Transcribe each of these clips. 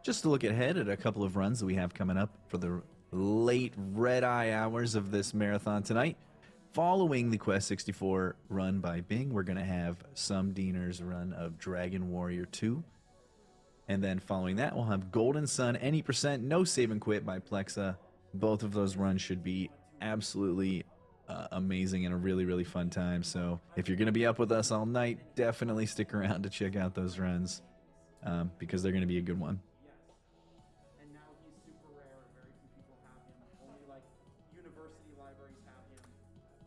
Just to look ahead at a couple of runs that we have coming up for the late red eye hours of this marathon tonight. Following the Quest 64 run by Bing, we're going to have some Diener's run of Dragon Warrior 2. And then following that, we'll have Golden Sun, any percent, no save and quit by Plexa. Both of those runs should be absolutely amazing and a really, really fun time. So if you're going to be up with us all night, definitely stick around to check out those runs because they're going to be a good one. And now he's super rare. Very few people have him. Only like university libraries have him,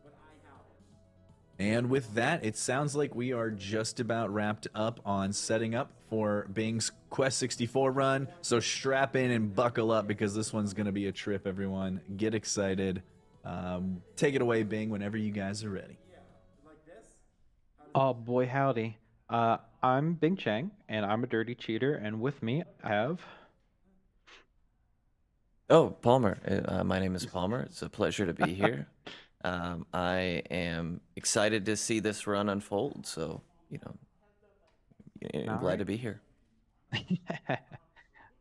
but I have him. And with that, it sounds like we are just about wrapped up on setting up for Bing's Quest 64 run. So strap in and buckle up because this one's going to be a trip, everyone. Get excited. Take it away, Bing, whenever you guys are ready. Like this. Oh boy, howdy. I'm Bingchang, and I'm a dirty cheater, and with me I have. Oh, Palmer. My name is Palmer. It's a pleasure to be here. I am excited to see this run unfold. So, I'm glad to be here.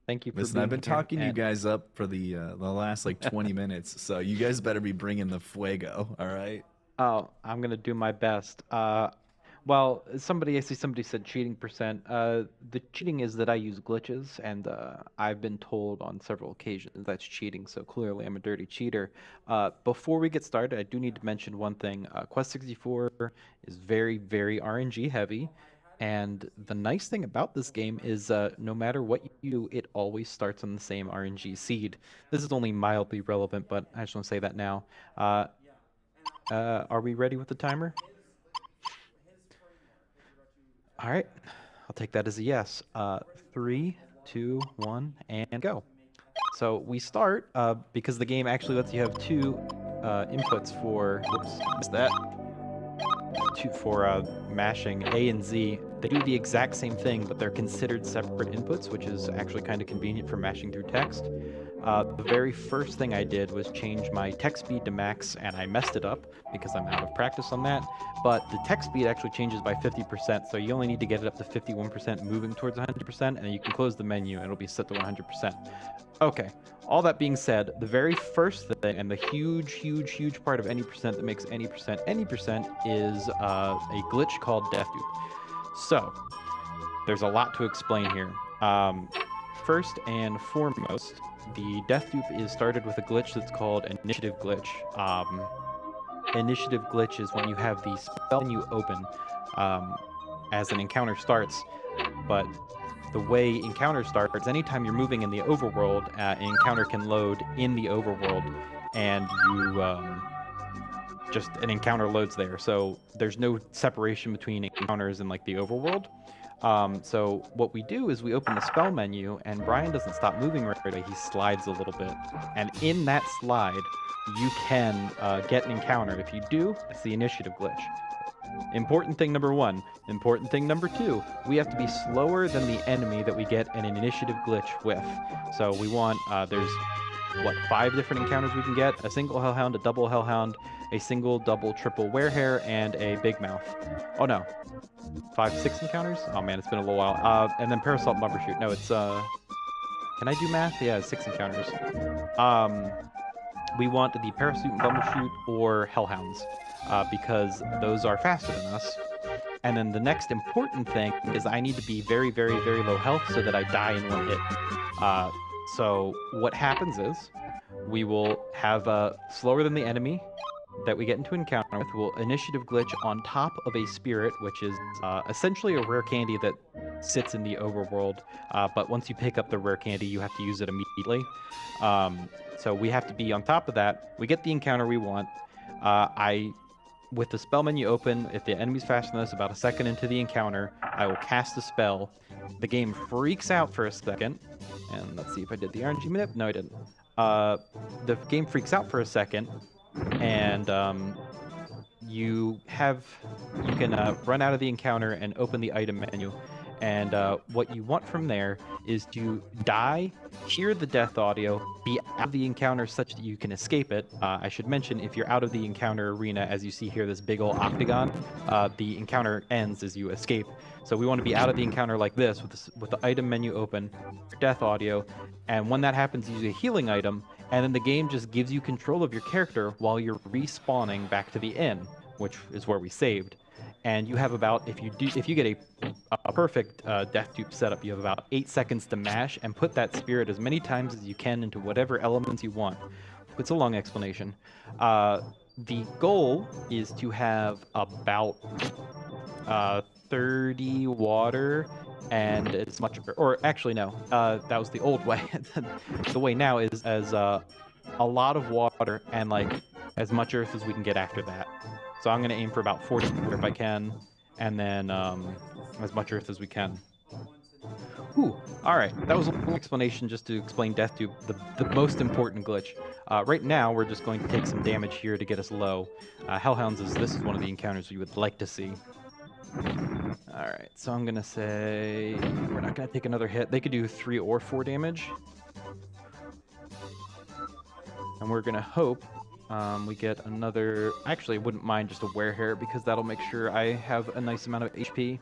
Thank you for Listen, being I've been here, talking you and- guys up for the last like 20 minutes, so you guys better be bringing the fuego, all right? Oh, I'm gonna do my best. Well, I see somebody said cheating percent. The cheating is that I use glitches, and I've been told on several occasions that's cheating. So clearly, I'm a dirty cheater. Before we get started, I do need to mention one thing. Quest 64 is very, very RNG heavy, and the nice thing about this game is no matter what you do, it always starts on the same RNG seed. This is only mildly relevant, but I just want to say that now. Are we ready with the timer? All right, I'll take that as a yes. 3, 2, 1, and go. So we start because the game actually lets you have two inputs for. Whoops, what's that? For mashing A and Z. They do the exact same thing, but they're considered separate inputs, which is actually kind of convenient for mashing through text. The very first thing I did was change my text speed to max, and I messed it up because I'm out of practice on that. But the text speed actually changes by 50%, so you only need to get it up to 51%, moving towards 100%, and then you can close the menu, and it'll be set to 100%. Okay, all that being said, the very first thing, and the huge part of any percent that makes any percent is a glitch called death dupe. So, there's a lot to explain here. First and foremost, the death dupe is started with a glitch that's called initiative glitch. Initiative glitch is when you have the spell menu open as an encounter starts, but the way encounter starts, anytime you're moving in the overworld, an encounter can load in the overworld, and just an encounter loads there. So there's no separation between encounters and like the overworld. So what we do is we open the spell menu, and Brian doesn't stop moving right away. He slides a little bit, and in that slide, you can get an encounter. If you do, it's the initiative glitch. Important thing number one. Important thing number two, we have to be slower than the enemy that we get an initiative glitch with. So we want, there's, 5 different encounters we can get? A single hellhound, a double hellhound, a single, double, triple werehair, and a big mouth. Oh no, 6 encounters? Oh man, it's been a little while. And then parasol and bumbershoot. No, it's, can I do math? Yeah, 6 encounters. We want the parachute and bumbershoot or hellhounds. Because those are faster than us. And then the next important thing is I need to be very, very, very low health so that I die in one hit. So what happens is we will have slower than the enemy that we get into encounter with. We'll initiative glitch on top of a spirit, which is essentially a rare candy that sits in the overworld. But once you pick up the rare candy, you have to use it immediately. So we have to be on top of that. We get the encounter we want. With the spell menu open, if the enemy's faster than us, about a second into the encounter, I will cast a spell. The game freaks out for a second. And let's see if I did the RNG manip. No, I didn't. The game freaks out for a second, and you can run out of the encounter and open the item menu. And what you want from there is to die, hear the death audio, be out of the encounter such that you can escape it. I should mention, if you're out of the encounter arena, as you see here, this big old octagon, the encounter ends as you escape. So we want to be out of the encounter like this, with the item menu open, death audio, and when that happens, you use a healing item, and then the game just gives you control of your character while you're respawning back to the inn, which is where we saved. And you have about, if you get a perfect death dupe setup, you have about 8 seconds to mash and put that spirit as many times as you can into whatever elements you want. It's a long explanation. The goal is to have about 30 water and as much, or actually no, that was the old way. The way now is as a lot of water and like as much earth as we can get after that. So I'm going to aim for about 40 if I can, and then as much earth as we can. Whew. All right, that was a little explanation just to explain Death Tube, the most important glitch. Right now, we're just going to take some damage here to get us low. Hellhounds this is one of the encounters we would like to see. All right, so I'm going to say we're not going to take another hit. They could do 3 or 4 damage. And we're going to hope we get another. Actually, I wouldn't mind just a werehair because that'll make sure I have a nice amount of HP.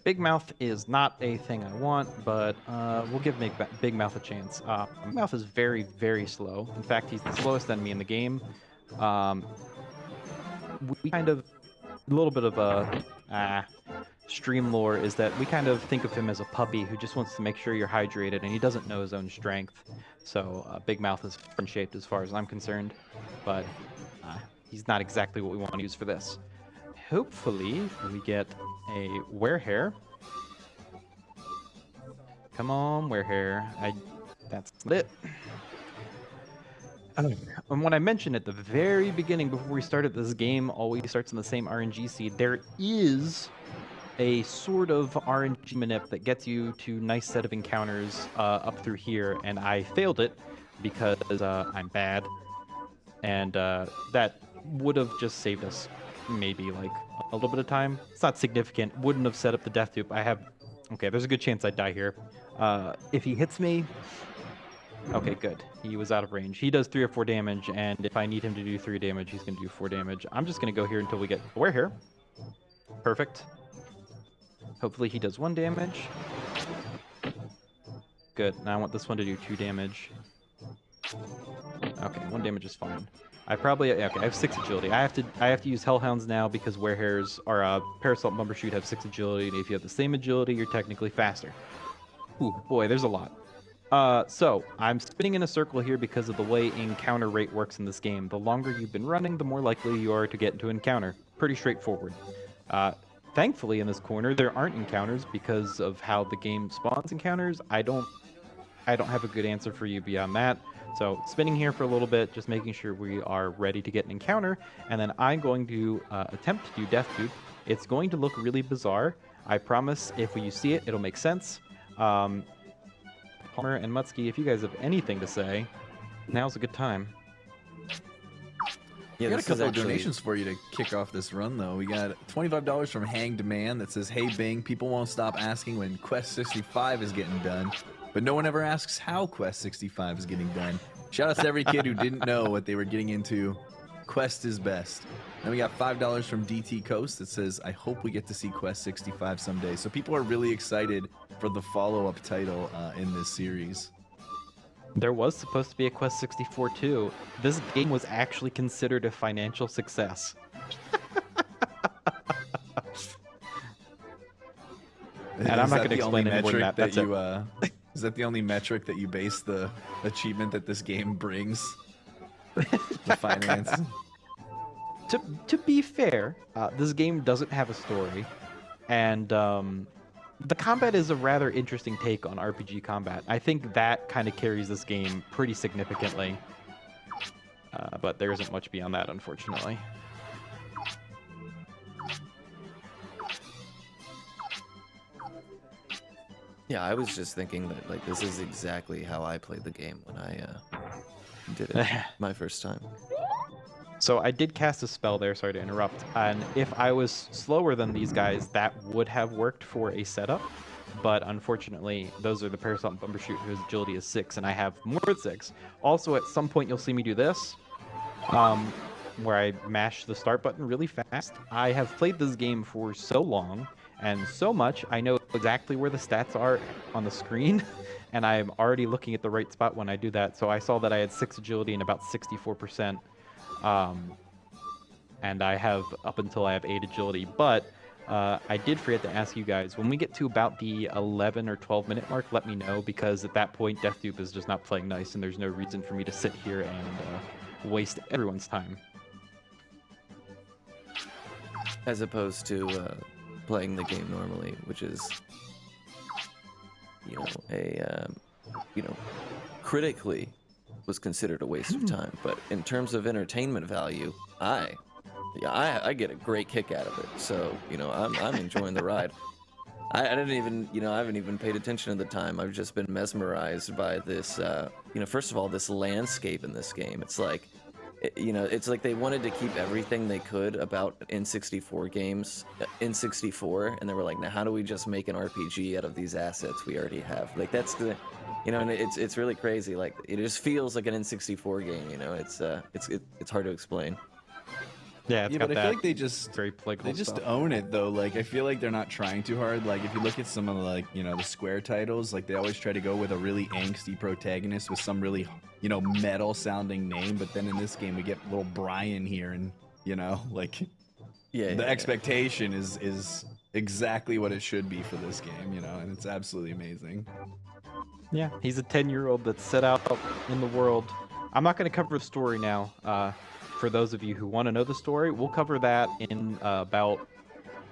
Big Mouth is not a thing I want, but we'll give Big Mouth a chance. Big Mouth is very, very slow. In fact, he's the slowest enemy in the game. We kind of, a little bit of a stream lore is that we kind of think of him as a puppy who just wants to make sure you're hydrated, and he doesn't know his own strength. So Big Mouth is fun-shaped as far as I'm concerned, but he's not exactly what we want to use for this. Hopefully, we get a werehair. Come on, werehair. That's it. And when I mentioned at the very beginning, before we started, this game always starts in the same RNG seed. There is a sort of RNG manip that gets you to nice set of encounters up through here, and I failed it because I'm bad. And that would have just saved us maybe like a little bit of time. It's not significant. Wouldn't have set up the death dupe. Okay, there's a good chance I'd die here. If he hits me, okay, good. He was out of range. He does 3 or 4 damage, and if I need him to do 3 damage, he's going to do 4 damage. I'm just going to go here until we get a werehair. Perfect. Hopefully he does 1 damage. Good. Now I want this one to do 2 damage. Okay, 1 damage is fine. Okay, I have 6 agility. I have to use Hellhounds now because werehairs or Parasol Bumbershoot have 6 agility, and if you have the same agility, you're technically faster. Ooh, boy, there's a lot. So I'm spinning in a circle here because of the way encounter rate works in this game. The longer you've been running, the more likely you are to get into an encounter. Pretty straightforward. Thankfully, in this corner, there aren't encounters because of how the game spawns encounters. I don't have a good answer for you beyond that. So spinning here for a little bit, just making sure we are ready to get an encounter, and then I'm going to attempt to do Death Dupe. It's going to look really bizarre. I promise if you see it, it'll make sense. Palmer and Mutsky, if you guys have anything to say, now's a good time. We Yeah, got a this is couple of actually donations for you to kick off this run, though. We got $25 from Hanged Man that says, "Hey Bing, people won't stop asking when Quest 65 is getting done, but no one ever asks how Quest 65 is getting done. Shout out to every kid who didn't know what they were getting into. Quest is best." Then we got $5 from DT Coast that says, "I hope we get to see Quest 65 someday." So people are really excited for the follow-up title in this series. There was supposed to be a Quest 64 too. This game was actually considered a financial success. And I'm not going to explain any more than that. That's it. Is that the only metric that you base the achievement that this game brings? The finance? To be fair, this game doesn't have a story, and the combat is a rather interesting take on RPG combat. I think that kind of carries this game pretty significantly, but there isn't much beyond that, unfortunately. Yeah, I was just thinking that like this is exactly how I played the game when I did it my first time. So I did cast a spell there, sorry to interrupt, and if I was slower than these guys, that would have worked for a setup. but unfortunately, those are the Parasol and Bumbershoot whose agility is 6, and I have more than 6. Also, at some point, you'll see me do this, where I mash the start button really fast. I have played this game for so long and so much, I know exactly where the stats are on the screen, and I'm already looking at the right spot when I do that. So I saw that I had 6 agility and about 64%, and I have up until I have 8 agility, but I did forget to ask you guys, when we get to about the 11 or 12 minute mark, let me know, because at that point, Deathdupe is just not playing nice, and there's no reason for me to sit here and waste everyone's time. As opposed to playing the game normally, which is, critically was considered a waste of time. But in terms of entertainment value, I get a great kick out of it. So, I'm enjoying the ride. I didn't even, I haven't even paid attention to the time. I've just been mesmerized by this, first of all, this landscape in this game. It's like, it's like they wanted to keep everything they could about N64 games, N64, and they were like, now how do we just make an RPG out of these assets we already have? Like, that's the, and it's really crazy. Like, it just feels like an N64 game, it's hard to explain. Yeah, it's got but I that feel like they just stuff. own it though. Like I feel like they're not trying too hard. Like if you look at some of the the Square titles, like they always try to go with a really angsty protagonist with some really metal sounding name. But then in this game we get little Brian here, and the expectation is exactly what it should be for this game. And it's absolutely amazing. Yeah, he's a 10-year-old that's set out in the world. I'm not going to cover the story now. For those of you who want to know the story, we'll cover that in about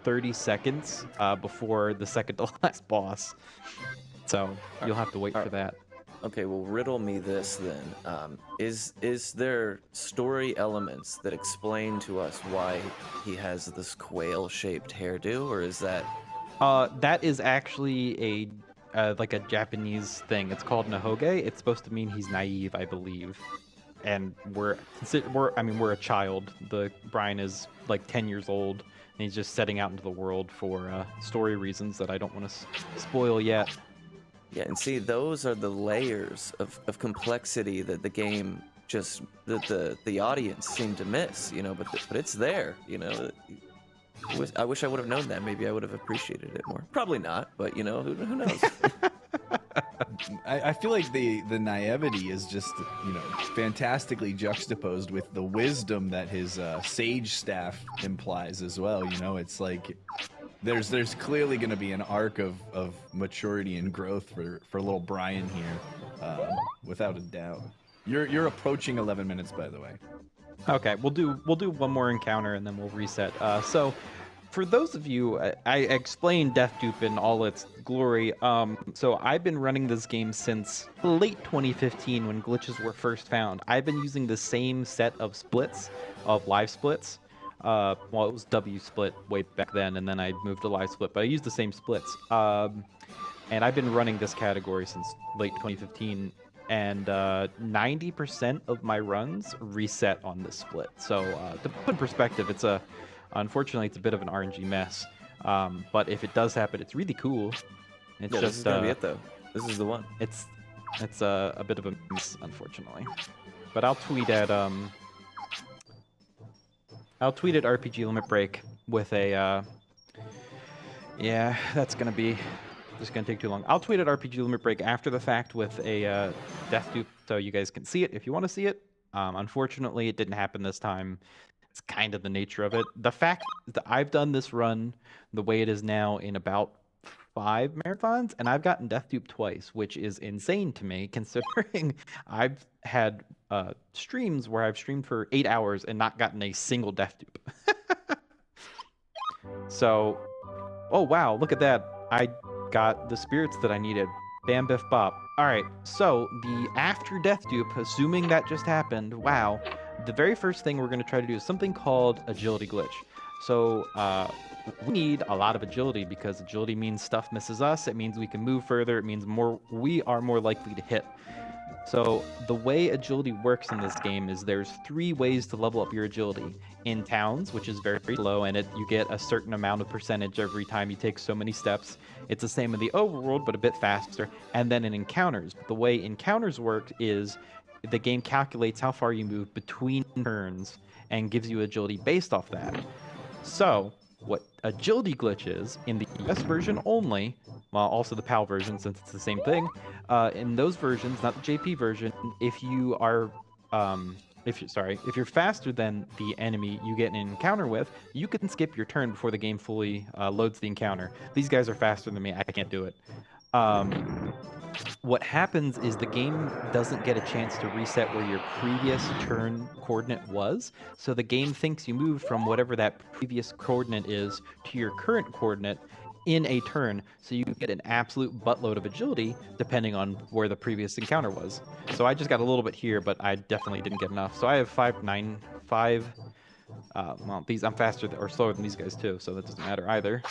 30 seconds before the second to last boss. So you'll have to wait for that. Okay, well, riddle me this then. Is there story elements that explain to us why he has this quail-shaped hairdo, or is that... That is actually like a Japanese thing. It's called Nahoge. It's supposed to mean he's naive, I believe. And we're a child. Brian is like 10 years old, and he's just setting out into the world for story reasons that I don't want to spoil yet. Yeah, and see, those are the layers of complexity that the game just the audience seemed to miss, but it's there, I wish I would have known that. Maybe I would have appreciated it more. Probably not, but who knows? I feel like the naivety is just fantastically juxtaposed with the wisdom that his sage staff implies as well. It's like there's clearly going to be an arc of maturity and growth for little Brian here, without a doubt. You're approaching 11 minutes, by the way. Okay, we'll do one more encounter and then we'll reset. So for those of you, I explained Deathdupe in all its glory. So I've been running this game since late 2015 when glitches were first found. I've been using the same set of splits, of live splits. Well, it was W split way back then, and then I moved to live split, but I used the same splits. And I've been running this category since late 2015, and 90% of my runs reset on this split. So to put in perspective, unfortunately, it's a bit of an RNG mess. But if it does happen, it's really cool. It's just this is gonna be it though. This is the one. It's a bit of a mess, unfortunately. But I'll tweet at RPG Limit Break with a yeah, that's gonna take too long. I'll tweet at RPG Limit Break after the fact with a Deathdupe, so you guys can see it if you want to see it. Unfortunately, it didn't happen this time. It's kind of the nature of it. The fact that I've done this run the way it is now in about 5 marathons, and I've gotten Deathdupe twice, which is insane to me, considering I've had streams where I've streamed for 8 hours and not gotten a single Deathdupe. So, oh wow, look at that. I got the spirits that I needed. Bam, biff, bop. All right, so the after Deathdupe, assuming that just happened, wow, the very first thing we're going to try to do is something called agility glitch. So we need a lot of agility because agility means stuff misses us. It means we can move further. It means we are more likely to hit. So the way agility works in this game is there's 3 ways to level up your agility. In towns, which is very low, and you get a certain amount of percentage every time you take so many steps. It's the same in the overworld, but a bit faster. And then in encounters. The way encounters work is the game calculates how far you move between turns and gives you agility based off that. So what agility glitch is, in the US version only, well, also the PAL version since it's the same thing, in those versions, not the JP version, if you are, if you're faster than the enemy you get in an encounter with, you can skip your turn before the game fully loads the encounter. These guys are faster than me, I can't do it. What happens is the game doesn't get a chance to reset where your previous turn coordinate was. So the game thinks you moved from whatever that previous coordinate is to your current coordinate in a turn. So you get an absolute buttload of agility depending on where the previous encounter was. So I just got a little bit here, but I definitely didn't get enough. So I have 595. Well, these I'm faster or slower than these guys too, so that doesn't matter either.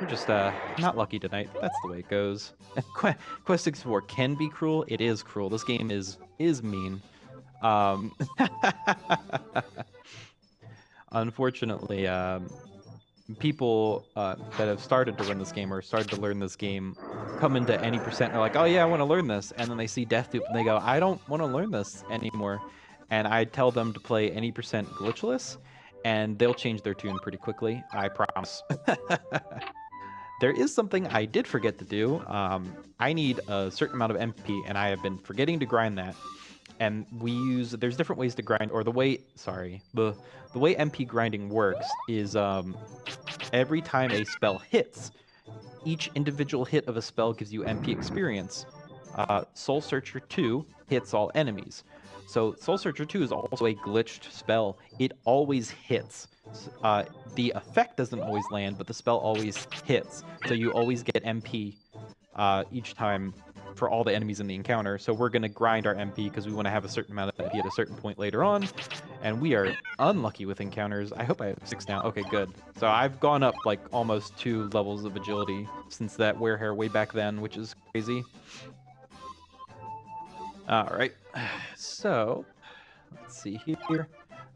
We're just not lucky tonight. That's the way it goes. Quest 64 can be cruel. It is cruel. This game is mean. Unfortunately, people that have started to run this game or started to learn this game come into any percent and are like, oh yeah, I want to learn this, and then they see Deathloop and they go, I don't want to learn this anymore. And I tell them to play any percent glitchless, and they'll change their tune pretty quickly. I promise. There is something I did forget to do. I need a certain amount of MP, and I have been forgetting to grind that. And there's different ways to grind, or the way MP grinding works is every time a spell hits, each individual hit of a spell gives you MP experience. Soul Searcher 2 hits all enemies. So Soul Searcher 2 is also a glitched spell. It always hits. The effect doesn't always land, but the spell always hits. So you always get MP each time for all the enemies in the encounter. So we're going to grind our MP because we want to have a certain amount of MP at a certain point later on. And we are unlucky with encounters. I hope I have 6 now. Okay, good. So I've gone up like almost 2 levels of agility since that werehair way back then, which is crazy. All right, so let's see here.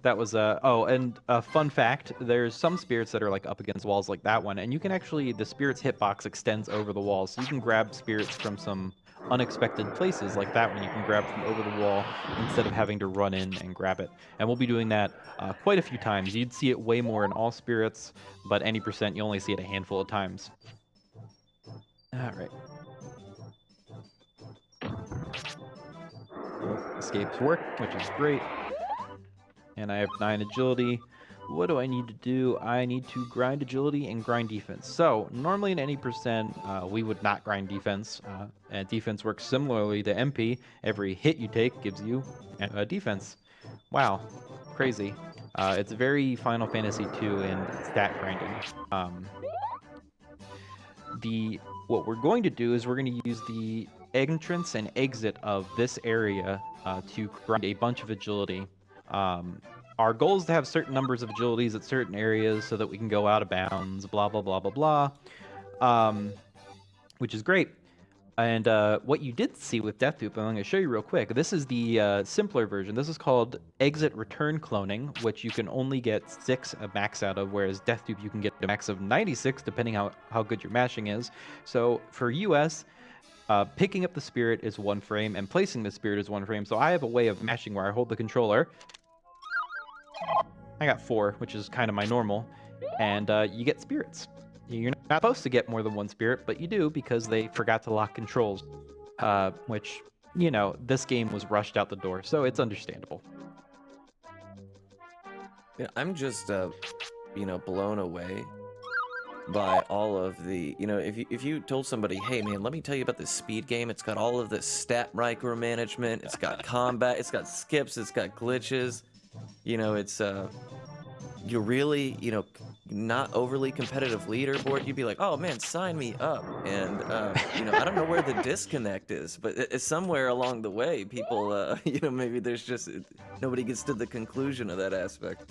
That was and a fun fact, there's some spirits that are like up against walls like that one, and you can actually, the spirit's hitbox extends over the walls, so you can grab spirits from some unexpected places like that one. You can grab from over the wall instead of having to run in and grab it. And we'll be doing that quite a few times. You'd see it way more in all spirits, but any percent you only see it a handful of times. All right. Escapes work, which is great. And I have 9 agility. What do I need to do? I need to grind agility and grind defense. So normally in any percent, we would not grind defense. And defense works similarly to MP. Every hit you take gives you defense. Wow, crazy. It's very Final Fantasy II in stat grinding. What we're going to do is we're going to use the entrance and exit of this area to grind a bunch of agility. Our goal is to have certain numbers of agilities at certain areas so that we can go out of bounds, blah, blah, blah, blah, blah, which is great. And what you did see with Deathloop, I'm going to show you real quick. This is the simpler version. This is called exit return cloning, which you can only get 6 a max out of, whereas Deathloop you can get a max of 96, depending how good your mashing is. So for US, picking up the spirit is 1 frame, and placing the spirit is 1 frame. So I have a way of mashing where I hold the controller. I got 4, which is kind of my normal, and you get spirits. You're not supposed to get more than 1 spirit, but you do because they forgot to lock controls, which, you know, this game was rushed out the door, so it's understandable. Yeah, I'm just, blown away by all of the, if you told somebody, hey man, let me tell you about this speed game, it's got all of this stat micromanagement, it's got combat, it's got skips, it's got glitches, it's, you're really, not overly competitive leaderboard, you'd be like, oh man, sign me up. And, I don't know where the disconnect is, but it's somewhere along the way, people, maybe there's just, nobody gets to the conclusion of that aspect.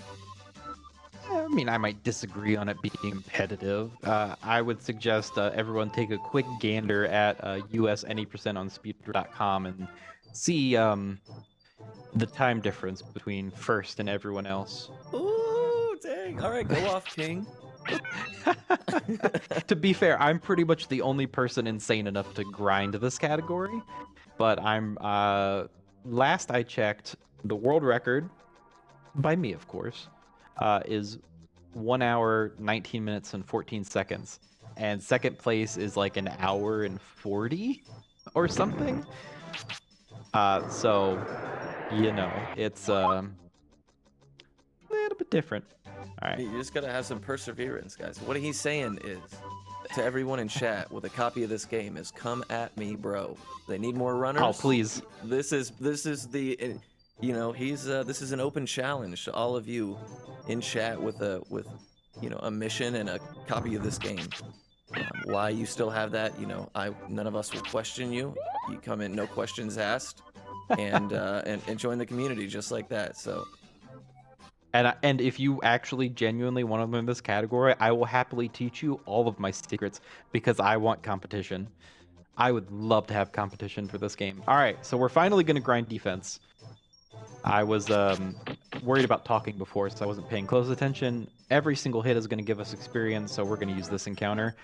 mean, I might disagree on it being competitive. I would suggest everyone take a quick gander at US any% on speedrun.com and see the time difference between first and everyone else. Ooh, dang. All right, go off, King. To be fair, I'm pretty much the only person insane enough to grind this category, but I'm last I checked, the world record, by me of course, is 1 hour 19 minutes and 14 seconds, and second place is like an hour and 40 or something. So you know, it's a little bit different. All right. You just gotta have some perseverance, guys. What he's saying is, to everyone in chat with a copy of this game, is come at me, bro. They need more runners. Oh, please. This is the, you know, he's this is an open challenge to all of you in chat with you know, a mission and a copy of this game. Why you still have that, you know, none of us will question you. You come in, no questions asked, and join the community just like that. So. And if you actually genuinely want to learn this category, I will happily teach you all of my secrets because I want competition. I would love to have competition for this game. All right, so we're finally going to grind defense. I was worried about talking before, so I wasn't paying close attention. Every single hit is going to give us experience, so we're going to use this encounter.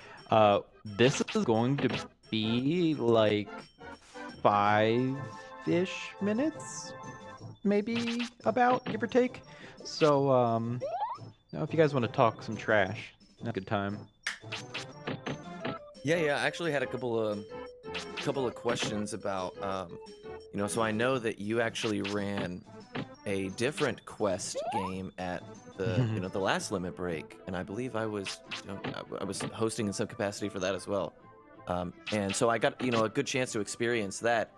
This is going to be like 5-ish minutes, maybe, about, give or take. So, now if you guys want to talk some trash, that's a good time. Yeah, I actually had a couple of questions about, you know, so I know that you actually ran a different quest game at the, you know, the last limit break, and I believe I was hosting in some capacity for that as well, and so I got, you know, a good chance to experience that.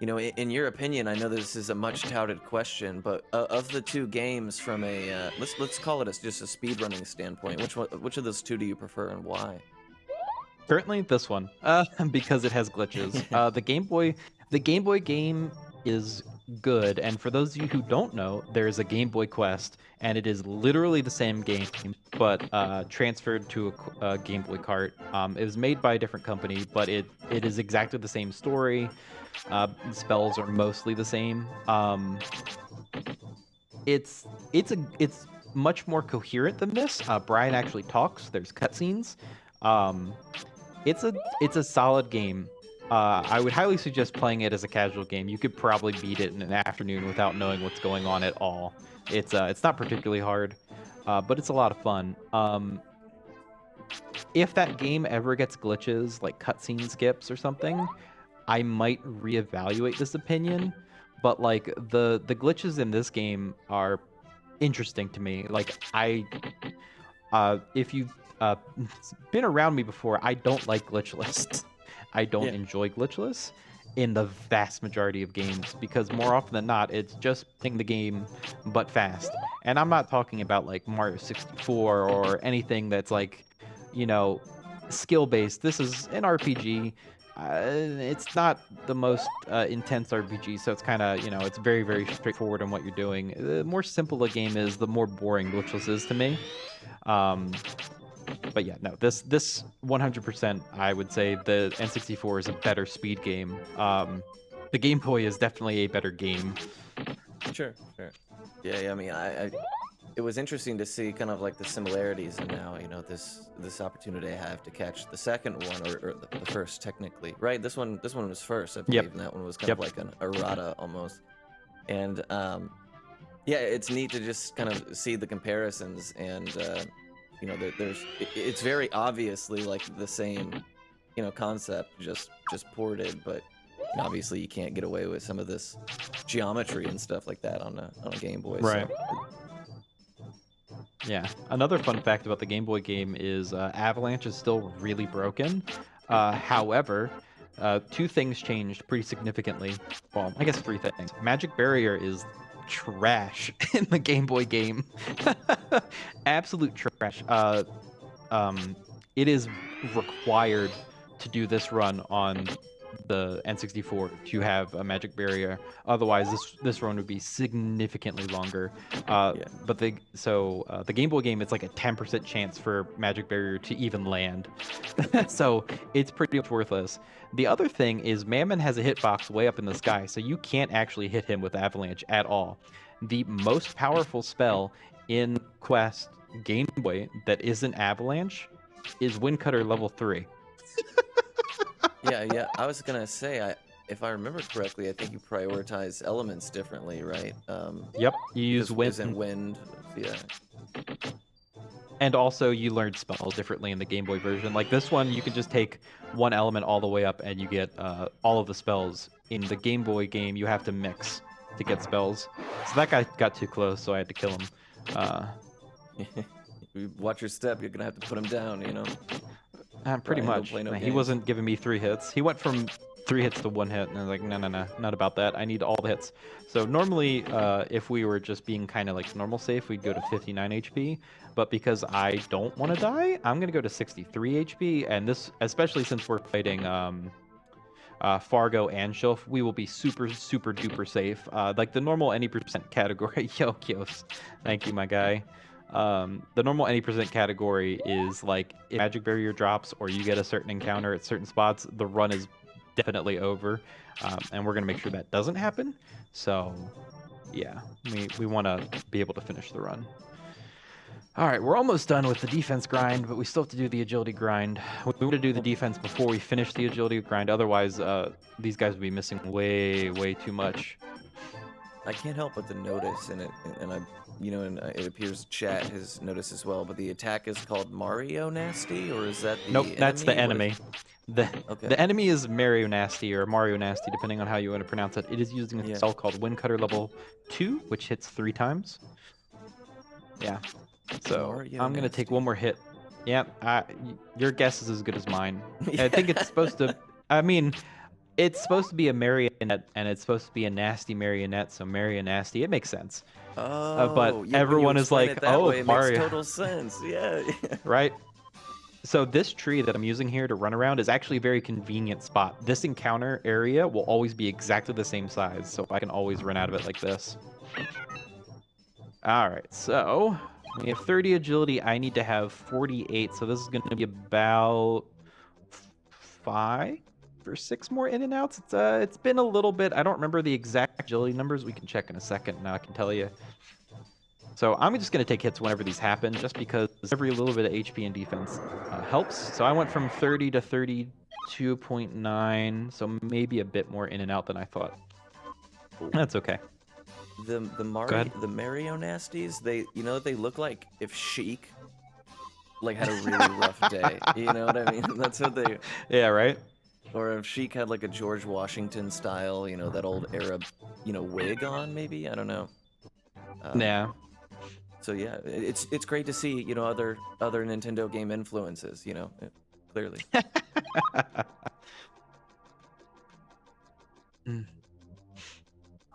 You know, in your opinion, I know this is a much touted question, but of the two games, from a let's call it just a speedrunning standpoint, which of those two do you prefer and why? Currently, this one, because it has glitches. The Game Boy game is good, and for those of you who don't know, there is a Game Boy Quest, and it is literally the same game, but transferred to a Game Boy cart. It was made by a different company, but it is exactly the same story. Spells are mostly the same. It's much more coherent than this. Brian actually talks. There's cutscenes. It's a solid game. I would highly suggest playing it as a casual game. You could probably beat it in an afternoon without knowing what's going on at all. It's not particularly hard, but it's a lot of fun. If that game ever gets glitches like cutscene skips or something, I might reevaluate this opinion, but like the glitches in this game are interesting to me. Like if you've been around me before, I don't like glitchless. I don't enjoy glitchless in the vast majority of games because more often than not, it's just playing the game but fast. And I'm not talking about like Mario 64 or anything that's like, you know, skill based. This is an RPG. It's not the most intense RPG, so it's kind of, you know, it's very, very straightforward on what you're doing. The more simple a game is, the more boring glitchless is to me. But yeah, no, this 100%, I would say the N64 is a better speed game. The Game Boy is definitely a better game. Sure. Yeah, I mean, it was interesting to see kind of like the similarities, and now, you know, this opportunity I have to catch the second one, or the first technically, right? This one was first, I believe, and that one was kind of like an errata almost. And yeah, it's neat to just kind of see the comparisons, and you know, it's very obviously like the same, you know, concept, just ported, but obviously you can't get away with some of this geometry and stuff like that on a Game Boy. Right. So. Yeah. Another fun fact about the Game Boy game is Avalanche is still really broken. However, two things changed pretty significantly. Well, I guess three things. Magic Barrier is trash in the Game Boy game. Absolute trash. It is required to do this run on the N64 to have a magic barrier. Otherwise, this run would be significantly longer. But the Game Boy game, it's like a 10% chance for magic barrier to even land, so it's pretty much worthless. The other thing is Mammon has a hitbox way up in the sky, so you can't actually hit him with Avalanche at all. The most powerful spell in Quest Game Boy that isn't Avalanche is Windcutter level 3. Yeah. I was gonna say, if I remember correctly, I think you prioritize elements differently, right? Yep, you use wind. Isn't wind? Yeah. And also, you learn spells differently in the Game Boy version. Like this one, you can just take one element all the way up, and you get all of the spells. In the Game Boy game, you have to mix to get spells. So that guy got too close, so I had to kill him. Watch your step. You're gonna have to put him down. You know. Pretty Brian, much. don't play no He games. wasn't giving me 3 hits. He went from 3 hits to 1 hit, and I was like, no, not about that. I need all the hits. So normally, if we were just being kind of like normal safe, we'd go to 59 HP. But because I don't want to die, I'm gonna go to 63 HP. And this, especially since we're fighting Fargo and Shelf, we will be super duper safe. Like the normal any percent category. Yo, Kios, thank you, my guy. The normal any percent category is like if magic barrier drops or you get a certain encounter at certain spots, the run is definitely over, and we're gonna make sure that doesn't happen. So yeah, we want to be able to finish the run. All right, we're almost done with the defense grind, but we still have to do the agility grind. We want to do the defense before we finish the agility grind. Otherwise, these guys will be missing way too much. I can't help but to notice, and it appears chat has noticed as well. But the attack is called Mario Nasty, or is that the Nope, enemy? that's the What is- enemy. Okay. The enemy is Mario Nasty or Mario Nasty, depending on how you want to pronounce it. It is using a Yeah. spell called Windcutter level 2, which hits 3 times. Yeah. So Mario I'm gonna take Nasty. one more hit. Yeah, your guess is as good as mine. I think it's supposed to. I mean, it's supposed to be a marionette, and it's supposed to be a nasty marionette. So Nasty, it makes sense. Oh, but when you everyone is explain like, it that "Oh, way, it Mario." makes total sense. Yeah. Right? So this tree that I'm using here to run around is actually a very convenient spot. This encounter area will always be exactly the same size, so I can always run out of it like this. All right, so we have 30 agility. I need to have 48, so this is going to be about 5 or 6 more in and outs. It's been a little bit. I don't remember the exact agility numbers. We can check in a second. Now I can tell you. So I'm just going to take hits whenever these happen, just because every little bit of HP and defense helps. So I went from 30 to 32.9, so maybe a bit more in and out than I thought. That's okay. The ahead. Mario Nasties, they look like if Sheik had a really rough day. You know what I mean? That's what they. Yeah, right? Or if Sheik had like a George Washington style, that old Arab, wig on, maybe. I don't know. Yeah. So yeah, it's great to see other Nintendo game influences. Clearly.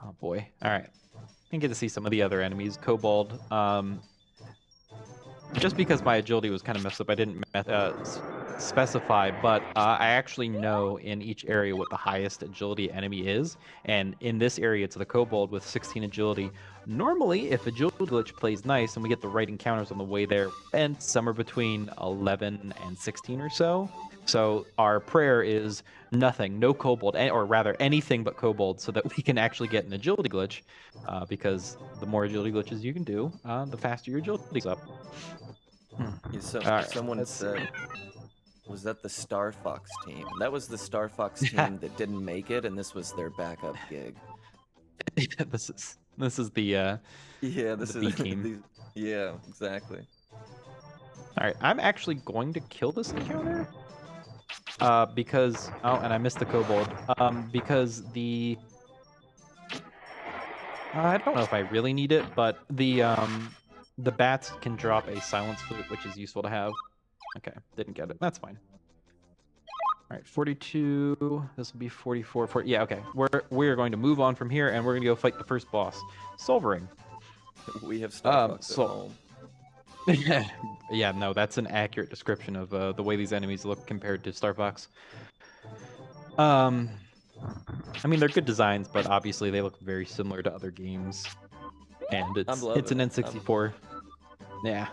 Oh boy. All right. I get to see some of the other enemies. Kobold. Just because my agility was kind of messed up, I didn't specify, but I actually know in each area what the highest agility enemy is. And in this area, it's the Kobold with 16 agility. Normally, if agility glitch plays nice and we get the right encounters on the way there, and somewhere between 11 and 16 or so. So our prayer is nothing, no Kobold, or rather anything but Kobold, so that we can actually get an agility glitch, because the more agility glitches you can do, the faster your agility's up. Yeah, Alright, someone let's said, was that the Star Fox team? That was the Star Fox team that didn't make it, and this was their backup gig. this is the Yeah, this the is B team. Yeah, exactly. All right, I'm actually going to kill this encounter. Because and I missed the Kobold. Because I don't know if I really need it, but the bats can drop a silence flute, which is useful to have. Okay, didn't get it. That's fine. All right, 42. This will be 44. 40. Yeah, okay. We're going to move on from here, and we're gonna go fight the first boss, Solvering. We have Star Fox at so- home. Yeah, no, that's an accurate description of the way these enemies look compared to Star Fox. Um, I mean, they're good designs, but obviously they look very similar to other games, and I'm it's an loving it. N64. Yeah,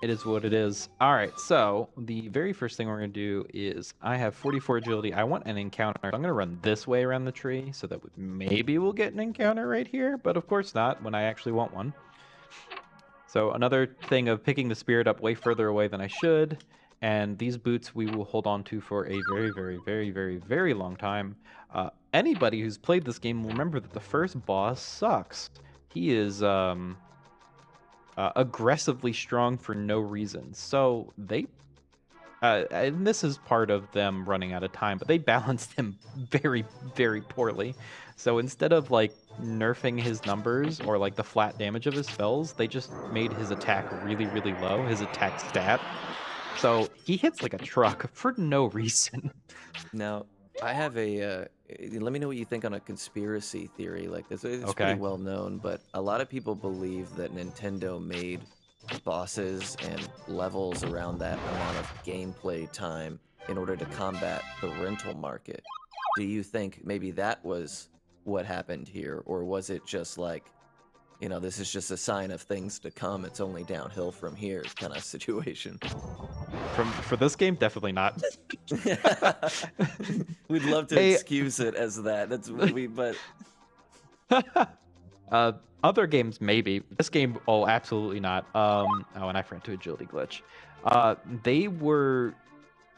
it is what it is. All right, so the very first thing we're gonna do is I have 44 agility. I want an encounter. I'm gonna run this way around the tree so that maybe we'll get an encounter right here, but of course not when I actually want one. So another thing of picking the spirit up way further away than I should, and these boots we will hold on to for a very, very, very, very, very long time. Anybody who's played this game will remember that the first boss sucks. He is aggressively strong for no reason. So and this is part of them running out of time, but they balanced him very, very poorly. So instead of like nerfing his numbers or like the flat damage of his spells, they just made his attack really, really low, his attack stat. So he hits like a truck for no reason. Now, I have a. Let me know what you think on a conspiracy theory like this. It's Okay. pretty well known, but a lot of people believe that Nintendo made bosses and levels around that amount of gameplay time in order to combat the rental market. Do you think maybe that was what happened here, or was it just like, this is just a sign of things to come? It's only downhill from here kind of situation. For this game, definitely not. We'd love to Hey- excuse it as that. But Other games maybe. This game, oh, absolutely not. And I forgot to agility glitch. They were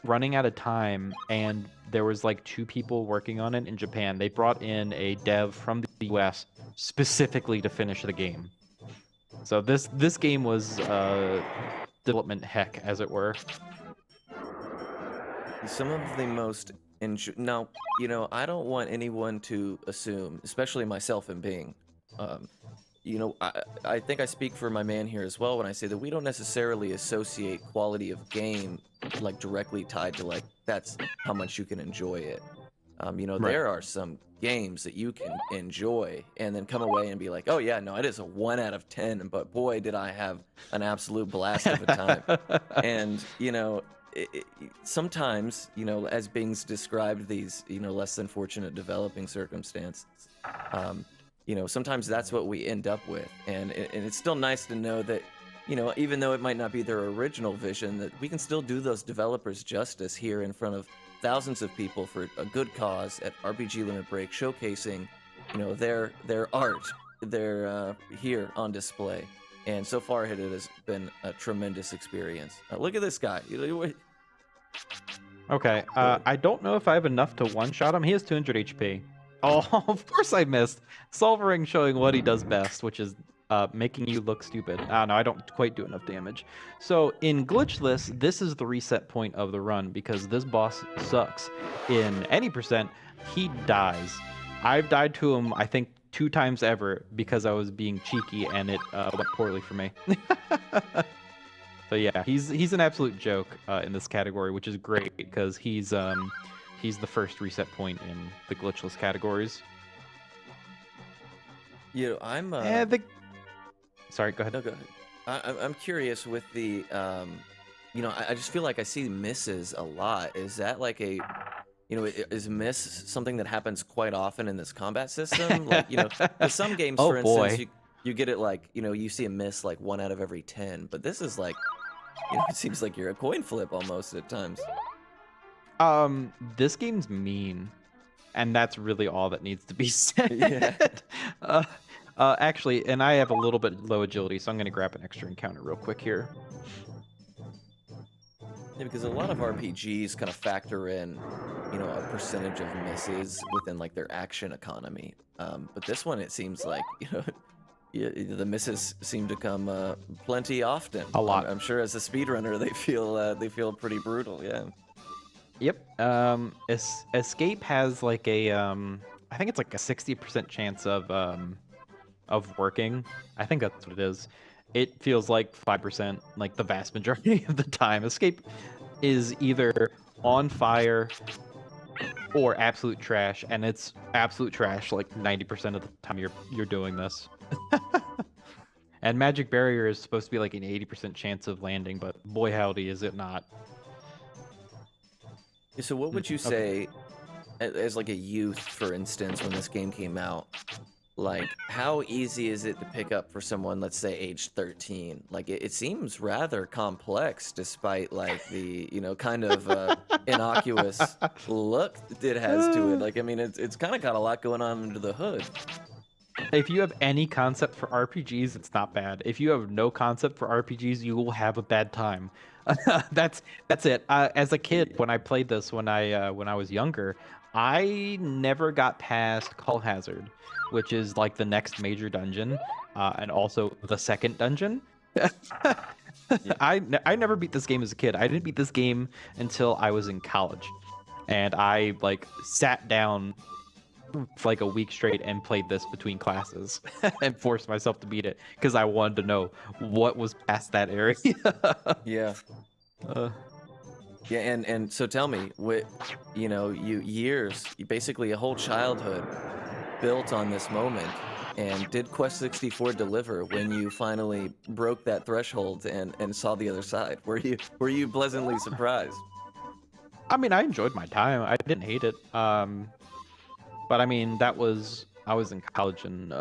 running out of time, and there was like 2 people working on it in Japan. They brought in a dev from the US specifically to finish the game. So this game was development heck, as it were. some of the most now, I don't want anyone to assume, especially myself and Bing. I think I speak for my man here as well when I say that we don't necessarily associate quality of game like directly tied to like that's how much you can enjoy it. There are some games that you can enjoy and then come away and be like, oh yeah, no, it is a 1 out of 10, but boy, did I have an absolute blast of a time. And sometimes, as Bing's described these, less than fortunate developing circumstances, sometimes that's what we end up with. And it's still nice to know that, even though it might not be their original vision, that we can still do those developers justice here in front of thousands of people for a good cause at RPG Limit Break, showcasing, their art. They're here on display. And so far, it has been a tremendous experience. Look at this guy. Okay, I don't know if I have enough to one-shot him. He has 200 HP. Oh, of course I missed. Solvering showing what he does best, which is making you look stupid. No, I don't quite do enough damage. So in Glitchless, this is the reset point of the run because this boss sucks. In any percent, he dies. I've died to him, I think, 2 times ever because I was being cheeky and it went poorly for me. So yeah, he's an absolute joke in this category, which is great because he's the first reset point in the glitchless categories. I'm Sorry, go ahead. No, go ahead. I'm curious with the I just feel like I see misses a lot. Is that like is miss something that happens quite often in this combat system? Like, with some games, Oh, for instance, boy. you get it like, you see a miss like 1 out of every 10, but this is like, it seems like you're a coin flip almost at times. This game's mean, and that's really all that needs to be said. Yeah. Actually, and I have a little bit low agility, so I'm gonna grab an extra encounter real quick here. Yeah, because a lot of RPGs kind of factor in, a percentage of misses within like their action economy. But this one, it seems like, the misses seem to come plenty often. A lot. I'm sure as a speedrunner, they feel pretty brutal. Yeah. Yep. Escape has like a I think it's like a 60% chance of working. I think that's what it is. It feels like 5%, like the vast majority of the time. Escape is either on fire or absolute trash, and it's absolute trash like 90% of the time you're doing this. And Magic Barrier is supposed to be like an 80% chance of landing, but boy howdy is it not. So what would you say as like a youth, for instance, when this game came out, like how easy is it to pick up for someone, let's say age 13? Like it seems rather complex, despite like the kind of innocuous look that it has to it. Like I mean, it's kind of got a lot going on under the hood. If you have any concept for RPGs, it's not bad. If you have no concept for RPGs, you will have a bad time. That's it. As a kid, when I played this, when I was younger, I never got past Call Hazard, which is like the next major dungeon, and also the second dungeon. I never beat this game as a kid. I didn't beat this game until I was in college, and I like sat down for like a week straight and played this between classes and forced myself to beat it because I wanted to know what was past that area. Yeah. Yeah, and so tell me, what basically a whole childhood built on this moment, and did Quest 64 deliver when you finally broke that threshold and saw the other side? Were you pleasantly surprised? I mean, I enjoyed my time. I didn't hate it. But I mean, I was in college, and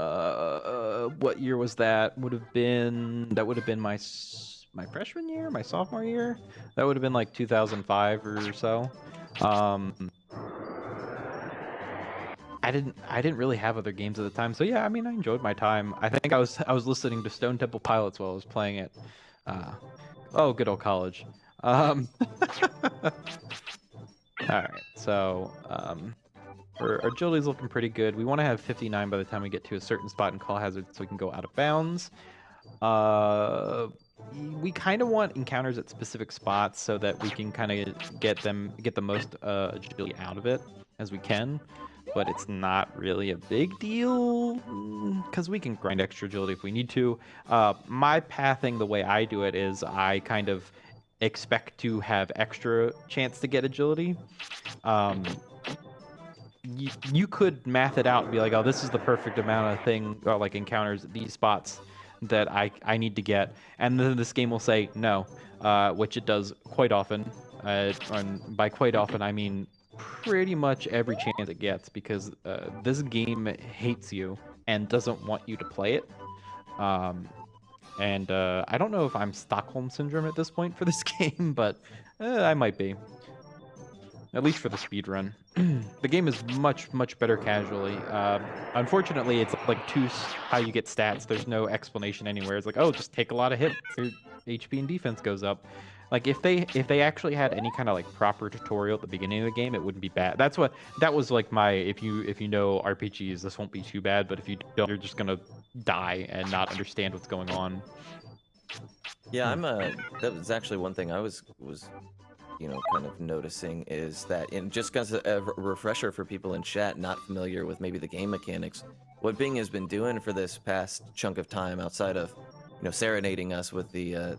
what year was that? That would have been my freshman year, my sophomore year. That would have been like 2005 or so. I didn't really have other games at the time, so yeah. I mean, I enjoyed my time. I think I was listening to Stone Temple Pilots while I was playing it. Oh, good old college. All right, so our agility's looking pretty good. We want to have 59 by the time we get to a certain spot in Call Hazard so we can go out of bounds. We kind of want encounters at specific spots so that we can kind of get the most agility out of it as we can. But it's not really a big deal because we can grind extra agility if we need to. My pathing, the way I do it, is I kind of expect to have extra chance to get agility. You could math it out and be like, oh, this is the perfect amount of or like encounters at these spots that I need to get, and then this game will say no, which it does quite often. And by quite often, I mean pretty much every chance it gets, because this game hates you and doesn't want you to play it. And I don't know if I'm Stockholm Syndrome at this point for this game, but I might be. At least for the speed run. The game is much better casually. Unfortunately, it's like how you get stats. There's no explanation anywhere. It's like, oh, just take a lot of hits, your HP and defense goes up. Like if they actually had any kind of like proper tutorial at the beginning of the game, it wouldn't be bad. That was like my, if you know RPGs, this won't be too bad. But if you don't, you're just gonna die and not understand what's going on. Yeah, that was actually one thing I was kind of noticing, is that, in just as a refresher for people in chat not familiar with maybe the game mechanics, what Bing has been doing for this past chunk of time, outside of serenading us with the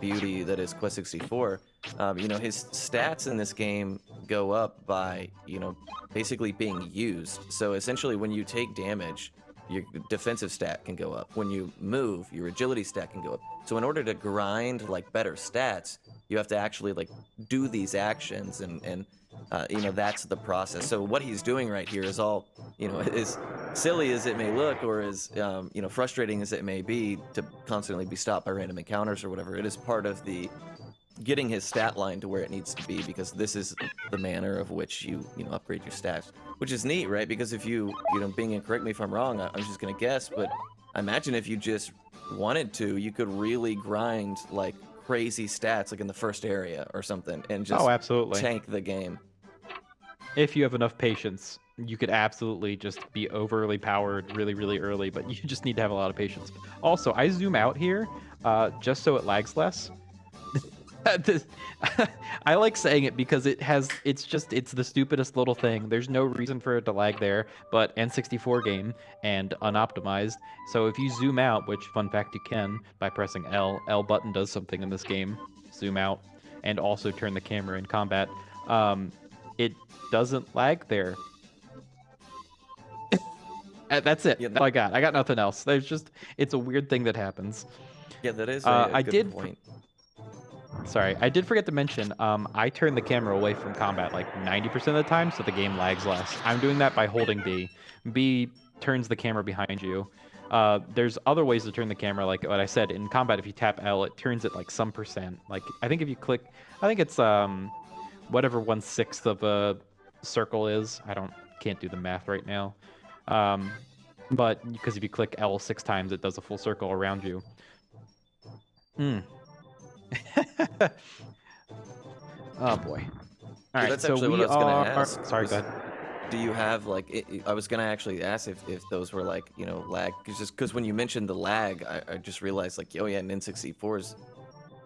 beauty that is Quest 64, his stats in this game go up by basically being used. So essentially, when you take damage, your defensive stat can go up. When you move, your agility stat can go up. So in order to grind like better stats, you have to actually like do these actions, and that's the process. So what he's doing right here is all, as silly as it may look, or as frustrating as it may be to constantly be stopped by random encounters or whatever. It is part of the getting his stat line to where it needs to be, because this is the manner of which you upgrade your stats, which is neat, right? Because if you Bing, and correct me if I'm wrong, I'm just gonna guess, but I imagine if you just wanted to, you could really grind like crazy stats like in the first area or something, and just absolutely tank the game. If you have enough patience, you could absolutely just be overly powered really early, but you just need to have a lot of patience. Also, I zoom out here just so it lags less. I like saying it because it's the stupidest little thing. There's no reason for it to lag there, but N64 game and unoptimized. So if you zoom out, which fun fact you can by pressing L button does something in this game, zoom out, and also turn the camera in combat. It doesn't lag there. That's it. Yeah, That's all I got. I got nothing else. It's a weird thing that happens. Yeah, that is I good did point. Sorry, I did forget to mention, I turn the camera away from combat like 90% of the time, so the game lags less. I'm doing that by holding B. B turns the camera behind you. There's other ways to turn the camera, like what I said, in combat, if you tap L, it turns it like some percent. Like, I think if you click, I think it's whatever 1/6 of a circle is. Can't do the math right now. But because if you click L 6 times, it does a full circle around you. Oh boy. All right, that's so actually we what I was gonna are. ask, Sorry, was- go ahead. Do you have like? I was gonna actually ask if those were like lag, because when you mentioned the lag, I just realized like oh yeah, N64 is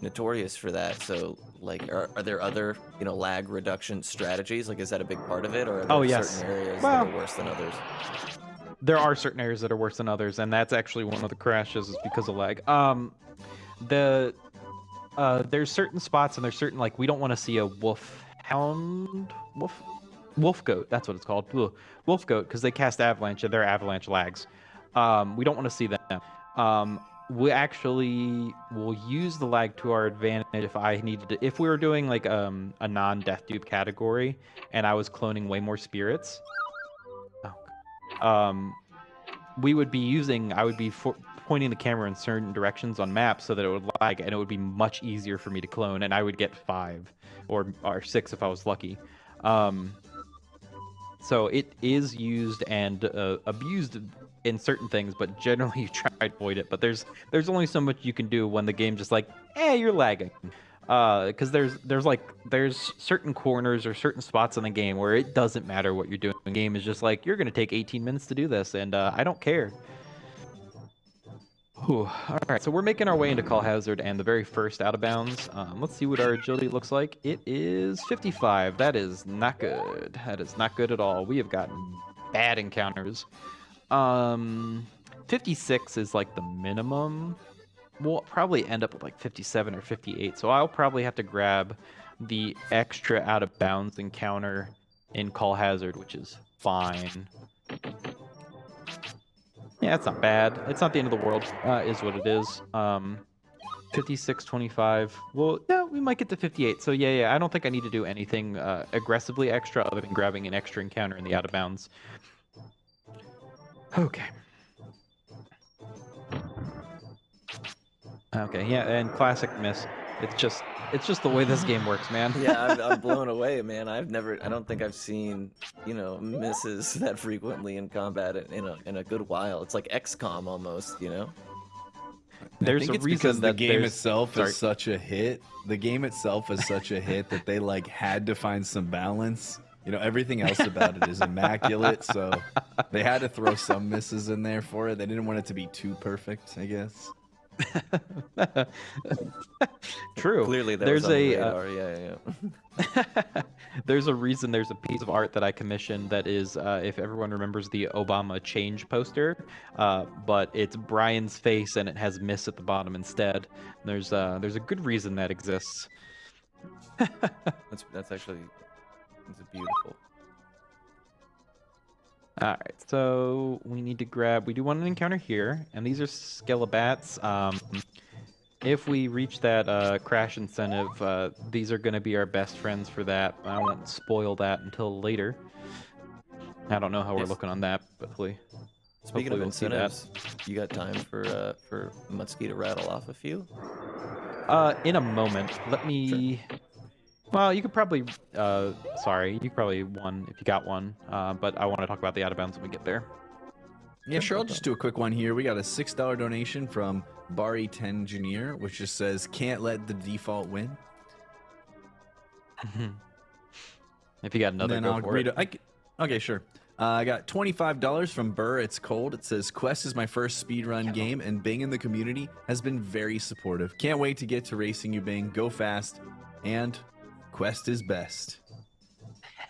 notorious for that. So like, are there other lag reduction strategies? Like, is that a big part of it, or are there Oh, yes. certain areas Well, that are worse than others? There are certain areas that are worse than others, and that's actually one of the crashes is because of lag. There's certain spots and there's certain like we don't want to see a wolf goat. That's what it's called. Ugh. Wolf goat because they cast avalanche and they're avalanche lags. We don't want to see them. We actually will use the lag to our advantage if we were doing like a non-death dupe category and I was cloning way more spirits. We would be I would be pointing the camera in certain directions on maps so that it would lag and it would be much easier for me to clone and I would get 5 or 6 if I was lucky. So it is used and abused in certain things, but generally you try to avoid it. But there's only so much you can do when the game's just like, you're lagging. Because there's certain corners or certain spots in the game where it doesn't matter what you're doing. The game is just like, you're gonna take 18 minutes to do this, and I don't care. Whew. All right, so we're making our way into Call Hazard and the very first out of bounds. Let's see what our agility looks like. It is 55. That is not good. That is not good at all. We have gotten bad encounters. 56 is like the minimum. We'll probably end up with like 57 or 58. So I'll probably have to grab the extra out of bounds encounter in Call Hazard, which is fine. Yeah, it's not bad. It's not the end of the world, is what it is. 56, 25. Well, yeah, we might get to 58. So yeah, I don't think I need to do anything aggressively extra other than grabbing an extra encounter in the out of bounds. Okay. Okay, yeah, and classic miss. It's just the way this game works, man. Yeah, I'm blown away, man. I don't think I've seen, misses that frequently in combat in a good while. It's like XCOM almost, There's I think a it's reason because the that game itself Sorry. is such a hit. The game itself is such a hit that they like had to find some balance. Everything else about it is immaculate, so they had to throw some misses in there for it. They didn't want it to be too perfect, I guess. True. Clearly, there's was on the radar. Yeah. There's a reason. There's a piece of art that I commissioned that is, if everyone remembers the Obama change poster, but it's Brian's face and it has miss at the bottom instead. There's a good reason that exists. That's actually beautiful. All right, so we need to grab. We do want an encounter here, and these are Skelebats. If we reach that crash incentive, these are going to be our best friends for that. I won't spoil that until later. I don't know how we're looking on that, but hopefully Speaking of we'll see that. incentives, you got time for Mutsky to rattle off a few? In a moment. Let me. Sure. Well, you could probably. Sorry, you could probably one if you got one. But I want to talk about the out of bounds when we get there. Yeah, sure. I'll just do a quick one here. We got a $6 donation from Bari Tengineer, which just says, "Can't let the default win." If you got another, And then go I'll for read it. Okay, sure. I got $25 from Burr. It's cold. It says, "Quest is my first speedrun game, and Bing in the community has been very supportive. Can't wait to get to racing you, Bing. Go fast, and Quest is best."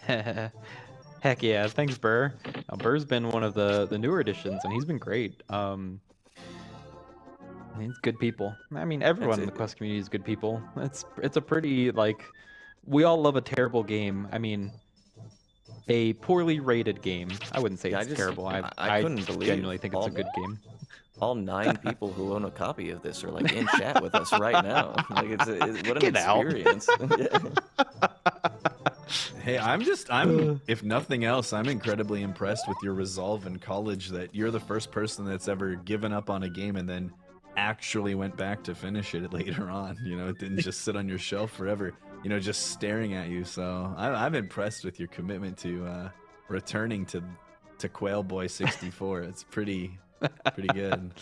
Heck yeah, thanks, Burr. Burr's been one of the newer additions, and he's been great. He's good people. I mean, everyone in the Quest community is good people. It's a pretty, like, we all love a terrible game. I mean, a poorly rated game. I wouldn't say it's terrible. I couldn't believe genuinely think it's all a good game. all 9 people who own a copy of this are like in chat with us right now. Like what an Get out. experience. Yeah. Hey, if nothing else, I'm incredibly impressed with your resolve in college that you're the first person that's ever given up on a game and then actually went back to finish it later on. You know, it didn't just sit on your shelf forever, you know, just staring at you. So I'm impressed with your commitment to returning to Quail Boy 64. It's pretty good.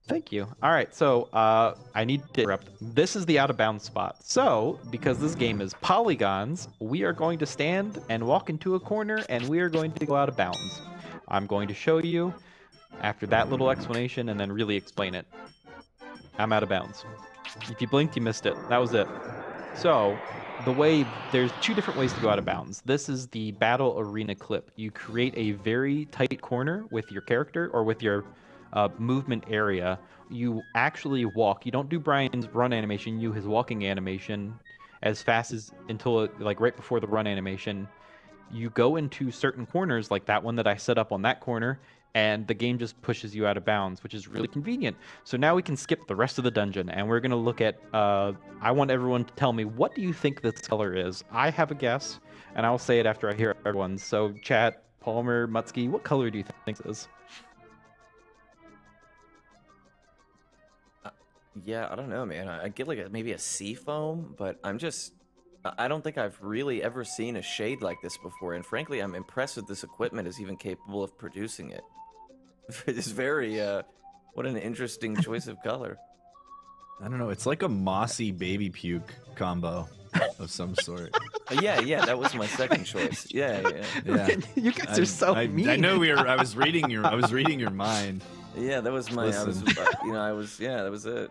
Thank you. All right, so I need to interrupt. This is the out of bounds spot. So, because this game is polygons, we are going to stand and walk into a corner, and we are going to go out of bounds. I'm going to show you after that little explanation, and then really explain it. I'm out of bounds. If you blinked, you missed it. That was it. So, there's 2 different ways to go out of bounds. This is the battle arena clip. You create a very tight corner with your character or with your movement area. You actually walk. You don't do Brian's run animation. You his walking animation as fast as until like right before the run animation. You go into certain corners like that one that I set up on that corner, and the game just pushes you out of bounds, which is really convenient. So now we can skip the rest of the dungeon, and we're going to look at, I want everyone to tell me, what do you think this color is? I have a guess, and I'll say it after I hear everyone's. So chat, Palmer, Mutsky, what color do you think this is? Yeah, I don't know, man. I get like maybe a sea foam, but I don't think I've really ever seen a shade like this before. And frankly, I'm impressed that this equipment is even capable of producing it. It's very, what an interesting choice of color. I don't know. It's like a mossy baby puke combo of some sort. Yeah, that was my second choice. Yeah. You guys are so mean. I know I was reading your mind. Yeah, that was my. Listen. That was it.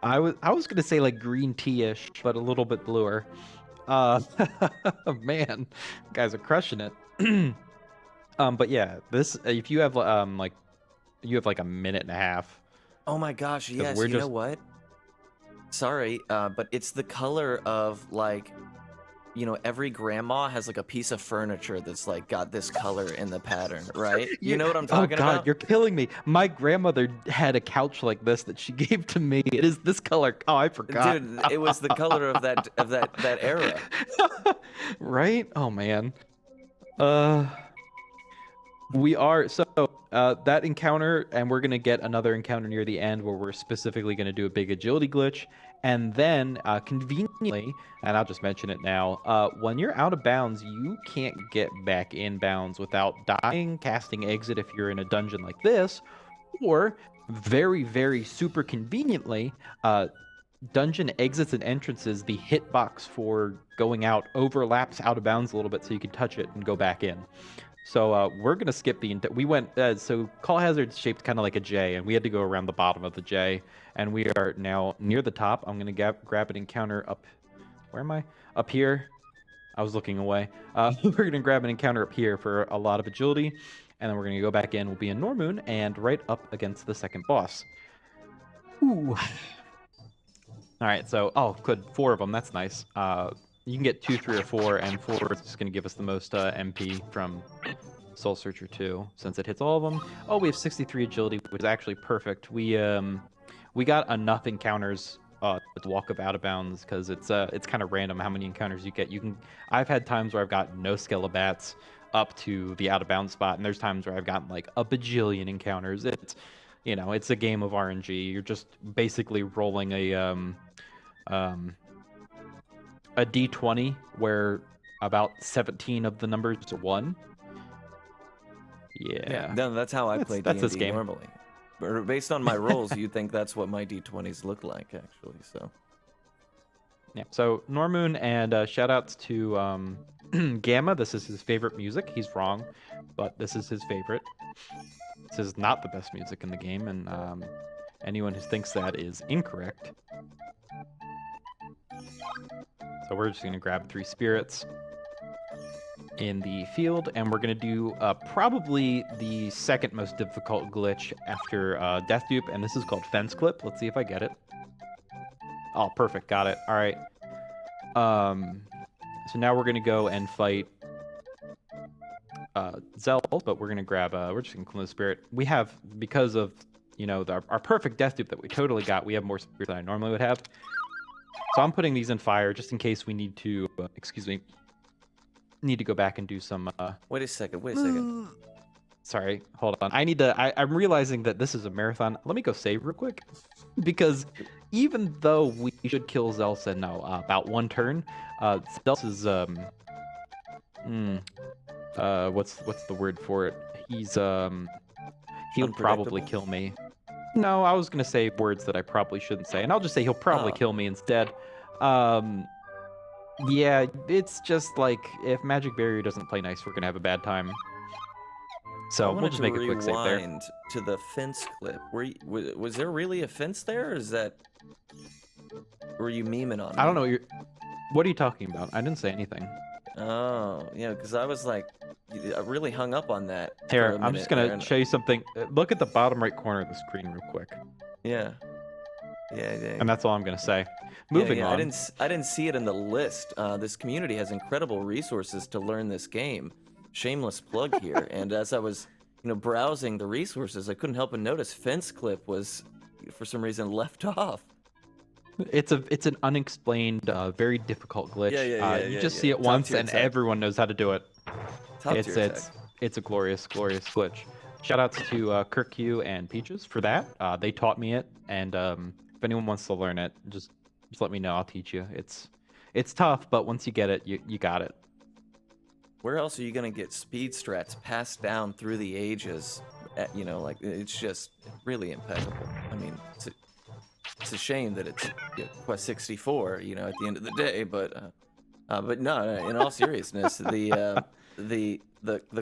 I was gonna say like green tea-ish, but a little bit bluer. Man, guys are crushing it. But yeah, this if you have like a minute and a half. Oh my gosh, yes. We're You know what? Sorry, but it's the color of like, every grandma has like a piece of furniture that's like got this color in the pattern, right? You know what I'm talking about? Oh God, about? you're killing me. My grandmother had a couch like this that she gave to me. It is this color. Oh, I forgot. Dude, it was the color of that era. Right? Oh man. We are that encounter, and we're gonna get another encounter near the end where we're specifically gonna do a big agility glitch, and then conveniently, and I'll just mention it now, when you're out of bounds, you can't get back in bounds without dying, casting exit if you're in a dungeon like this, or very, very super conveniently, dungeon exits and entrances, the hitbox for going out overlaps out of bounds a little bit so you can touch it and go back in. So we're gonna skip we went. So Call Hazard's shaped kind of like a J, and we had to go around the bottom of the J, and we are now near the top. I'm gonna grab an encounter up. Where am I? Up here. I was looking away. We're gonna grab an encounter up here for a lot of agility, and then we're gonna go back in. We'll be in Normoon and right up against the second boss. Ooh. All right. So good, 4 of them. That's nice. You can get 2, 3, or 4, and 4 is just going to give us the most MP from Soul Searcher 2, since it hits all of them. Oh, we have 63 agility, which is actually perfect. We got enough encounters to walk up out of bounds, because it's kind of random how many encounters you get. I've had times where I've got no Skelebats up to the out of bounds spot, and there's times where I've gotten like a bajillion encounters. It's a game of RNG. You're just basically rolling a D20 where about 17 of the numbers are 1. Yeah. No, that's how I play that's this D&D game. normally. But based on my rolls, you'd think that's what my D20s look like, actually. So. Yeah. So Normoon, and shout-outs to Gamma. This is his favorite music. He's wrong, but this is his favorite. This is not the best music in the game, and anyone who thinks that is incorrect. So we're just going to grab 3 spirits in the field, and we're going to do probably the second most difficult glitch after Death Dupe, and this is called Fence Clip. Let's see if I get it. Oh, perfect. Got it. All right. So now we're going to go and fight Zell, but we're gonna grab. We're just gonna clone the spirit. We have, because of our perfect death dupe that we totally got. We have more spirits than I normally would have. So I'm putting these in fire just in case we need to. Excuse me. Need to go back and do some. Wait a second. Sorry, hold on. I need to. I'm realizing that this is a marathon. Let me go save real quick, because even though we should kill Zelsa in about one turn, Zelsa's what's the word for it? He'll probably kill me. No, I was gonna say words that I probably shouldn't say, and I'll just say he'll probably kill me instead. Yeah, it's just like if Magic Barrier doesn't play nice, we're gonna have a bad time. So we'll just make a quick save there. Rewind to the fence clip. Was there really a fence there, or is that? Were you memeing on me? I don't know. What are you talking about? I didn't say anything. Oh, yeah, because I was like, I really hung up on that. Here, I'm just gonna show you something. Look at the bottom right corner of the screen real quick. Yeah. And that's all I'm gonna say. Moving on. I didn't see it in the list. This community has incredible resources to learn this game. Shameless plug here. And as I was, browsing the resources, I couldn't help but notice Fence Clip was, for some reason, left off. It's an unexplained, very difficult glitch. You just see it once, and everyone knows how to do it. It's a glorious, glorious glitch. Shoutouts to KirkQ and Peaches for that. They taught me it, and if anyone wants to learn it, just let me know. I'll teach you. It's tough, but once you get it, you got it. Where else are you gonna get speed strats passed down through the ages? It's just really impeccable. I mean, it's a shame that it's Quest 64, at the end of the day, but no, in all seriousness, the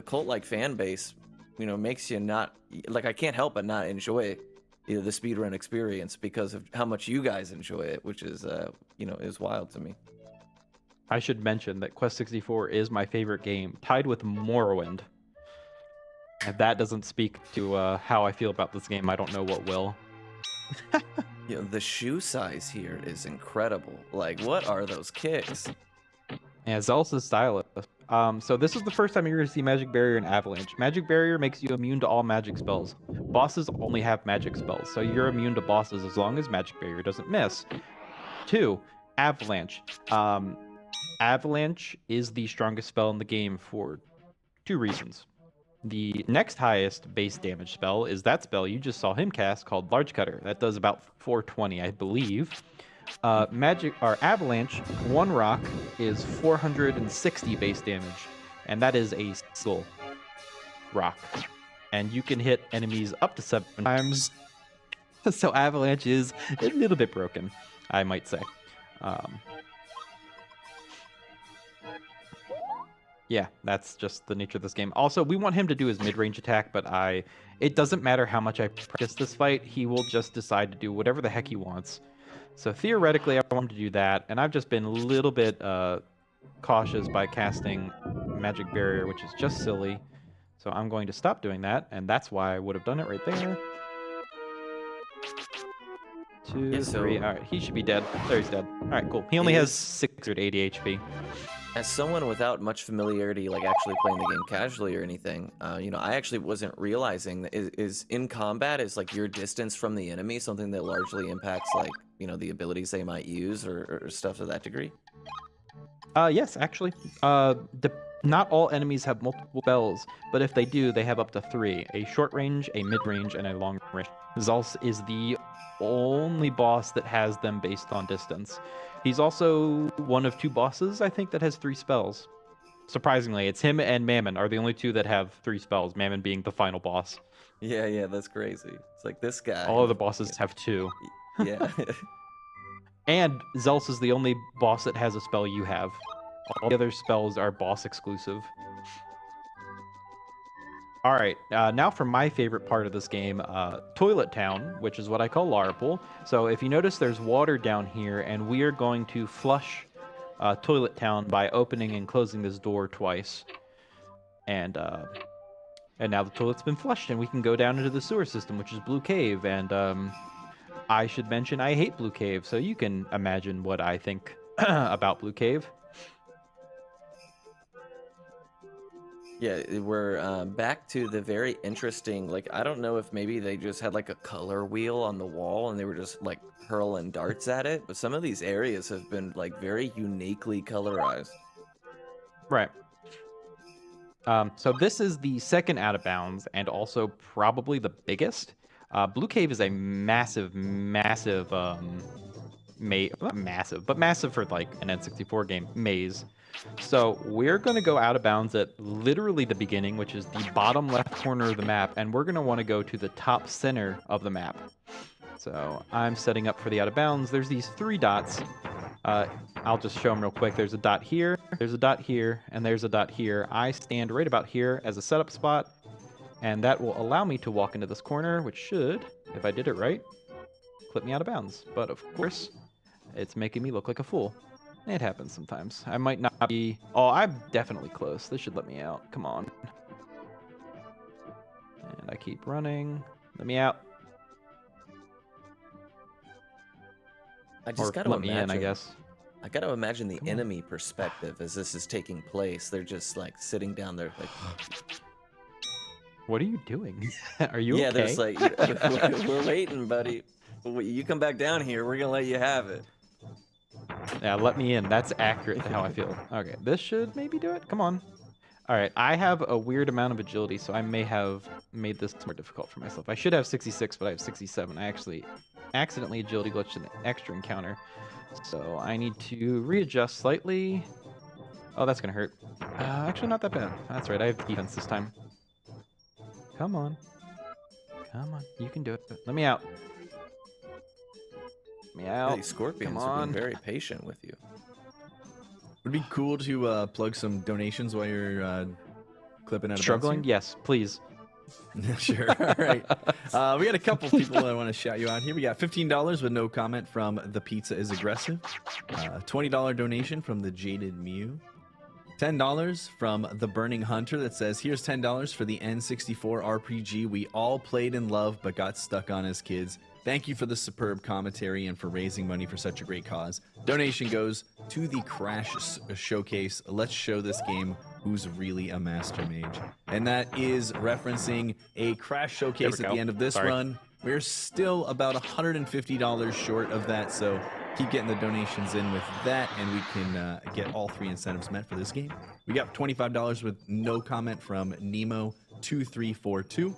cult-like fan base, makes you not I can't help but not enjoy the speedrun experience because of how much you guys enjoy it, which is is wild to me. I should mention that Quest 64 is my favorite game, tied with Morrowind. If that doesn't speak to how I feel about this game, I don't know what will. The shoe size here is incredible. Like, what are those kicks? Yeah, Zelsa's stylish. So this is the first time you're going to see Magic Barrier and Avalanche. Magic Barrier makes you immune to all magic spells. Bosses only have magic spells, so you're immune to bosses as long as Magic Barrier doesn't miss. 2, Avalanche. Avalanche is the strongest spell in the game for 2 reasons. The next highest base damage spell is that spell you just saw him cast called Large Cutter. That does about 420, I believe. Avalanche, 1 rock is 460 base damage, and that is a single rock. And you can hit enemies up to 7 times. So Avalanche is a little bit broken, I might say. Yeah, that's just the nature of this game. Also, we want him to do his mid-range attack, but it doesn't matter how much I practice this fight, he will just decide to do whatever the heck he wants. So theoretically, I want him to do that, and I've just been a little bit cautious by casting Magic Barrier, which is just silly. So I'm going to stop doing that, and that's why I would have done it right there. 2, 3, all right, he should be dead. There, he's dead. All right, cool. He only has 680 HP. As someone without much familiarity, actually playing the game casually or anything, I actually wasn't realizing that is in combat is your distance from the enemy something that largely impacts the abilities they might use or stuff to that degree. Yes, actually. Not all enemies have multiple spells, but if they do, they have up to 3: a short range, a mid range, and a long range. Zal's is the only boss that has them based on distance. He's also one of 2 bosses, I think, that has 3 spells. Surprisingly, it's him and Mammon are the only 2 that have 3 spells, Mammon being the final boss. Yeah, that's crazy. It's like this guy. All of the bosses have 2. Yeah. And Zelsa is the only boss that has a spell you have. All the other spells are boss exclusive. All right, now for my favorite part of this game, Toilet Town, which is what I call Larple. So if you notice, there's water down here, and we are going to flush Toilet Town by opening and closing this door twice. And now the toilet's been flushed, and we can go down into the sewer system, which is Blue Cave. And I should mention I hate Blue Cave, so you can imagine what I think about Blue Cave. Yeah, we're back to the very interesting, like, I don't know if maybe they just had like a color wheel on the wall and they were just like hurling darts at it, but some of these areas have been like very uniquely colorized. Right. So this is the second out of bounds and also probably the biggest. Blue Cave is a massive, massive, not massive, but massive for like an N64 game maze. So we're going to go out of bounds at literally the beginning, which is the bottom left corner of the map, and we're going to want to go to the top center of the map. So I'm setting up for the out of bounds. There's these 3 dots. I'll just show them real quick. There's a dot here, there's a dot here, and there's a dot here. I stand right about here as a setup spot, and that will allow me to walk into this corner, which should, if I did it right, clip me out of bounds. But of course, it's making me look like a fool. It happens sometimes. I might not be... Oh, I'm definitely close. This should let me out. Come on. And I keep running. Let me out. I just Or gotta let me imagine. in, I guess. I gotta imagine the Come on. enemy perspective as this is taking place. They're just like sitting down there, like, What are you doing? Are you yeah, okay? there's like, we're waiting, buddy. You come back down here, we're gonna let you have it. Yeah, let me in. That's accurate how I feel. Okay, this should maybe do it. Come on. All right, I have a weird amount of agility, so I may have made this more difficult for myself. I should have 66, but I have 67. I actually accidentally agility glitched an extra encounter. So I need to readjust slightly. Oh, that's going to hurt. Actually, not that bad. That's right, I have defense this time. Come on. Come on, you can do it. Let me out. Let me Yeah, out. these scorpions Come are on. being very patient with you. Would it be cool to plug some donations while you're clipping out of Struggling? bounds Yes, please. here? Sure. All right. We got a couple people that want to shout you out here. We got $15 with no comment from The Pizza is Aggressive. $20 donation from The Jaded Mew. $10 from The Burning Hunter that says, here's $10 for the N64 RPG we all played and loved but got stuck on as kids. Thank you for the superb commentary and for raising money for such a great cause. Donation goes to the Crash Showcase. Let's show this game who's really a master mage. And that is referencing a Crash Showcase There at we the go. end of this Sorry. run. We're still about $150 short of that, so keep getting the donations in with that, and we can get all 3 incentives met for this game. We got $25 with no comment from Nemo2342.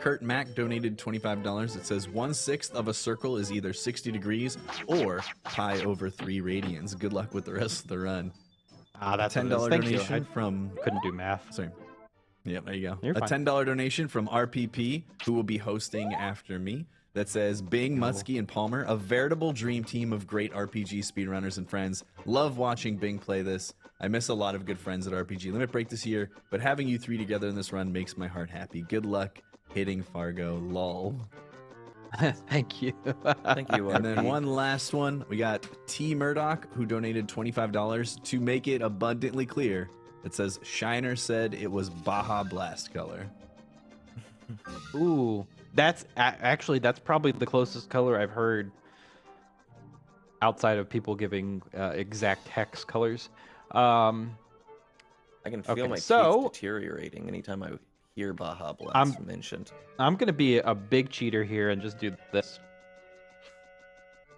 Kurt Mack donated $25. It says 1/6 of a circle is either 60 degrees or pi over 3 radians. Good luck with the rest of the run. Ah, that's what it is. $10 Thank you. donation from... I couldn't do math. Sorry. Yep, there you go. You're A fine. $10 donation from RPP, who will be hosting after me, that says, Bing, Mutsky, and Palmer, a veritable dream team of great RPG speedrunners and friends. Love watching Bing play this. I miss a lot of good friends at RPG Limit Break this year, but having you 3 together in this run makes my heart happy. Good luck hitting Fargo, lol. Thank you. Thank you, And then RP. one last one. We got T Murdoch, who donated $25. To make it abundantly clear, it says, Shiner said it was Baja Blast color. Ooh, that's actually that's probably the closest color I've heard outside of people giving exact hex colors. I can feel Okay, my so- teeth deteriorating anytime I hear Baja Blast mentioned. I'm gonna be a big cheater here and just do this.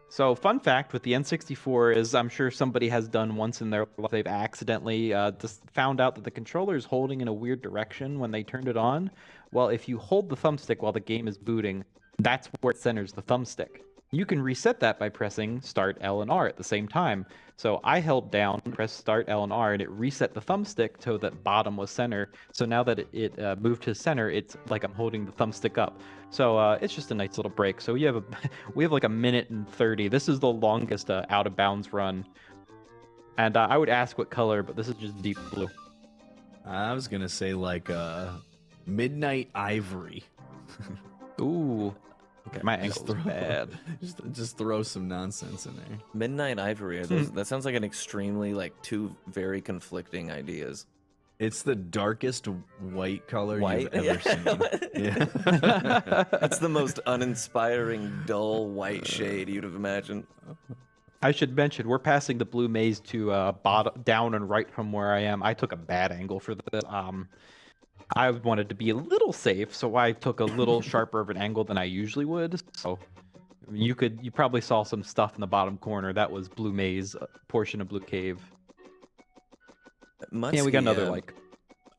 So, fun fact with the N64 is I'm sure somebody has done once in their life. They've accidentally just found out that the controller is holding in a weird direction when they turned it on. Well, if you hold the thumbstick while the game is booting, that's where it centers the thumbstick. You can reset that by pressing Start L and R at the same time. So I held down, pressed Start L and R, and it reset the thumbstick so that bottom was center. So now that it moved to center, it's like I'm holding the thumbstick up. So it's just a nice little break. So we have like a minute and 30. This is the longest out of bounds run. And I would ask what color, but this is just deep blue. I was going to say like Midnight Ivory. Ooh. Okay, my Just ankle's bad. Just throw some nonsense in there. Midnight Ivory. Are those, that sounds like an extremely like 2 very conflicting ideas. It's the darkest white color White? you've ever seen. Yeah. That's the most uninspiring, dull white shade you'd have imagined. I should mention we're passing the blue maze to bottom, down and right from where I am. I took a bad angle for this. I wanted to be a little safe, so I took a little sharper of an angle than I usually would. So you probably saw some stuff in the bottom corner. That was blue maze, portion of blue cave. Muskie, Yeah, we got another like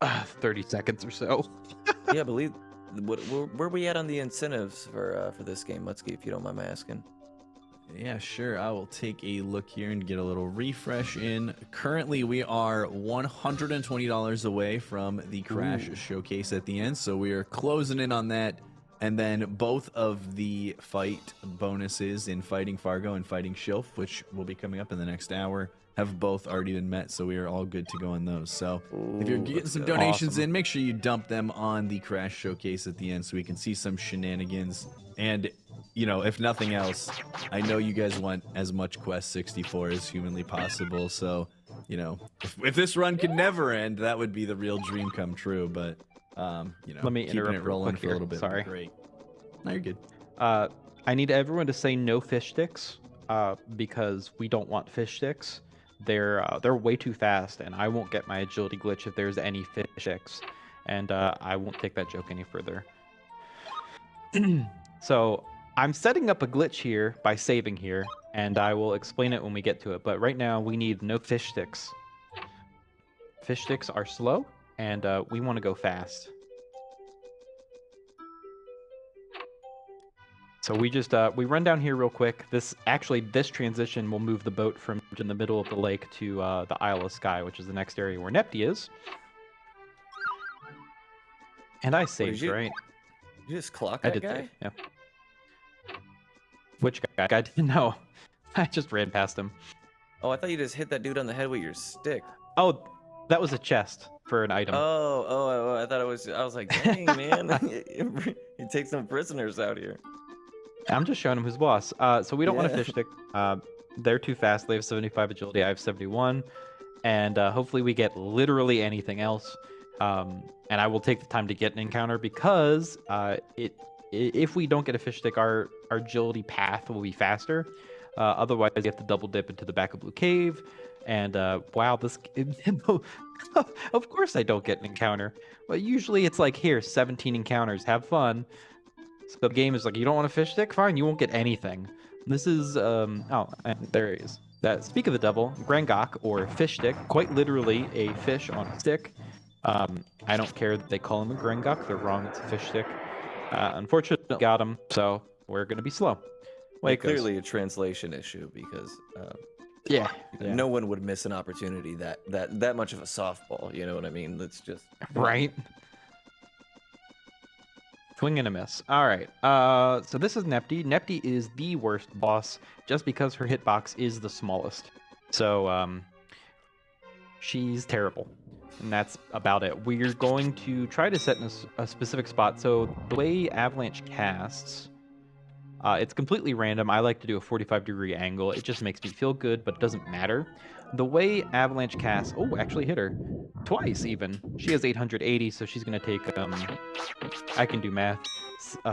30 seconds or so. yeah, I believe. Where we at on the incentives for this game, Mutsky, if you don't mind my asking? Yeah, sure. I will take a look here and get a little refresh in. Currently, we are $120 away from the Crash Showcase at the end, so we are closing in on that. And then both of the fight bonuses in Fighting Fargo and Fighting Shilf, which will be coming up in the next hour, have both already been met, so we are all good to go on those. So if you're getting some donations in, make sure you dump them on the Crash Showcase at the end so we can see some shenanigans. And, you know, if nothing else, I know you guys want as much Quest 64 as humanly possible. So, you know, if this run could never end, that would be the real dream come true. But, you know, Let me keeping interrupt it real rolling quick for a here. little bit. Sorry. Great. No, you're good. I need everyone to say no fish sticks because we don't want fish sticks. They're way too fast, and I won't get my agility glitch if there's any fish sticks. And I won't take that joke any further. So I'm setting up a glitch here by saving here, and I will explain it when we get to it. But right now, we need no fish sticks. Fish sticks are slow, and we want to go fast. So we just we run down here real quick. This transition will move the boat from in the middle of the lake to the Isle of Skye, which is the next area where Nepti is. And I saved, right? You just clock I that did guy? save, yeah. Which guy? I didn't know. I just ran past him. Oh, I thought you just hit that dude on the head with your stick. Oh, that was a chest for an item. Oh, I thought it was. I was like, dang, man, you take some prisoners out here. I'm just showing him who's boss. So we don't want a Yeah. fish stick. They're too fast. They have 75 agility. I have 71. And hopefully we get literally anything else. And I will take the time to get an encounter because if we don't get a fish stick, our agility path will be faster. Otherwise, you have to double dip into the back of Blue Cave. And wow, this of course I don't get an encounter. But usually it's like, here, 17 encounters. Have fun. So the game is like, you don't want a fish stick? Fine, you won't get anything. This is, oh, and there he is. Speak of the devil, Grangok, or fish stick, quite literally a fish on a stick. I don't care that they call him a Grangok. They're wrong. It's a fish stick. Unfortunately, got him, so we're going to be slow. Like, clearly a translation issue because Yeah. no one would miss an opportunity that much of a softball. You know what I mean? That's just Right. Swing and a miss. All right. So this is Nepti. Nepti is the worst boss just because her hitbox is the smallest. So she's terrible. And that's about it. We're going to try to set in a specific spot. So the way Avalanche casts, it's completely random. I like to do a 45-degree angle. It just makes me feel good, but it doesn't matter. The way Avalanche casts... Oh, actually hit her. Twice, even. She has 880, so she's going to take... I can do math.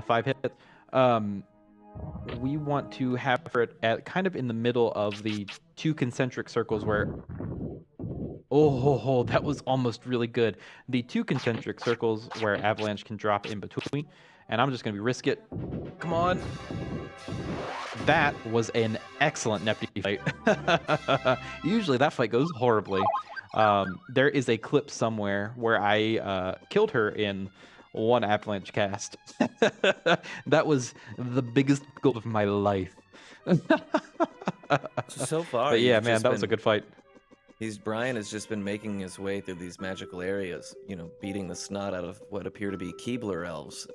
5 hits. We want to have her at kind of in the middle of the 2 concentric circles where... Oh, that was almost really good. The 2 concentric circles where Avalanche can drop in between. And I'm just going to risk it. Come on. That was an excellent Nepti fight. Usually that fight goes horribly. There is a clip somewhere where I killed her in one Avalanche cast. That was the biggest goal of my life. so far. But yeah, you've man, just that was a been- good fight. Brian has just been making his way through these magical areas, you know, beating the snot out of what appear to be Keebler elves.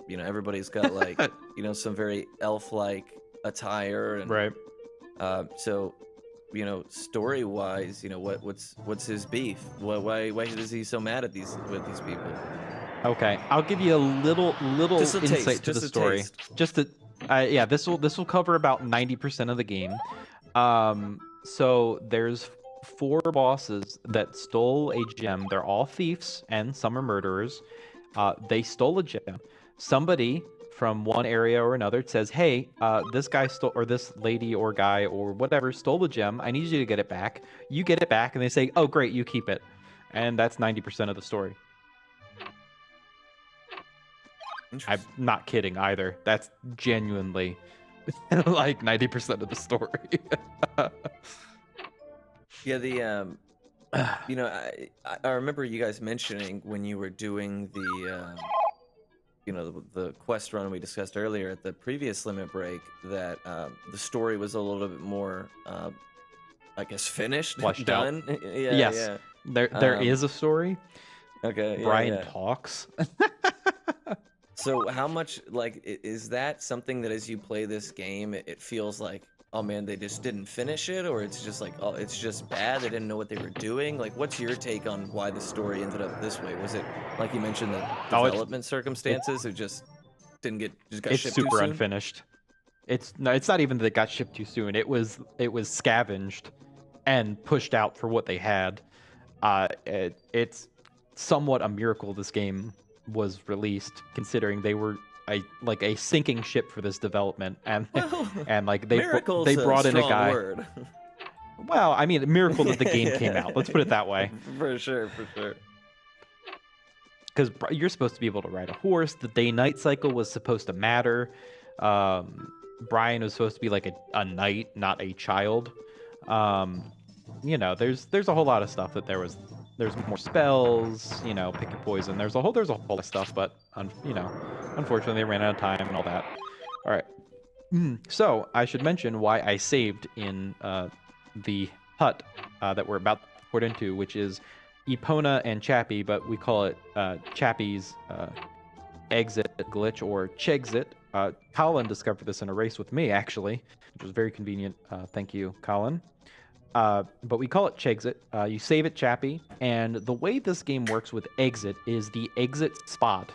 You know, everybody's got like, you know, some very elf-like attire, and Right. so, you know, story-wise, you know, what's his beef? Why is he so mad at these people? Okay, I'll give you a little Just a insight taste, to just the a story. taste. Just to, yeah, this will cover about 90% of the game. So there's 4 bosses that stole a gem. They're all thieves, and some are murderers. They stole a gem. Somebody from one area or another. It says, hey, this guy stole, or this lady or guy or whatever stole the gem. I need you to get it back. You get it back, and they say, oh, great, you keep it. And that's 90% of the story. I'm not kidding either. That's genuinely like 90% of the story. Yeah, the you know, I remember you guys mentioning when you were doing the you know, the quest run we discussed earlier at the previous limit break that the story was a little bit more I guess finished, Fleshed done. out. Yeah, Yes. yeah. There is a story. Okay, yeah, Brian yeah. talks. So how much, like, is that something that as you play this game, it feels like, oh man, they just didn't finish it, or it's just like, oh, it's just bad, they didn't know what they were doing? Like, what's your take on why the story ended up this way? Was it, like you mentioned, the development circumstances, it just just got It's shipped too super soon? unfinished. It's not even that it got shipped too soon. It was scavenged and pushed out for what they had. It's somewhat a miracle this game was released, considering they were a sinking ship for this development, and Well, and like they miracle's brought a in a strong guy. word. Well, I mean, a miracle that the game came out. Let's put it that way. For sure, for sure. Because you're supposed to be able to ride a horse. The day-night cycle was supposed to matter. Brian was supposed to be like a knight, not a child. You know, there's a whole lot of stuff that there's more spells. You know, pick your poison. There's a whole lot of stuff, but you know, unfortunately they ran out of time and all that. All right. So I should mention why I saved in the hut that we're about to port into, which is Epona and Chappie, but we call it Chappie's exit glitch, or Chexit. Colin discovered this in a race with me, actually, which was very convenient. Thank you, Colin. But we call it Chexit. You save at Chappie, and the way this game works with exit is the exit spot.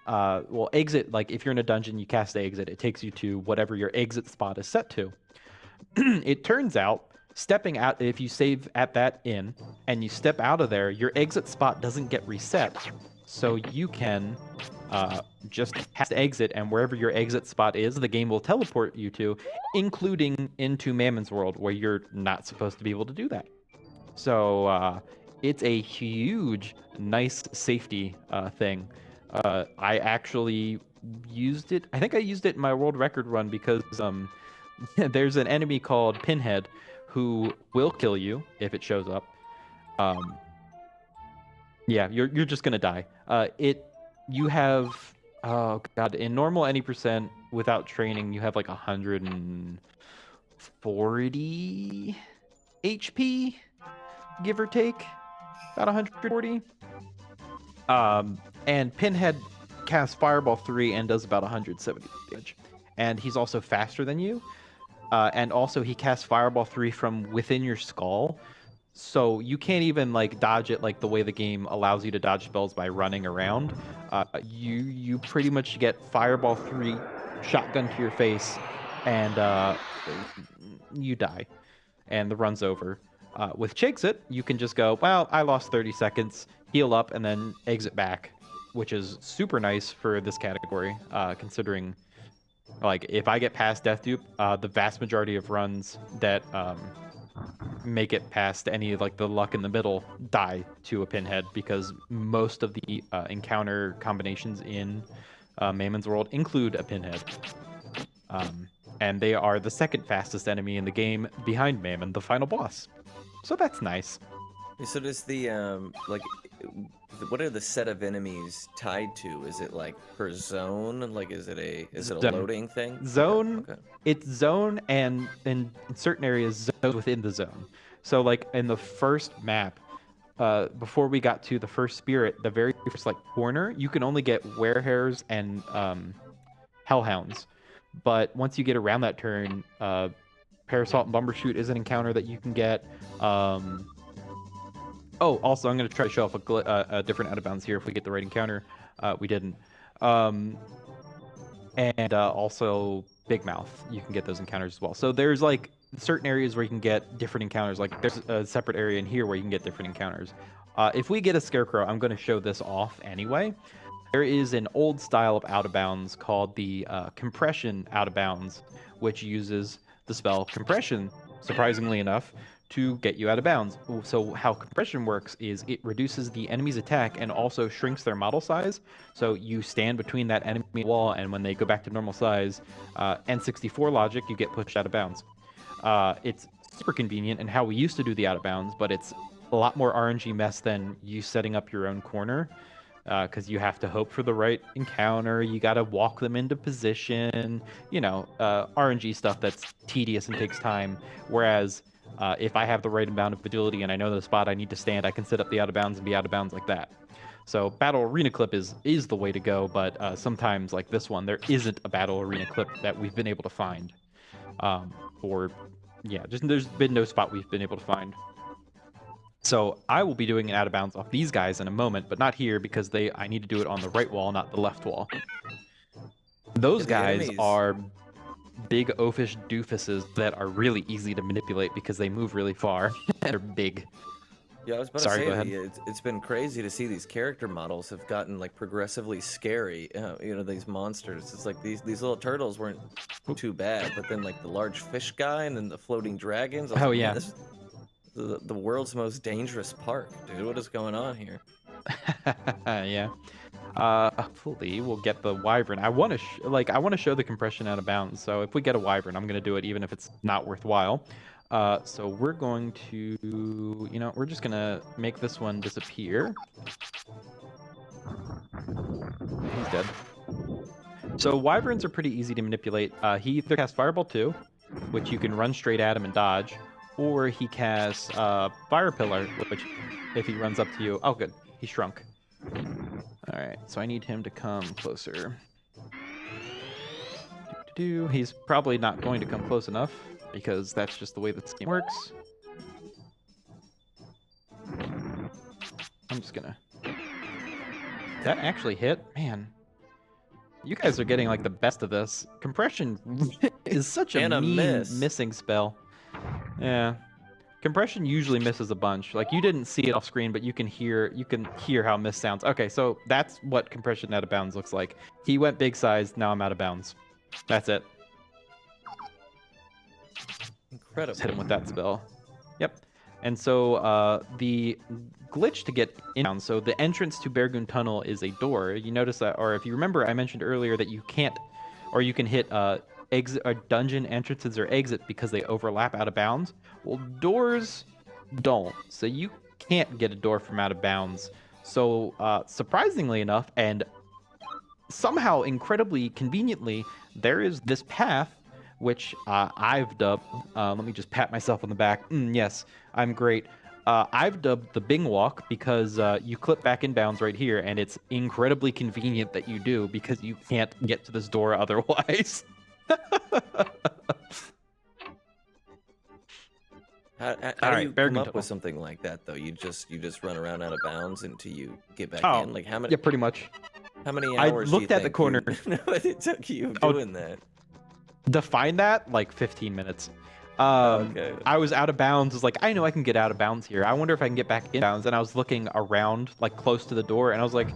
Well, exit, like if you're in a dungeon, you cast exit, it takes you to whatever your exit spot is set to. It turns out, stepping out, if you save at that inn and you step out of there, your exit spot doesn't get reset. So you can just cast exit, and wherever your exit spot is, the game will teleport you to, including into Mammon's World, where you're not supposed to be able to do that. So it's a huge, nice safety thing. I actually used it. I think I used it in my world record run because there's an enemy called Pinhead who will kill you if it shows up. Yeah, you're just gonna die. You have, oh god, in normal any percent without training, you have like 140 HP, give or take, about 140. And Pinhead casts Fireball 3 and does about 170 damage. And he's also faster than you. And also he casts Fireball 3 from within your skull. So you can't even like dodge it like the way the game allows you to dodge spells by running around. You pretty much get Fireball 3 shotgun to your face, and you die, and the run's over. With Chexit, you can just go, well, I lost 30 seconds, heal up, and then exit back, which is super nice for this category, considering, like, if I get past Death Dupe, the vast majority of runs that make it past any, like, the luck in the middle die to a Pinhead, because most of the encounter combinations in Mammon's World include a Pinhead. And they are the second fastest enemy in the game behind Mammon, the final boss. So that's nice. So does the like, what are the set of enemies tied to? Is it like per zone? Like, is it a loading thing? Zone. Okay. It's zone, and in certain areas, zone within the zone. So like in the first map, before we got to the first spirit, the very first like corner, you can only get werehares and hellhounds. But once you get around that turn, Parassault and Bumbershoot is an encounter that you can get. Oh, also, I'm going to try to show off a different out of bounds here if we get the right encounter. We didn't. And also Big Mouth, you can get those encounters as well. So there's like certain areas where you can get different encounters. Like there's a separate area in here where you can get different encounters. If we get a Scarecrow, I'm going to show this off anyway. There is an old style of out of bounds called the compression out of bounds, which uses the spell compression, surprisingly enough, to get you out of bounds. So how compression works is it reduces the enemy's attack and also shrinks their model size. So you stand between that enemy wall, and when they go back to normal size, N64 logic, you get pushed out of bounds. It's super convenient and how we used to do the out of bounds, but it's a lot more RNG mess than you setting up your own corner, because you have to hope for the right encounter. You got to walk them into position, RNG stuff that's tedious and takes time. Whereas if I have the right amount of agility and I know the spot I need to stand, I can set up the out of bounds and be out of bounds like that. So battle arena clip is the way to go, but sometimes like this one, there isn't a battle arena clip that we've been able to find. There's been no spot we've been able to find. So I will be doing an out of bounds off these guys in a moment, but not here because I need to do it on the right wall, not the left wall. Those guys enemies are big oafish doofuses that are really easy to manipulate because they move really far. They're big. Yeah, I was about Sorry, to go say, ahead. it's been crazy to see these character models have gotten like progressively scary. These monsters. It's like these little turtles weren't too bad, but then like the large fish guy and then the floating dragons. I was Oh, like, yeah. Man, this is the world's most dangerous park, dude. What is going on here? Yeah. Hopefully we'll get the wyvern. I want to show the compression out of bounds. So if we get a wyvern, I'm gonna do it even if it's not worthwhile. So we're going to, we're just gonna make this one disappear. He's dead. So wyverns are pretty easy to manipulate. He either casts Fireball 2, which you can run straight at him and dodge, or he casts Fire Pillar, which if he runs up to you, oh good, he shrunk. All right, so I need him to come closer. He's probably not going to come close enough because that's just the way this game works. I'm just gonna... That actually hit? Man. You guys are getting like the best of this. Compression is such a mean missing spell. Yeah. Compression usually misses a bunch. Like you didn't see it off screen, but you can hear how miss sounds. Okay, so that's what compression out of bounds looks like. He went big size, now I'm out of bounds. That's it. Incredible. Just hit him with that spell. Yep. And so the glitch to get in, so the entrance to Beargoon Tunnel is a door. You notice that, or if you remember, I mentioned earlier that you can't, or you can hit exit or dungeon entrances or exit because they overlap out of bounds. Well, doors don't, so you can't get a door from out of bounds. So surprisingly enough, and somehow incredibly conveniently, there is this path which I've dubbed, let me just pat myself on the back. Yes, I'm great. I've dubbed the Bing Walk because you clip back in bounds right here, and it's incredibly convenient that you do because you can't get to this door otherwise. How do you come up with something like that though? You just run around out of bounds until you get back in. Like how many? Yeah, pretty much. How many hours? I looked at the corner. It took you doing that. To find that, like 15 minutes. Okay. I was out of bounds. I was like, I know I can get out of bounds here. I wonder if I can get back in bounds. And I was looking around, like close to the door, and I was like,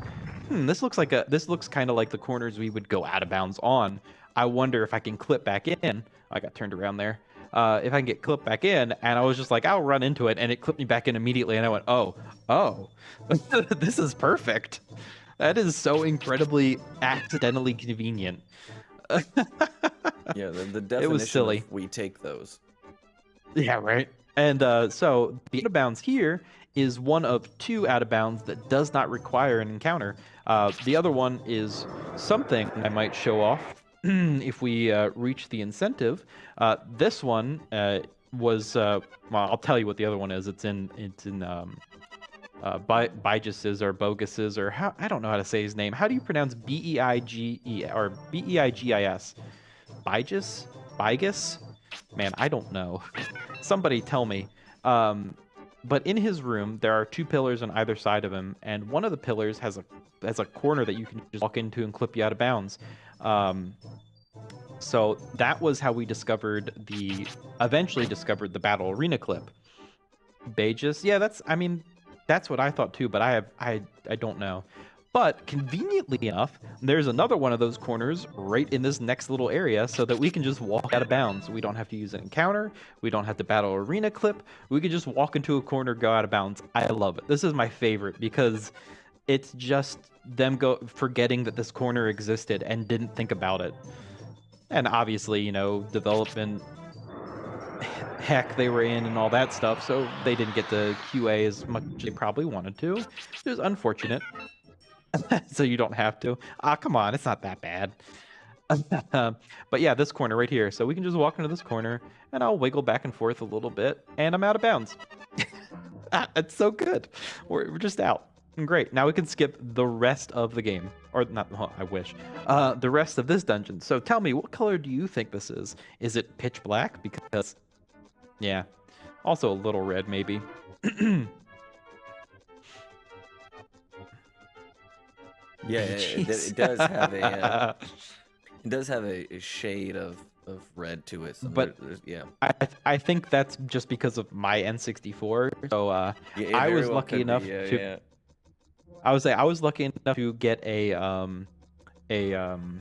this looks kind of like the corners we would go out of bounds on. I wonder if I can clip back in. I got turned around there. If I can get clipped back in, and I was just like, I'll run into it, and it clipped me back in immediately, and I went, oh, this is perfect. That is so incredibly accidentally convenient. Yeah, the definition it was silly. Of we take those. Yeah, right. And so the out of bounds here is one of two out of bounds that does not require an encounter. The other one is something I might show off if we reach the incentive. This one was well, I'll tell you what the other one is. It's in Biges's or Bogus's or how I don't know how to say his name. How do you pronounce B-E-I-G-E or B-E-I-G-I-S? Bigus? Man, I don't know. Somebody tell me. But in his room, there are two pillars on either side of him, and one of the pillars has a corner that you can just walk into and clip you out of bounds. So that was how we eventually discovered the battle arena clip. Bagus, yeah, that's what I thought too, but I don't know. But conveniently enough, there's another one of those corners right in this next little area so that we can just walk out of bounds. We don't have to use an encounter. We don't have to battle arena clip. We can just walk into a corner, go out of bounds. I love it. This is my favorite because it's just them forgetting that this corner existed and didn't think about it. And obviously, you know, development heck they were in and all that stuff, so they didn't get to QA as much as they probably wanted to. It was unfortunate. So you don't have to. Come on, it's not that bad. But yeah, this corner right here. So we can just walk into this corner, and I'll wiggle back and forth a little bit, and I'm out of bounds. It's so good. We're just out. Great. Now we can skip the rest of the game. Or not, well, I wish. The rest of this dungeon. So tell me, what color do you think this is? Is it pitch black? Because, yeah. Also a little red, maybe. Yeah, it does have a it does have a shade of red to it. But yeah, I think that's just because of my N64. So yeah, I was well lucky enough be, to. Yeah. I was lucky enough to get a HDMI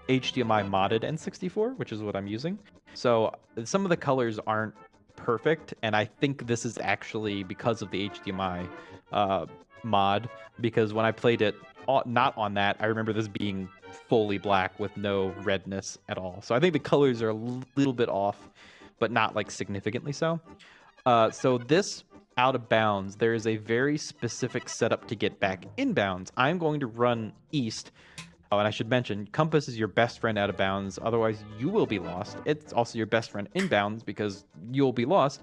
modded N64, which is what I'm using. So some of the colors aren't perfect, and I think this is actually because of the HDMI mod. Because when I played it not on that, I remember this being fully black with no redness at all. So I think the colors are a little bit off, but not like significantly so. So this out of bounds, there is a very specific setup to get back inbounds. I'm going to run east. Oh, and I should mention, compass is your best friend out of bounds. Otherwise, you will be lost. It's also your best friend inbounds because you'll be lost.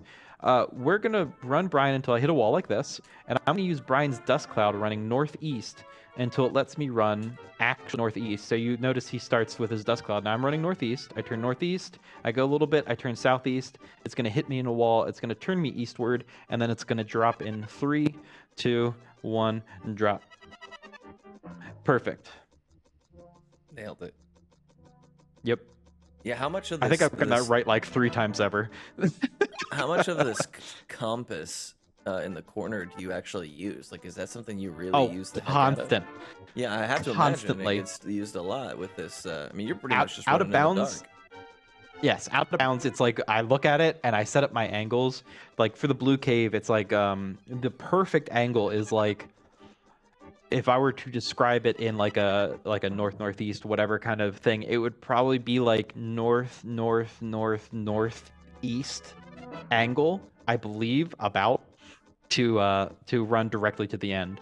We're going to run Brian until I hit a wall like this. And I'm going to use Brian's dust cloud running northeast until it lets me run actual northeast. So you notice he starts with his dust cloud. Now I'm running northeast. I turn northeast. I go a little bit. I turn southeast. It's going to hit me in a wall. It's going to turn me eastward. And then it's going to drop in 3, 2, 1, and drop. Perfect. Nailed it. Yep. Yeah, how much of this? I think I've gotten that right like 3 times ever. How much of this compass in the corner do you actually use? Like, is that something you really use? The constant. Yeah, I have to Constantly. imagine it gets used a lot with this. I mean, you're pretty much just out of running in the bounds. dark. Yes, out of bounds. It's like I look at it and I set up my angles. Like for the blue cave, it's like the perfect angle is like, if I were to describe it in like a northeast whatever kind of thing, it would probably be like northeast angle, I believe, about to run directly to the end.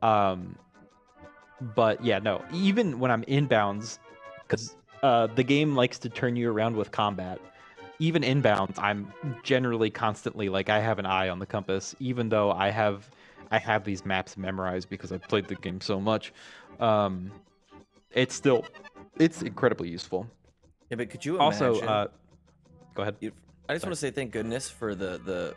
But yeah, no, even when I'm inbounds, because the game likes to turn you around with combat. Even inbounds, I'm generally constantly like I have an eye on the compass, even though I have these maps memorized because I've played the game so much. It's incredibly useful. Yeah, but could you imagine? Also, go ahead. I just want to say thank goodness for the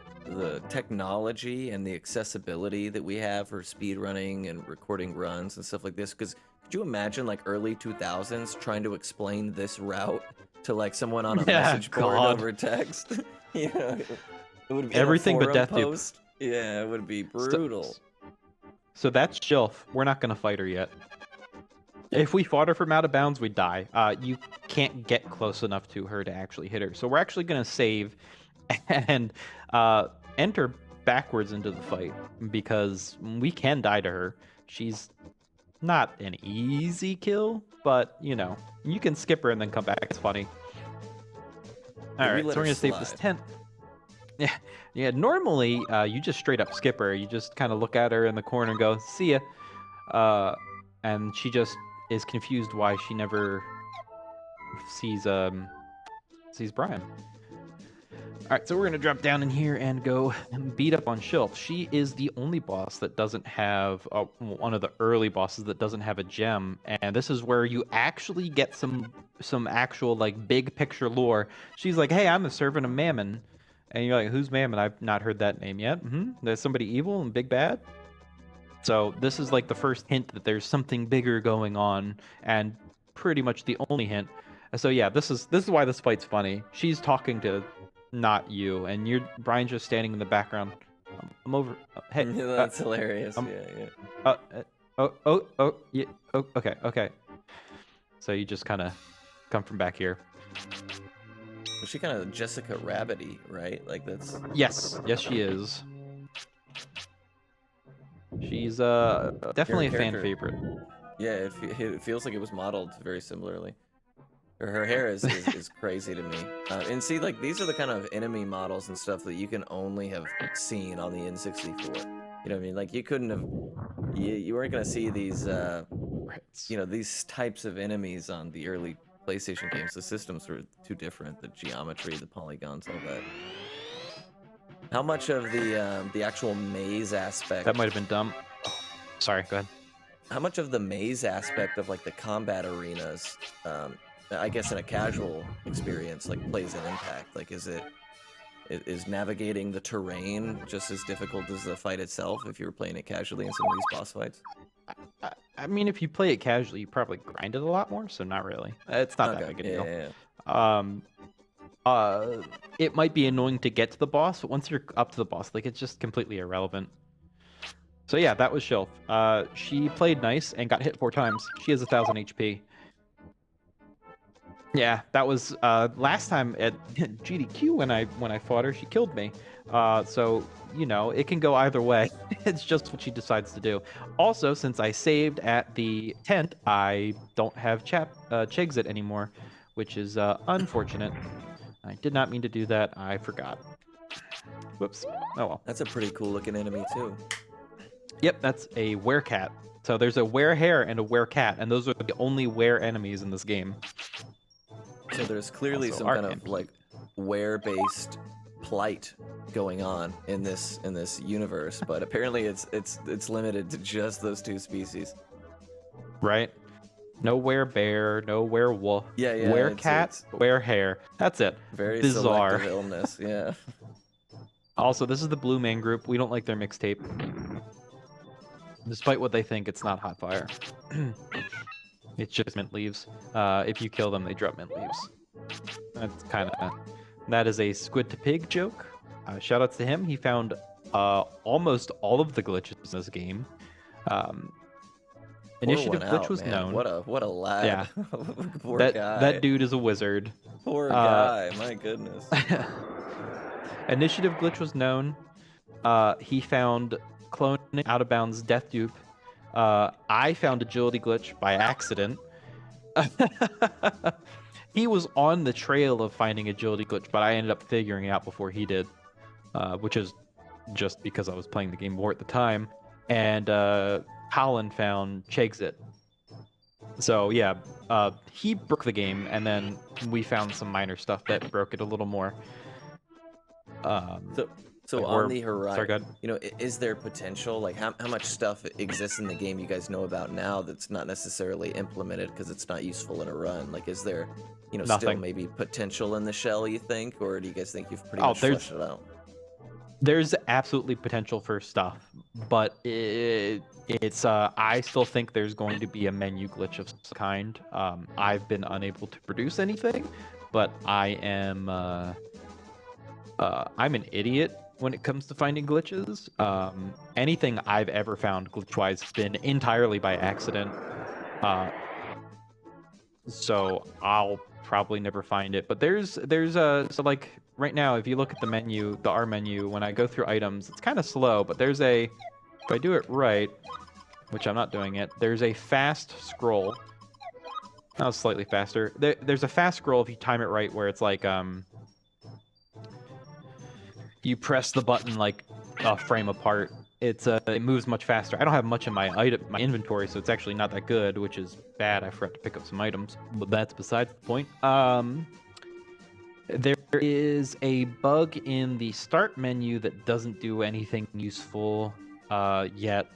technology and the accessibility that we have for speed running and recording runs and stuff like this. Because could you imagine like early 2000s trying to explain this route to like someone on a message board over text? You know, it would be everything but death post. Yeah, it would be brutal. So that's Jilf. We're not gonna fight her yet. If we fought her from out of bounds, we'd die. You can't get close enough to her to actually hit her. So we're actually gonna save and enter backwards into the fight because we can die to her. She's not an easy kill, but you know, you can skip her and then come back. It's funny. All right, so we're gonna save this tent. Yeah. Normally, you just straight up skip her. You just kind of look at her in the corner and go, "See ya," and she just is confused why she never sees Brian. All right, so we're gonna drop down in here and go beat up on Shilf. She is the only boss that doesn't have one of the early bosses that doesn't have a gem, and this is where you actually get some actual like big picture lore. She's like, "Hey, I'm the servant of Mammon." And you're like, who's Mammon? I've not heard that name yet. There's somebody evil and big bad. So this is like the first hint that there's something bigger going on, and pretty much the only hint. So yeah, this is why this fight's funny. She's talking to not you, and Brian's just standing in the background. I'm over. Hey, that's hilarious. Yeah. Yeah. Oh, okay, okay. So you just kind of come from back here. Was she kind of Jessica Rabbity, right? Like that's. Yes, yes, she is. She's Your definitely a fan character. favorite. Yeah, it feels like it was modeled very similarly. Her hair is crazy to me. And see, like, these are the kind of enemy models and stuff that you can only have seen on the N64. You know what I mean? Like, you couldn't have... You weren't going to see these, these types of enemies on the early PlayStation games. The systems were too different. The geometry, the polygons, all that. How much of the actual maze aspect... That might have been dumb. Sorry, go ahead. How much of the maze aspect of, like, the combat arenas... I guess in a casual experience, like, plays an impact? Like, is navigating the terrain just as difficult as the fight itself if you were playing it casually in some of these boss fights? I mean, if you play it casually, you probably grind it a lot more, so not really. It's not that big a deal. Yeah. It might be annoying to get to the boss, but once you're up to the boss, like, it's just completely irrelevant. So yeah, that was Shelf. She played nice and got hit 4 times. She has 1,000 HP. Yeah, that was last time at GDQ when I fought her. She killed me. So you know, it can go either way. It's just what she decides to do. Also, since I saved at the tent, I don't have Chegsit anymore, which is unfortunate. I did not mean to do that. I forgot. Whoops. Oh well. That's a pretty cool looking enemy too. Yep, that's a werecat. So there's a werehare and a werecat, and those are the only were enemies in this game. So there's clearly Also some kind Arcane. of like were-based plight going on in this universe, but apparently it's limited to just those 2 species. Right? No werebear, no werewolf. Yeah, yeah. Werecat, werehare. That's it. Very Bizarre. selective illness. Yeah. Also, this is the Blue Man Group. We don't like their mixtape. Despite what they think, it's not hot fire. It's just mint leaves. If you kill them, they drop mint leaves. That's kind of... That is a Squid to Pig joke. Shoutouts to him. He found almost all of the glitches in this game. Initiative Pour one glitch out, was man. known. What a lad. Yeah. Poor that guy. that dude is a wizard. Poor guy. My goodness. Initiative glitch was known. He found cloning out of bounds death dupe. I found agility glitch by accident. He was on the trail of finding agility glitch, but I ended up figuring it out before he did, which is just because I was playing the game more at the time. And Colin found Chegsit. So yeah, he broke the game, and then we found some minor stuff that broke it a little more. So Like, on we're- the horizon, sorry, go ahead. you know, is there potential? Like, how much stuff exists in the game you guys know about now that's not necessarily implemented because it's not useful in a run? Like, is there, you know, still Nothing. maybe potential in the shell, you think? Or do you guys think you've pretty Oh, much there's- fleshed it out? There's absolutely potential for stuff, but it's I still think there's going to be a menu glitch of some kind. I've been unable to produce anything, but I am I'm an idiot when it comes to finding glitches. Anything I've ever found glitch-wise has been entirely by accident. So I'll probably never find it. But there's so like right now, if you look at the menu, the R menu, when I go through items, it's kind of slow, but there's a, if I do it right, which I'm not doing it, there's a fast scroll. That was slightly faster. There's a fast scroll if you time it right, where it's like you press the button like a frame apart. It moves much faster. I don't have much in my inventory, so it's actually not that good, which is bad. I forgot to pick up some items, but that's besides the point. There is a bug in the start menu that doesn't do anything useful yet.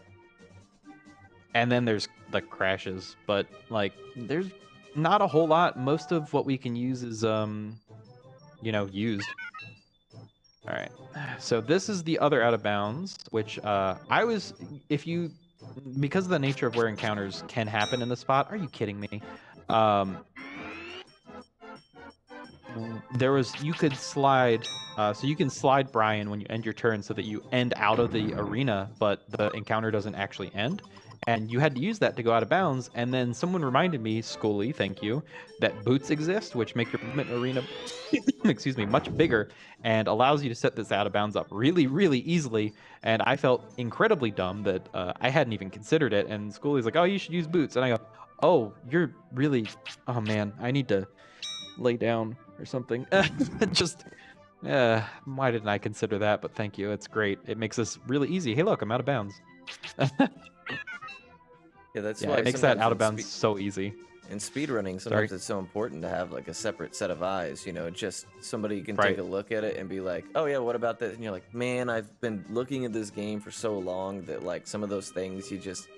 And then there's the crashes, but like there's not a whole lot. Most of what we can use is you know, used. All right, so this is the other out of bounds, which because of the nature of where encounters can happen in the spot. Are you kidding me? You could slide, so you can slide Brian when you end your turn so that you end out of the arena, but the encounter doesn't actually end. and you had to use that to go out of bounds. And then someone reminded me, Scully, thank you, that boots exist, which make your movement arena, excuse me, much bigger and allows you to set this out of bounds up really, really easily. And I felt incredibly dumb that I hadn't even considered it. And Scully's like, "Oh, you should use boots," and I go, "Oh, you're really, oh man, I need to lay down or something." Just. Why didn't I consider that? But thank you. It's great. It makes this really easy. Hey, look, I'm out of bounds. Yeah, that's Yeah, why it makes that sometimes out of bounds so easy. in speedrunning, sometimes it's so important to have like a separate set of eyes, you know, just somebody can take Right. a look at it and be like, "Oh yeah, what about this?" And you're like, "Man, I've been looking at this game for so long that like some of those things you just,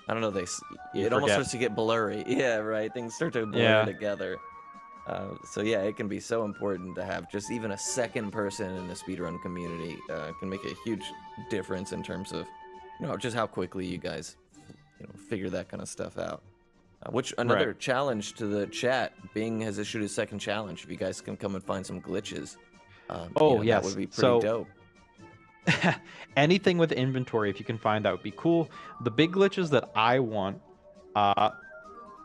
I don't know, it almost forget. starts to get blurry." Yeah, right. Things start to blur Yeah. together. So yeah, it can be so important to have just even a second person in the speedrun community can make a huge difference in terms of, you know, just how quickly you guys, you know, figure that kind of stuff out. Which another Right. challenge to the chat. Bing has issued a second challenge. If you guys can come and find some glitches, Oh, that yes. would be pretty So- dope. Anything with inventory, if you can find, that would be cool. The big glitches that I want,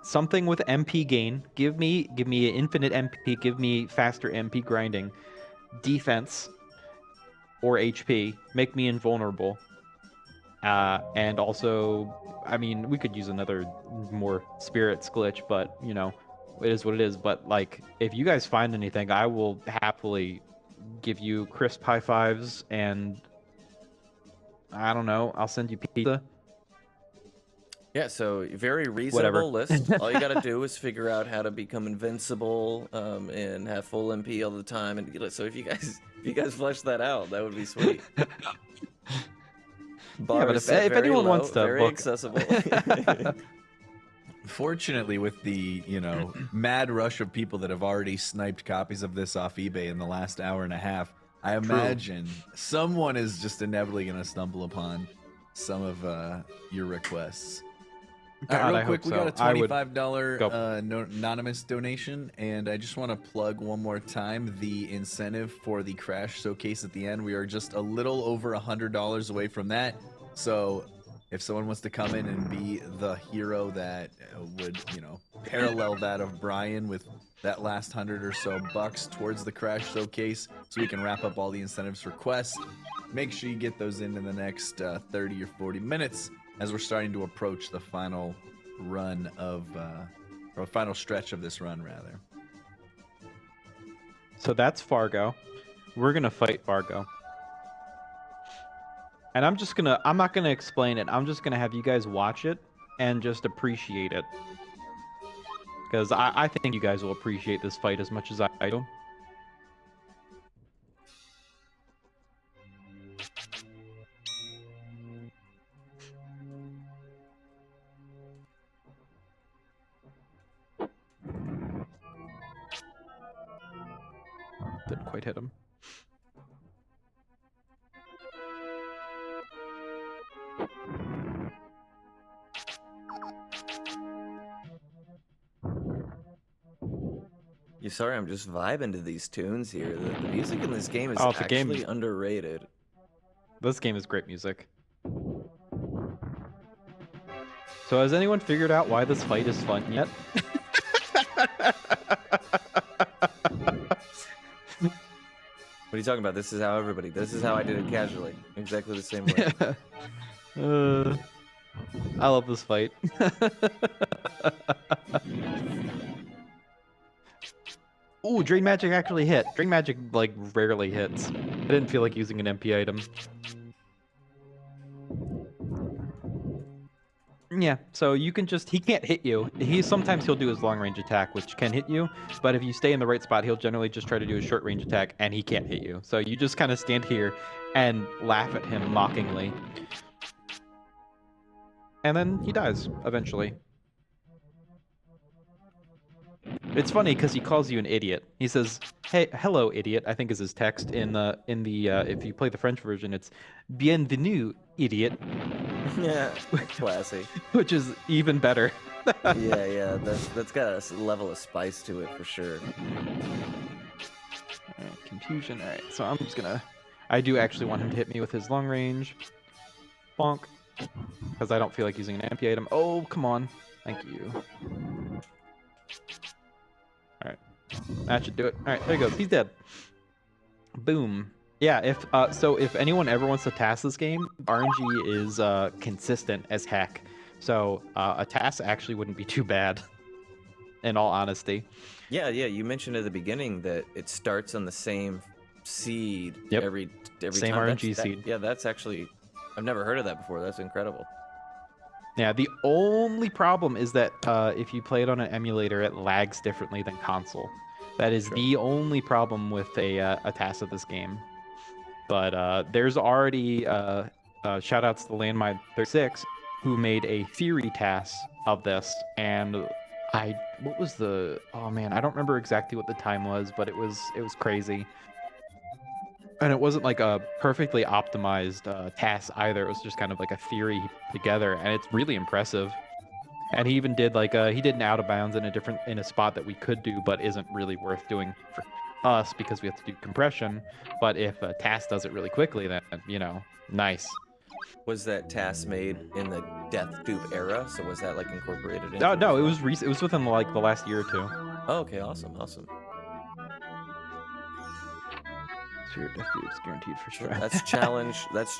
something with MP gain. Give me infinite MP. Give me faster MP grinding, defense, or HP. Make me invulnerable. And also, I mean, we could use another more spirits glitch, but you know, it is what it is. But like, if you guys find anything, I will happily give you crisp high fives, and I don't know, I'll send you pizza. Yeah, so very Whatever. reasonable list. All you gotta do is figure out how to become invincible and have full MP all the time. And so if you guys flesh that out, that would be sweet. Bar but is if set very anyone low, wants to very book- accessible. Fortunately, with the mad rush of people that have already sniped copies of this off eBay in the last hour and a half, I imagine someone is just inevitably going to stumble upon some of your requests. All right, God, real I quick, hope we got a so. I would $25 go. anonymous donation, and I just want to plug one more time the incentive for the Crash Showcase at the end. We are just a little over $100 away from that, so if someone wants to come in and be the hero that would, parallel that of Brian with that last 100 or so bucks towards the Crash Showcase, so we can wrap up all the incentives requests, make sure you get those in the next 30 or 40 minutes, as we're starting to approach the final run of, or final stretch of this run, rather. So that's Fargo. We're gonna fight Fargo. And I'm not gonna explain it. I'm just gonna have you guys watch it and just appreciate it. Because I think you guys will appreciate this fight as much as I do. Didn't quite hit him. You sorry, I'm just vibing to these tunes here. The music in this game is Oh, the game- actually underrated. This game is great music. So has anyone figured out why this fight is fun yet? What are you talking about? This is how I did it casually. Exactly the same way. I love this fight. Ooh, Drain Magic actually hit. Drain Magic, like, rarely hits. I didn't feel like using an MP item. Yeah, so you can just... He can't hit you. Sometimes he'll do his long-range attack, which can hit you, but if you stay in the right spot, he'll generally just try to do a short-range attack, and he can't hit you. So you just kind of stand here and laugh at him mockingly. And then he dies, eventually. It's funny because he calls you an idiot. He says, "Hey, hello, idiot." I think is his text in the if you play the French version, it's "Bienvenue, idiot," Yeah, classy. which is even better. Yeah, that's got a level of spice to it for sure. Alright, confusion. Alright, so I'm just gonna... I do actually want him to hit me with his long range. Bonk. because I don't feel like using an MP item. Oh, come on. Thank you. All right. That should do it. All right, there he goes. He's dead. Boom. Yeah, if anyone ever wants to task this game, RNG is consistent as heck. So a task actually wouldn't be too bad, in all honesty. Yeah, you mentioned at the beginning that it starts on the same seed Yep. every Same time. RNG seed. Yeah, that's actually, I've never heard of that before. That's incredible. Yeah, the only problem is that if you play it on an emulator, it lags differently than console. That is the only problem with a task of this game. But there's already shout outs to Landmine36 who made a theory task of this, and what was the, oh man, I don't remember exactly what the time was, but it was crazy. And it wasn't like a perfectly optimized task either. It was just kind of like a theory together, and it's really impressive. And he even did he did an out of bounds in a spot that we could do, but isn't really worth doing for us because we have to do compression. But if a task does it really quickly, then nice. Was that task made in the Death Dupe era? So was that like incorporated into No, it was it was within like the last year or two. Oh, okay, awesome. So your Death Dupe's guaranteed for sure. That's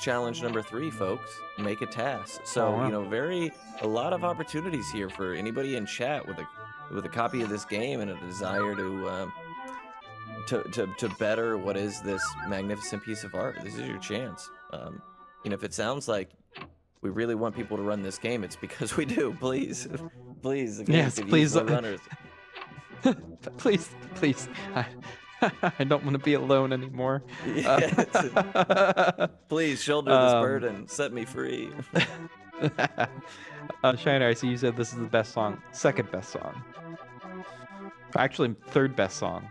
challenge number 3, folks. Make a task. So Oh, wow. a lot of opportunities here for anybody in chat with a copy of this game and a desire to better what is this magnificent piece of art. This is your chance. If it sounds like we really want people to run this game, it's because we do. Please, again, Yes, please. runners. please. I don't want to be alone anymore. Please shoulder this burden. Set me free. Shiner, I see you said this is the best song. Second best song. Actually, third best song.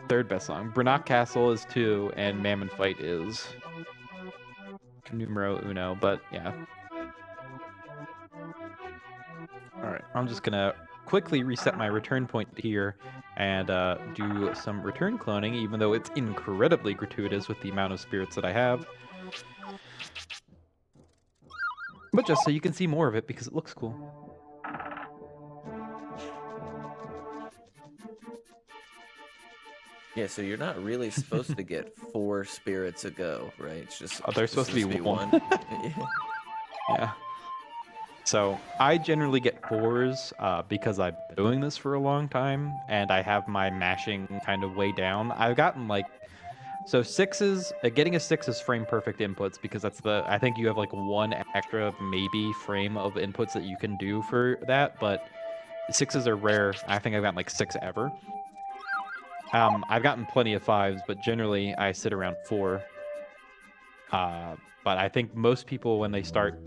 Brannock Castle is 2, and Mammon Fight is numero uno, but yeah. Alright, I'm just gonna quickly reset my return point here and do some return cloning, even though it's incredibly gratuitous with the amount of spirits that I have. But just so you can see more of it because it looks cool. Yeah, so you're not really supposed to get 4 spirits a go, right? It's just They're supposed to be one. Yeah. Yeah. So I generally get 4s because I've been doing this for a long time and I have my mashing kind of way down. I've gotten 6s. Getting a 6 is frame perfect inputs because I think you have 1 extra maybe frame of inputs that you can do for that, but 6s are rare. I think I've gotten 6 ever. I've gotten plenty of 5s, but generally I sit around 4. But I think most people, when they start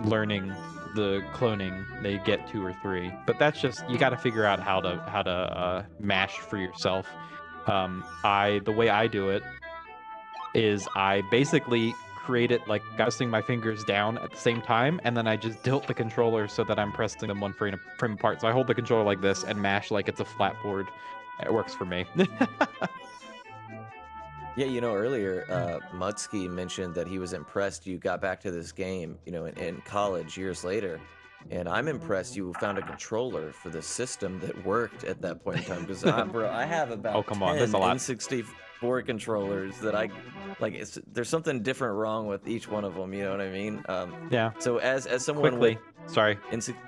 learning the cloning, they get 2 or 3. But that's just, you got to figure out how to mash for yourself. The way I do it is I basically create it like gusting my fingers down at the same time, and then I just tilt the controller so that I'm pressing them 1 frame apart. So I hold the controller like this and mash like it's a flat board. It works for me. Yeah, earlier Mutsky mentioned that he was impressed you got back to this game, in college years later. And I'm impressed you found a controller for the system that worked at that point in time. Because I have about 10 N64 controllers that I like. There's something different wrong with each one of them. You know what I mean? Yeah. So as someone quickly, sorry.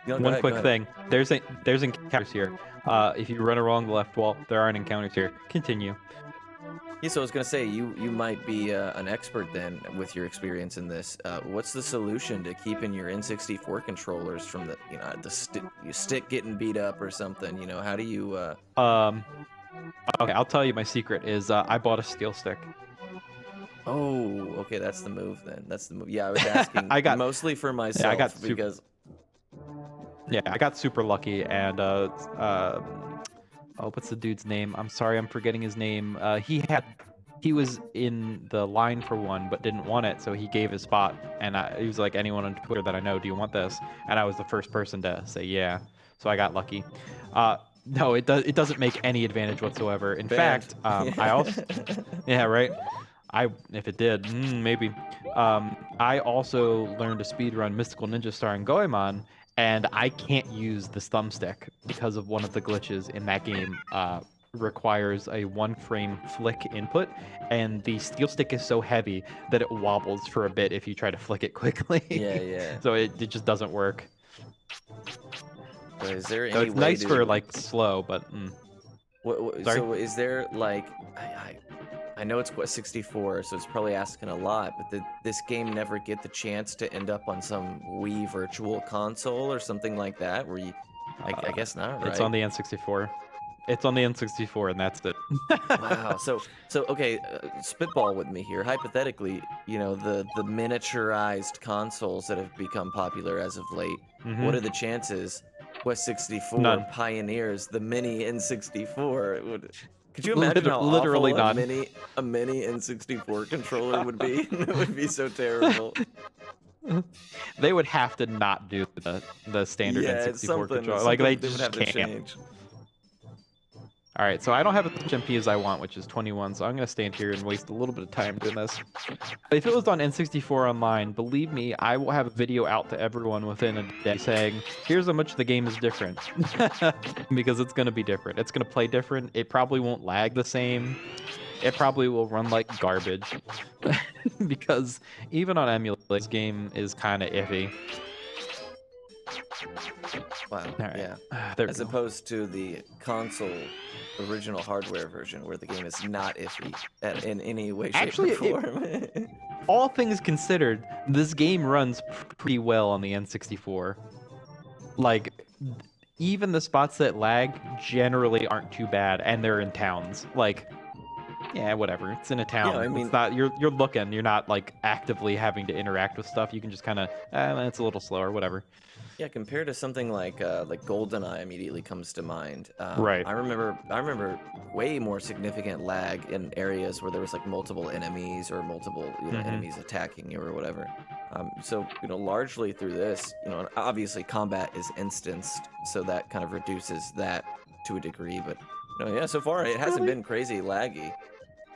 One quick thing. There's encounters here. If you run along the left wall, there aren't encounters here. Continue. Yeah, so I was gonna say you might be an expert then with your experience in this. What's the solution to keeping your N64 controllers from the stick getting beat up or something? How do you? Okay, I'll tell you my secret is I bought a steel stick. Oh, okay, that's the move then. That's the move. Yeah, I was asking mostly for myself because. Yeah, I got super lucky, and what's the dude's name? I'm sorry, I'm forgetting his name. He was in the line for one, but didn't want it, so he gave his spot, and he was like, anyone on Twitter that I know, do you want this? And I was the first person to say yeah, so I got lucky. No, it doesn't make any advantage whatsoever. In fact, I also, yeah, right. If it did, maybe. I also learned to speedrun Mystical Ninja Star and Goemon, and I can't use this thumbstick because of one of the glitches in that game. Requires a 1-frame flick input, and the steel stick is so heavy that it wobbles for a bit if you try to flick it quickly. Yeah. So it just doesn't work. So is there So any it's way nice to, for like slow, but Sorry? so is there like I know it's Quest 64, so it's probably asking a lot, but did this game never get the chance to end up on some Wii Virtual Console or something like that? Where you, I guess not, right? it's on the N64. It's on the N64, and that's it. Wow. So okay, spitball with me here. Hypothetically, you know, the miniaturized consoles that have become popular as of late. What are the chances Quest 64 None. pioneers the mini N64? Could you imagine how Literally awful none. a mini N64 controller would be? It would be so terrible. They would have to not do the standard Yeah, it's N64 something. controller. Like they Something would just have to can't. change. All right, so I don't have as much MP as I want, which is 21, so I'm going to stand here and waste a little bit of time doing this. But if it was on N64 Online, believe me, I will have a video out to everyone within a day saying, here's how much the game is different. Because it's going to be different. It's going to play different. It probably won't lag the same. It probably will run like garbage. Because even on emulator, this game is kind of iffy. Wow. All right. Yeah. There we As go. opposed to the console original hardware version, where the game is not iffy in any way, shape, Actually, or form. All things considered, this game runs pretty well on the N64. Like, even the spots that lag generally aren't too bad, and they're in towns. Like, yeah, whatever. It's in a town. I mean- it's not you're looking. You're not like actively having to interact with stuff. You can just kind of, it's a little slower, whatever. Yeah, compared to something like GoldenEye immediately comes to mind. Right. I remember way more significant lag in areas where there was like multiple enemies or multiple enemies attacking you or whatever. So largely through this, obviously combat is instanced, so that kind of reduces that to a degree. But yeah, so far it hasn't been crazy laggy.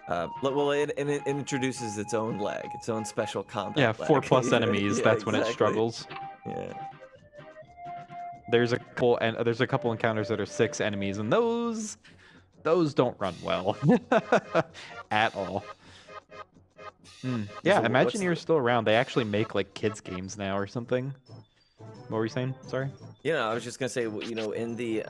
Well, it introduces its own lag, its own special combat. Yeah, lag. 4+ enemies. Yeah, That's when it exactly. struggles. Yeah. There's a couple encounters that are 6 enemies, and those don't run well at all. Yeah, So what's Imagineer is still around. They actually make like kids games now or something. What were you saying? Sorry. I was just gonna say, in the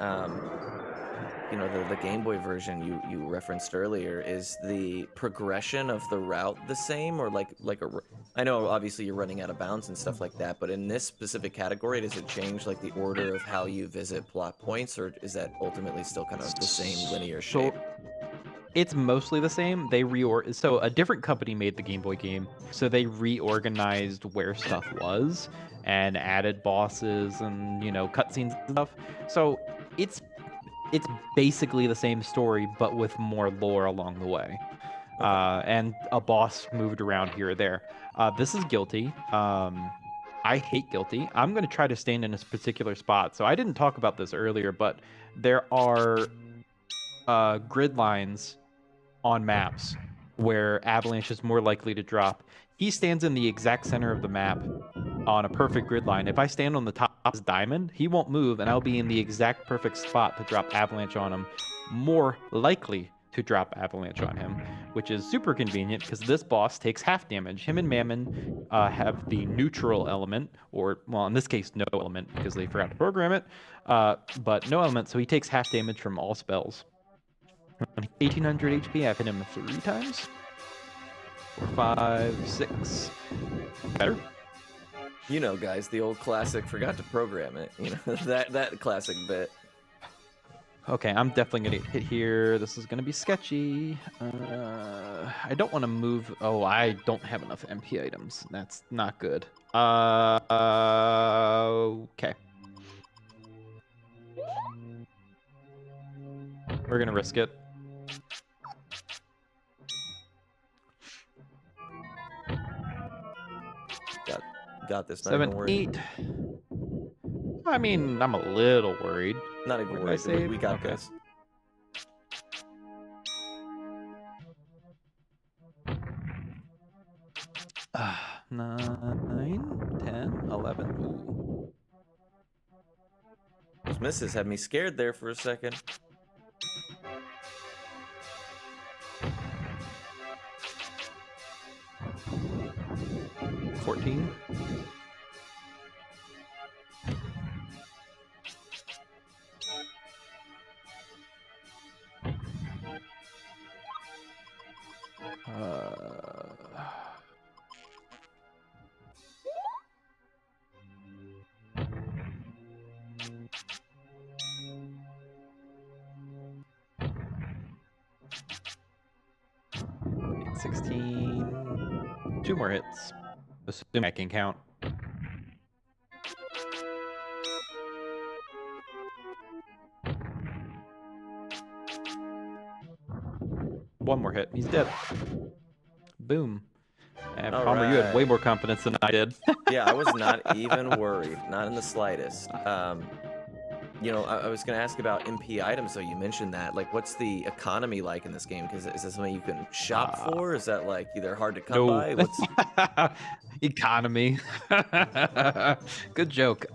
the Game Boy version you referenced earlier, is the progression of the route the same, or I know obviously you're running out of bounds and stuff like that, but in this specific category, does it change like the order of how you visit plot points, or is that ultimately still kind of the same linear shape? It's mostly the same. So a different company made the Game Boy game, so they reorganized where stuff was and added bosses and cutscenes and stuff. So it's basically the same story, but with more lore along the way. And a boss moved around here or there. This is Guilty. I hate Guilty. I'm going to try to stand in this particular spot. So I didn't talk about this earlier, but there are grid lines on maps where Avalanche is more likely to drop. He stands in the exact center of the map on a perfect grid line. If I stand on the top of his diamond, he won't move, and I'll be in the exact perfect spot to drop Avalanche on him. More likely to drop Avalanche on him, which is super convenient because this boss takes half damage. Him and Mammon have the neutral element, or, well, in this case, no element because they forgot to program it, but no element, so he takes half damage from all spells. 1800 HP, I've hit him 3 times. 4, 5, 6. Better. Guys, the old classic forgot to program it. That classic bit. Okay, I'm definitely gonna get hit here. This is gonna be sketchy. I don't want to move. Oh, I don't have enough MP items. That's not good. Okay. We're gonna risk it. Got this. Not 7, even worried. 8. I mean, I'm a little worried. Not even Where did I worried. save? We got Okay. this. 9, 10, 11. Ooh. Those misses had me scared there for a second. – 14. – 16. 2 more hits. Assuming I can count. One more hit. He's dead. Boom. And Palmer, you had way more confidence than I did. Yeah, I was not even worried. Not in the slightest. You know, I was going to ask about MP items, though. You mentioned that. Like, what's the economy like in this game? Because is that something you can shop for? Is that, like, either hard to come by? What's... Economy. Good joke.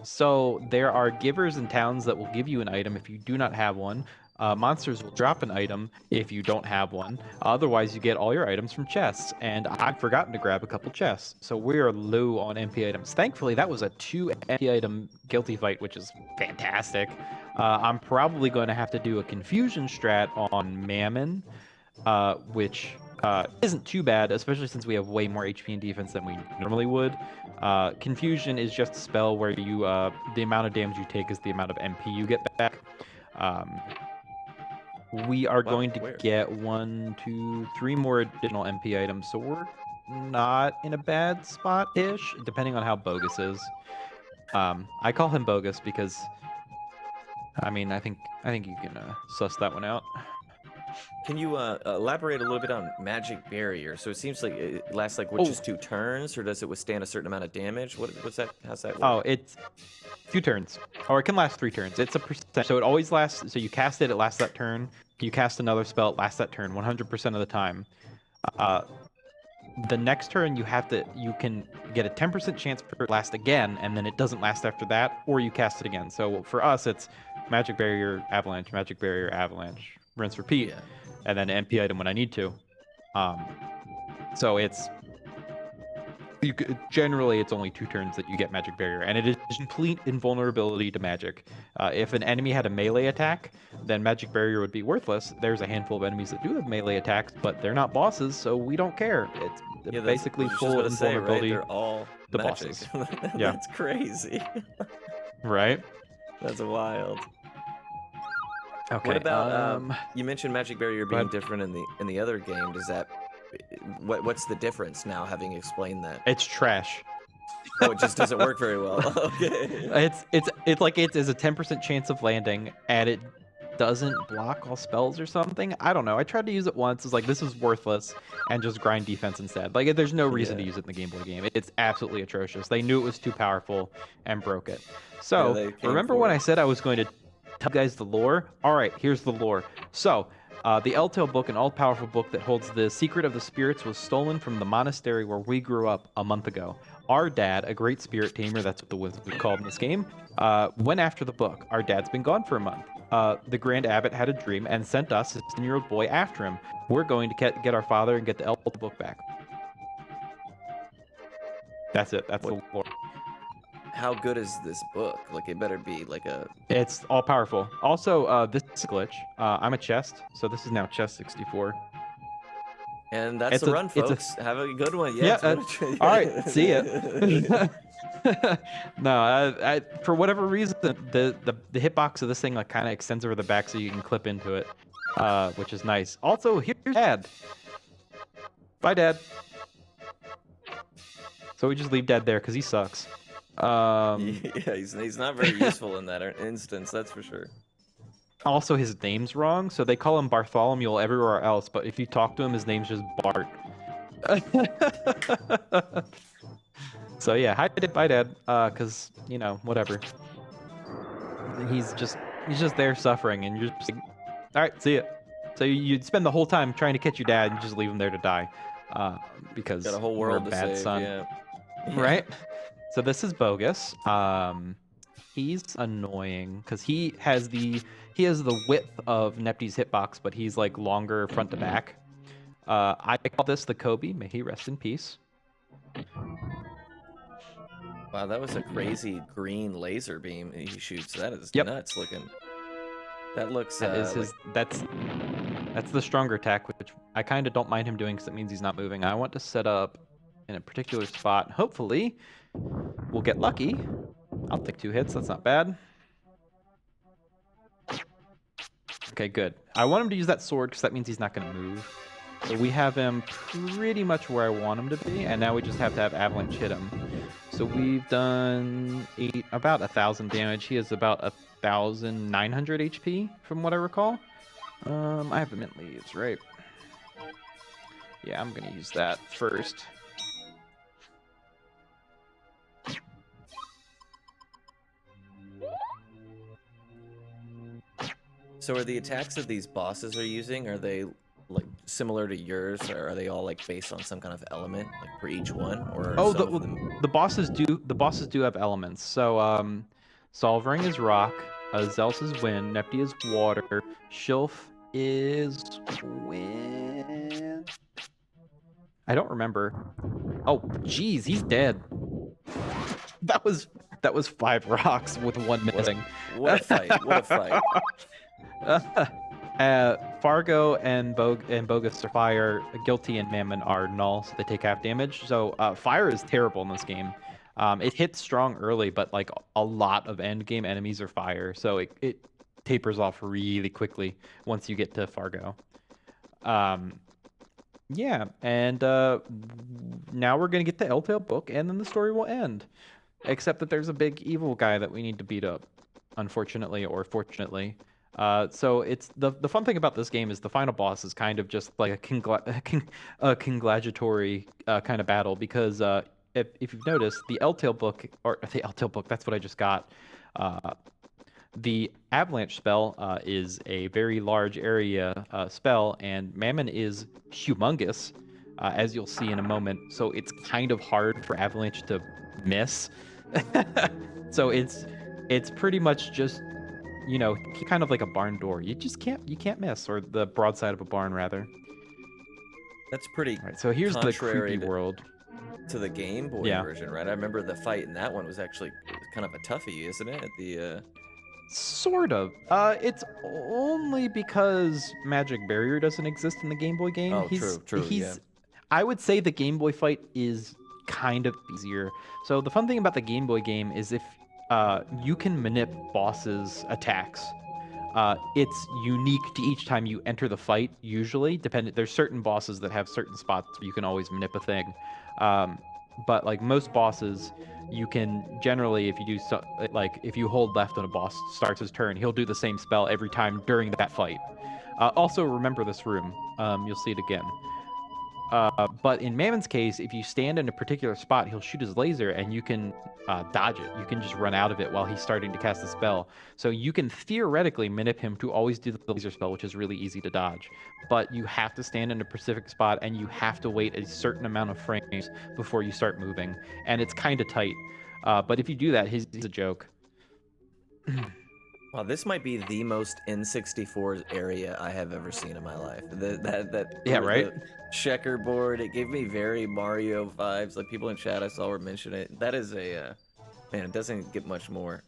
So there are givers in towns that will give you an item if you do not have one. Monsters will drop an item if you don't have one. Otherwise, you get all your items from chests. And I've forgotten to grab a couple chests. So we are low on MP items. Thankfully, that was a 2 MP item guilty fight, which is fantastic. I'm probably going to have to do a confusion strat on Mammon, which isn't too bad, especially since we have way more HP and defense than we normally would. Confusion is just a spell where you the amount of damage you take is the amount of MP you get back. We are going to get 1, 2, 3 more additional MP items, so we're not in a bad spot-ish, depending on how Bogus is. I call him Bogus because, I mean, I think you can suss that one out. Can you elaborate a little bit on Magic Barrier? So it seems like it lasts like just 2 turns, or does it withstand a certain amount of damage? What's that? How's that work? Oh, it's 2 turns, or it can last 3 turns. It's a percent, so it always lasts. So you cast it, it lasts that turn. You cast another spell, it lasts that turn 100% of the time. The next turn you can get a 10% chance for it to last again, and then it doesn't last after that, or you cast it again. So for us, it's Magic Barrier, Avalanche, Magic Barrier, Avalanche, rinse, repeat, and then MP item when I need to. So it's generally it's only 2 turns that you get Magic Barrier, and it is complete invulnerability to magic. If an enemy had a melee attack, then Magic Barrier would be worthless. There's a handful of enemies that do have melee attacks, but they're not bosses, so we don't care. It's basically full invulnerability. They're all the magic. bosses. Yeah, that's crazy. Right? That's wild. Okay. What about you mentioned Magic Barrier being different in the other game? Does that what's the difference now, having explained that? It's trash. Oh, it just doesn't work very well. Okay. It's like it is a 10% chance of landing, and it doesn't block all spells or something. I don't know. I tried to use it once. It's like, this is worthless, and just grind defense instead. Like, there's no reason to use it in the Game Boy game. It's absolutely atrocious. They knew it was too powerful and broke it. So remember when I said I was going to tell you guys the lore? All right, here's the lore. So the Eltail book, an all-powerful book that holds the secret of the spirits, was stolen from the monastery where we grew up a month ago. Our dad, a great spirit tamer, that's what the wizard is called in this game, went after the book. Our dad's been gone for a month. The Grand Abbot had a dream and sent us, his 10-year-old boy, after him. We're going to get our father and get the Eltail book back. That's it. That's the lore. How good is this book? Like, it better be like a... It's all-powerful. Also, this is a glitch. I'm a chest, so this is now chest 64. And that's the run, folks. Have a good one. Yeah. All right. See ya. No, for whatever reason, the hitbox of this thing like kind of extends over the back, so you can clip into it, which is nice. Also, here's Dad. Bye, Dad. So we just leave Dad there because he sucks. Yeah, he's not very useful in that instance. That's for sure. Also, his name's wrong, so they call him Bartholomew everywhere else, but if you talk to him, his name's just Bart. So yeah, hi, bye, Dad. Cause you know, whatever. He's just there suffering, and you're just like, all right, see ya. So you'd spend the whole time trying to catch your dad and just leave him there to die. because Got a whole we're a world to bad save. son. Yeah. Right? So this is bogus. He's annoying because he has the width of Nepti's hitbox, but he's like longer front to back. I call this the Kobe. May he rest in peace. Wow, that was a crazy green laser beam he shoots. That is Yep. nuts looking. That looks. That is his. That's the stronger attack, which I kind of don't mind him doing because it means he's not moving. I want to set up in a particular spot. Hopefully, we'll get lucky. I'll take 2 hits. That's not bad. Okay, good. I want him to use that sword because that means he's not going to move. So we have him pretty much where I want him to be, and now we just have to have Avalanche hit him. So we've done about 1,000 damage. He has about 1,900 HP, from what I recall. I have the mint leaves, right? Yeah, I'm going to use that first. So are the attacks that these bosses are using, are they like similar to yours, or are they all like based on some kind of element, like for each one? Or are some of them... the bosses do have elements. So Solvering is rock, Zealous is wind, Nepti is water, Shilf is wind. I don't remember. Oh, jeez, he's dead. That was 5 rocks with 1 missing. What a fight! What a fight! Fargo and Bogus are fire. Guilty and Mammon are null, so they take half damage. So fire is terrible in this game. It hits strong early, but like a lot of end game enemies are fire, so it tapers off really quickly once you get to Fargo. Yeah, and now we're gonna get the Eltail book, and then the story will end. Except that there's a big evil guy that we need to beat up, unfortunately or fortunately. So it's the fun thing about this game is the final boss is kind of just like a congratulatory kind of battle, because if you've noticed, the Eltail book, that's what I just got. The Avalanche spell is a very large area spell, and Mammon is humongous, as you'll see in a moment. So it's kind of hard for Avalanche to miss. So it's pretty much just, you know, kind of like a barn door. You can't miss, or the broadside of a barn rather. That's pretty. Right, so here's the creepy world. To the Game Boy version, right? I remember the fight in that one was actually kind of a toughie, isn't it? At the Sort of. It's only because Magic Barrier doesn't exist in the Game Boy game. Oh, true. Yeah. I would say the Game Boy fight is kind of easier. So the fun thing about the Game Boy game is if you can manip bosses' attacks. It's unique to each time you enter the fight. Usually, there's certain bosses that have certain spots where you can always manip a thing. But like most bosses, you can generally, if you do if you hold left when a boss starts his turn, he'll do the same spell every time during that fight. Also, remember this room. You'll see it again. But in Mammon's case, if you stand in a particular spot, he'll shoot his laser, and you can dodge it. You can just run out of it while he's starting to cast the spell. So you can theoretically manip him to always do the laser spell, which is really easy to dodge. But you have to stand in a specific spot, and you have to wait a certain amount of frames before you start moving. And it's kind of tight. But if you do that, he's a joke. Wow, this might be the most N64 area I have ever seen in my life. Yeah, right? The checkerboard, it gave me very Mario vibes. Like people in chat I saw were mentioning it. That is a man, it doesn't get much more,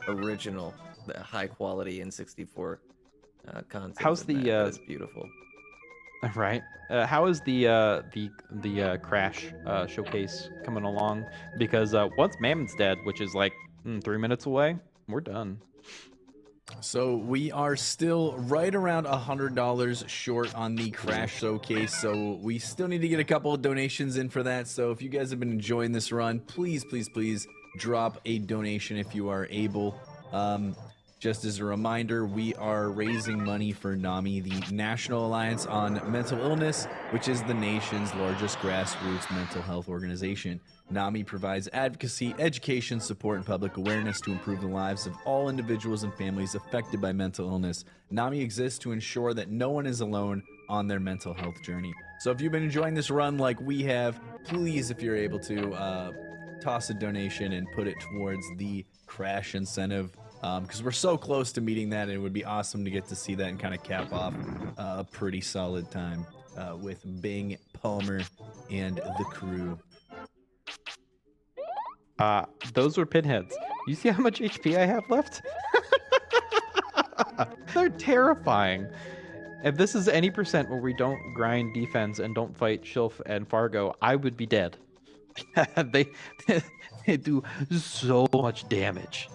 original, high quality N64 content. How's the that's beautiful. Right. How is the Crash showcase coming along? Because once Mammon's dead, which is like 3 minutes away, we're done. So we are still right around $100 short on the Crash Showcase, so we still need to get a couple of donations in for that. So if you guys have been enjoying this run, please drop a donation if you are able. Just as a reminder, we are raising money for NAMI, the National Alliance on Mental Illness, which is the nation's largest grassroots mental health organization. NAMI provides advocacy, education, support, and public awareness to improve the lives of all individuals and families affected by mental illness. NAMI exists to ensure that no one is alone on their mental health journey. So if you've been enjoying this run like we have, please, if you're able to, toss a donation and put it towards the crash incentive, because we're so close to meeting that, and it would be awesome to get to see that and kind of cap off a pretty solid time with Bing, Palmer, and the crew. Those were pinheads. You see how much HP I have left? They're terrifying. If this is any percent where we don't grind defense and don't fight Shilf and Fargo, I would be dead. they do so much damage.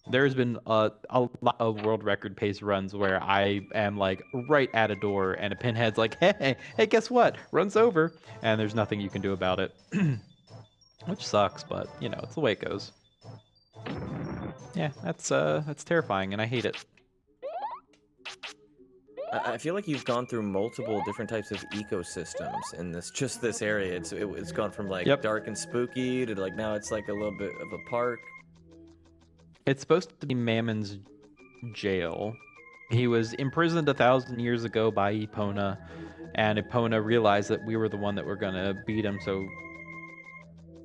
There's been a lot of world record pace runs where I am like right at a door and a pinhead's like, hey, guess what? Runs over, and there's nothing you can do about it. Which sucks, but you know, it's the way it goes. Yeah, that's terrifying, and I hate it. I feel like you've gone through multiple different types of ecosystems in this area. It's gone from like dark and spooky to like now it's like a little bit of a park. It's supposed to be Mammon's jail. He was imprisoned 1,000 years ago by Epona, and Epona realized that we were the one that were gonna beat him, so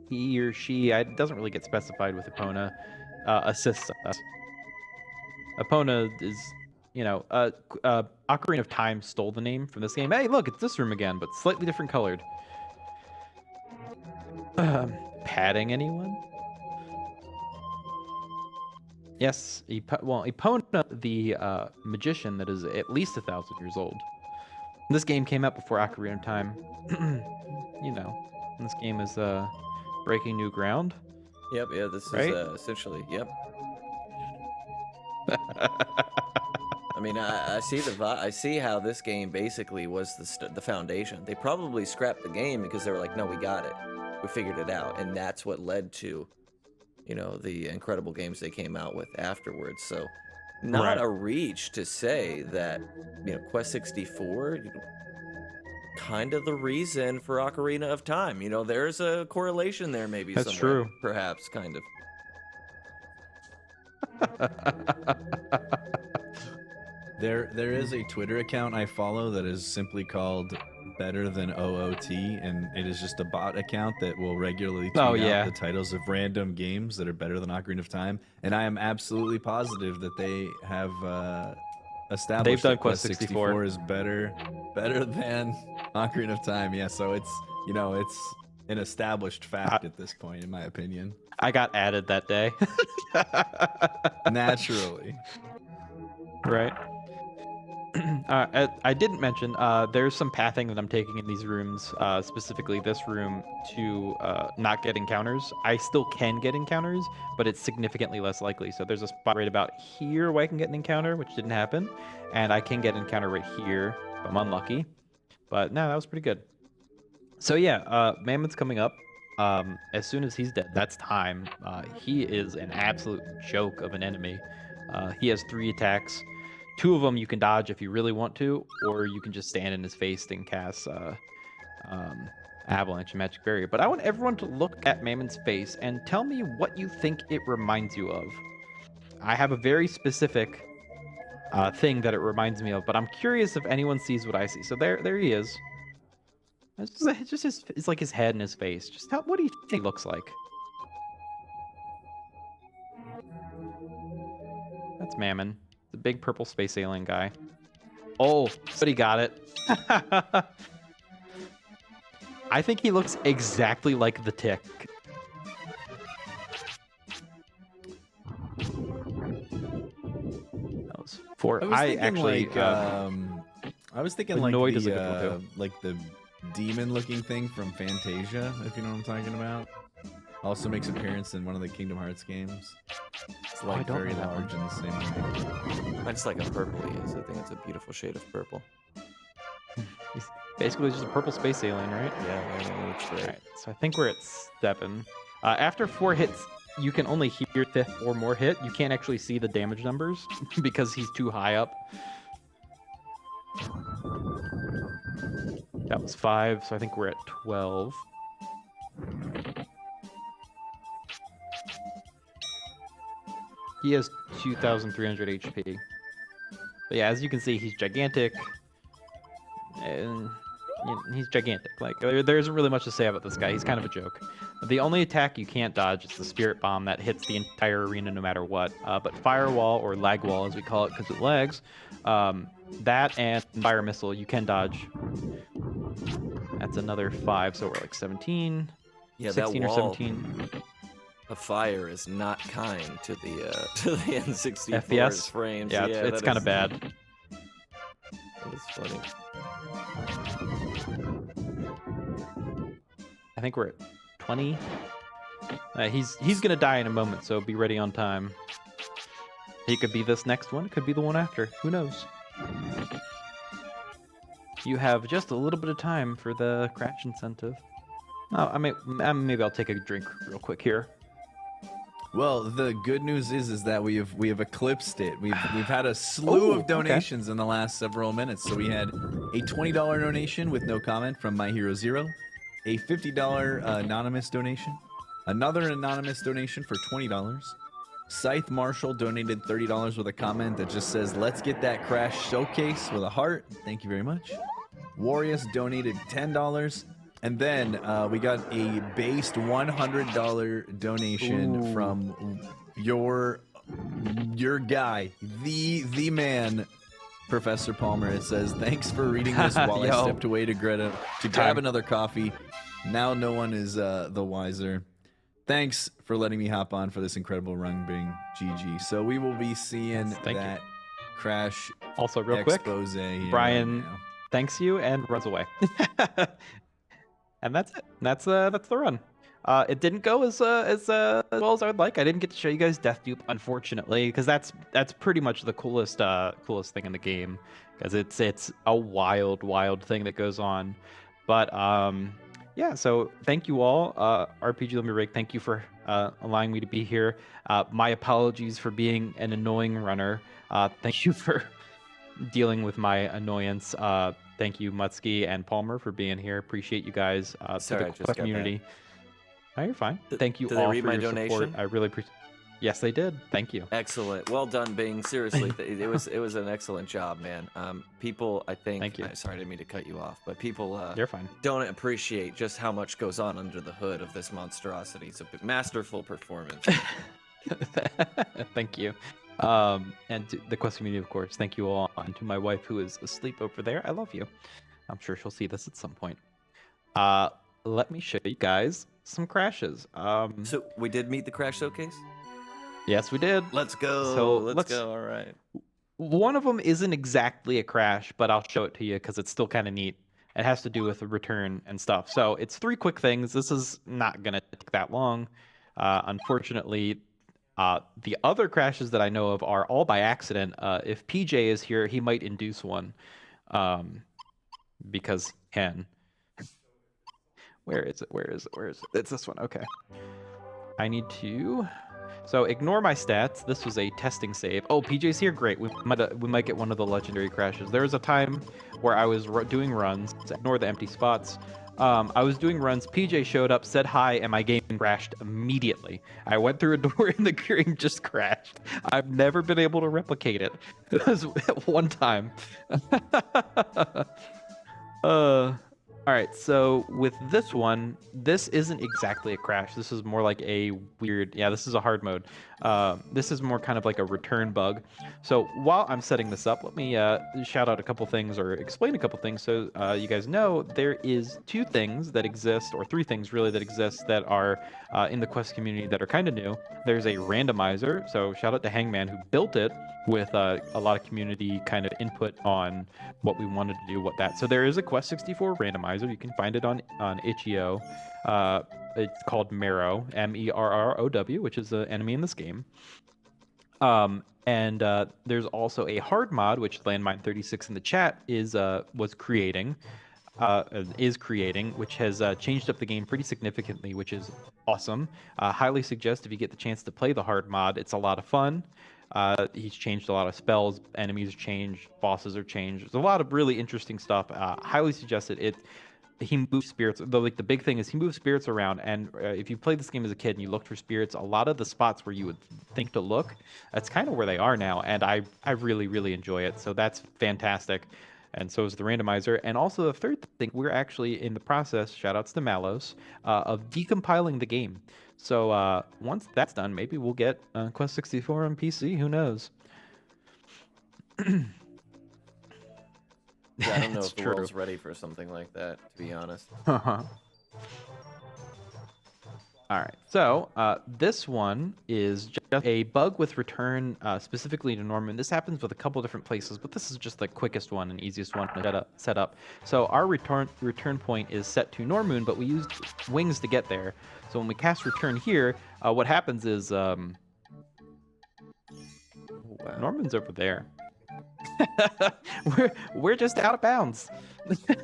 he or she, it doesn't really get specified with Epona, assists us. Epona is, you know, Ocarina of Time stole the name from this game. Hey, look, it's this room again, but slightly different colored. Patting anyone? Yes, Epona, the magician that is at least 1,000 years old. This game came out before Ocarina of Time. You know, this game is breaking new ground. Yep, yeah, this is right? Essentially, yep. I mean, I see I see how this game basically was the foundation. They probably scrapped the game because they were like, no, we got it, we figured it out, and that's what led to, you know, the incredible games they came out with afterwards. So, not a reach to say that, you know, Quest 64, you know, kind of the reason for Ocarina of Time. You know, there's a correlation there, maybe. That's somewhere, true. perhaps, kind of. There is a Twitter account I follow that is simply called Better Than OOT, and it is just a bot account that will regularly tweet out the titles of random games that are better than Ocarina of Time, and I am absolutely positive that they have established they've done that Quest 64 is better than Ocarina of Time. Yeah, so it's, you know, it's an established fact at this point, in my opinion. I got added that day. Naturally. Right. I didn't mention there's some pathing that I'm taking in these rooms, specifically this room, to not get encounters. I still can get encounters, but it's significantly less likely. So there's a spot right about here where I can get an encounter, which didn't happen, and I can get an encounter right here if I'm unlucky. But no, that was pretty good. So yeah, Mammon's coming up. As soon as he's dead, that's time. He is an absolute joke of an enemy. He has 3 attacks. 2 of them you can dodge if you really want to, or you can just stand in his face and cast Avalanche and Magic Barrier. But I want everyone to look at Mammon's face and tell me what you think it reminds you of. I have a very specific thing that it reminds me of, but I'm curious if anyone sees what I see. So there he is. It's just it's like his head and his face. Just what do you think he looks like? That's Mammon. The big purple space alien guy. Oh, somebody got it. I think he looks exactly like the Tick. That was 4. I actually I was thinking Annoyed like is a good one, the demon-looking thing from Fantasia, if you know what I'm talking about. Also makes appearance in one of the Kingdom Hearts games. It's like very large in the same way. I just like how purple he is. I think it's a beautiful shade of purple. He's basically just a purple space alien, right? Yeah, looks great. Alright, so I think we're at 7. After 4 hits, you can only hear 5th or more hit. You can't actually see the damage numbers because he's too high up. That was 5, so I think we're at 12. He has 2,300 HP. But yeah, as you can see, he's gigantic. He's gigantic. Like there isn't really much to say about this guy. He's kind of a joke. The only attack you can't dodge is the Spirit Bomb that hits the entire arena no matter what. But Firewall, or Lag Wall as we call it because it lags, that and Fire Missile you can dodge. That's another 5, so we're like 17, Yeah, 16 that or wall 17. of fire is not kind to the N64's FPS frames. Yeah, it's kind of bad. That is funny. I think we're at 20. He's gonna die in a moment, so be ready on time. He could be this next one. It could be the one after. Who knows? You have just a little bit of time for the crash incentive. Oh, maybe I'll take a drink real quick here. Well, the good news is that we have eclipsed it. We've had a slew Oh, of donations in the last several minutes. So we had a $20 donation with no comment from My Hero Zero, a $50 anonymous donation, another anonymous donation for $20. Scythe Marshall donated $30 with a comment that just says, "Let's get that crash showcase," with a heart. Thank you very much. Warriors donated $10. And then we got a based $100 donation from your guy, the man, Professor Palmer. It says, "Thanks for reading this while I Yo. stepped away to grab another coffee. Now no one is the wiser. Thanks for letting me hop on for this incredible run, Bing. GG." So we will be seeing Thank you. that crash Also, real quick, expose here Brian right now. thanks you and runs away. And that's it. That's the run. It didn't go as well as I would like. I didn't get to show you guys Death Dupe, unfortunately, because that's pretty much the coolest thing in the game, because it's a wild thing that goes on. But yeah. So thank you all. RPG Let Me Rig, thank you for allowing me to be here. My apologies for being an annoying runner. Thank you for dealing with my annoyance. Thank you, Mutsky and Palmer, for being here. Appreciate you guys. Sorry, I to just the got community. Oh, you're fine. Thank you did they all read for my your donation? support. I really appreciate. Yes, they did. Thank you. Excellent. Well done, Bing. Seriously, it was an excellent job, man. People, I think. Thank you. Sorry, I didn't mean to cut you off, but people You're fine. don't appreciate just how much goes on under the hood of this monstrosity. It's a masterful performance. Thank you. And to the Quest community, of course. Thank you all. And to my wife, who is asleep over there. I love you. I'm sure she'll see this at some point. Let me show you guys some crashes. So we did meet the crash showcase. Yes, we did. Let's go. So let's go. All right. One of them isn't exactly a crash, but I'll show it to you because it's still kind of neat. It has to do with the return and stuff. So it's 3 quick things. This is not going to take that long. Unfortunately, the other crashes that I know of are all by accident. If PJ is here, he might induce one. Because he can. Where is it? It's this one. Okay. I need to... So ignore my stats. This was a testing save. Oh, PJ's here. Great. We might get one of the legendary crashes. There was a time where I was doing runs. Ignore the empty spots. I was doing runs. PJ showed up, said hi, and my game crashed immediately. I went through a door and the game just crashed. I've never been able to replicate it. It was one time. All right, so with this one, this isn't exactly a crash. This is more like a weird, yeah, this is a hard mode. This is more kind of like a return bug. So while I'm setting this up, let me shout out a couple things or explain a couple things so you guys know there is 2 things that exist, or 3 things really that exist that are in the Quest community that are kind of new. There's a randomizer, so shout out to Hangman who built it with a lot of community kind of input on what we wanted to do, so there is a Quest 64 randomizer. You can find it on itch.io. It's called Marrow, Merrow, which is an enemy in this game. And there's also a hard mod, which Landmine36 in the chat is creating, which has changed up the game pretty significantly, which is awesome. Highly suggest if you get the chance to play the hard mod. It's a lot of fun. He's changed a lot of spells, enemies are changed, bosses are changed. There's a lot of really interesting stuff. Highly suggested it. He moves spirits, though. Like the big thing is he moves spirits around, and if you played this game as a kid and you looked for spirits, a lot of the spots where you would think to look, that's kind of where they are now, and I really enjoy it. So that's fantastic. and so is the randomizer. And also the third thing, we're actually in the process, shoutouts to Malos, of decompiling the game. So once that's done, maybe we'll get Quest 64 on PC. Who knows? Yeah, I don't know It's if the true. world's ready for something like that, to be honest. All right, so this one is just a bug with return specifically to Norman. This happens with a couple different places, but this is just the quickest one and easiest one to set up. So our return point is set to Normoon, but we used wings to get there. So when we cast return here, what happens is Wow. Norman's over there. we're just out of bounds. This like